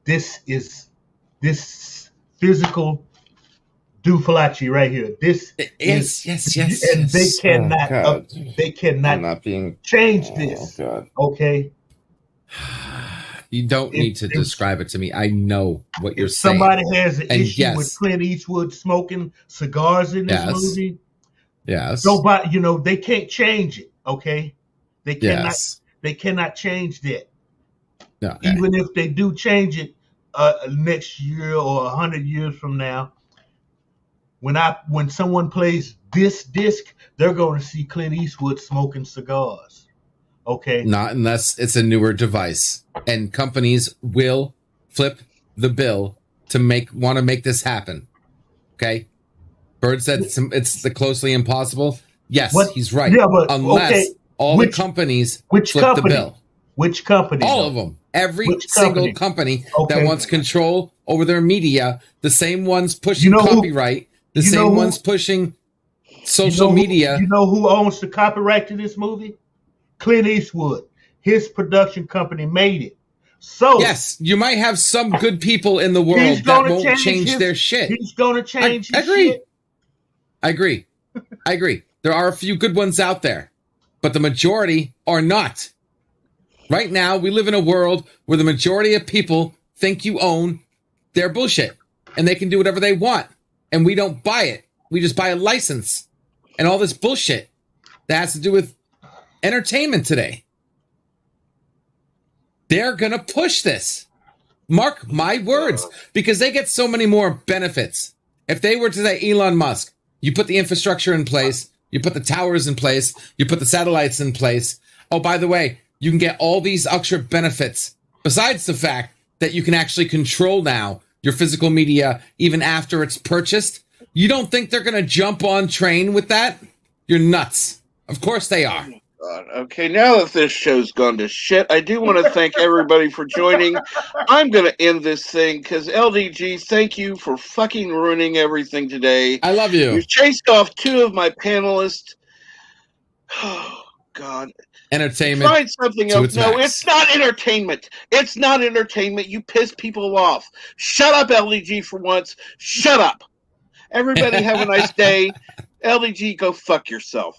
This physical Dufalachi right here. This yes. And they cannot. They cannot I'm not being change this. God. Okay. You don't need to describe it to me. I know what you're If saying. somebody has an issue yes, with Clint Eastwood smoking cigars in this movie, nobody, they can't change it. Okay, they cannot. Yes. They cannot change that. Okay. Even if they do change it next year or 100 years from now, when someone plays this disc, they're going to see Clint Eastwood smoking cigars. Okay. Not unless it's a newer device, and companies will flip the bill to want to make this happen. Okay. Bird said it's the closely impossible. Yes, he's right. Yeah, but unless all the companies flip the bill. Which company? All of them. Every single company that wants control over their media, the same ones pushing copyright, the same ones pushing social media. You know who owns the copyright to this movie? Clint Eastwood. His production company made it. So yes, you might have some good people in the world that won't change their shit. He's going to change his shit. I agree. There are a few good ones out there, but the majority are not. Right now, we live in a world where the majority of people think you own their bullshit and they can do whatever they want. And we don't buy it. We just buy a license and all this bullshit that has to do with entertainment today. They're going to push this. Mark my words, because they get so many more benefits. If they were to say, Elon Musk, you put the infrastructure in place, you put the towers in place, you put the satellites in place. Oh, by the way, you can get all these extra benefits, besides the fact that you can actually control now your physical media even after it's purchased. You don't think they're going to jump on train with that? You're nuts. Of course they are. God. Okay, now that this show's gone to shit, I do want to thank everybody for joining. I'm going to end this thing because LDG, thank you for fucking ruining everything today. I love you. You chased off two of my panelists. Oh, God. Entertainment. Find something else. No, it's not entertainment. It's not entertainment. You piss people off. Shut up, LDG, for once. Shut up. Everybody have a nice day. LDG, go fuck yourself.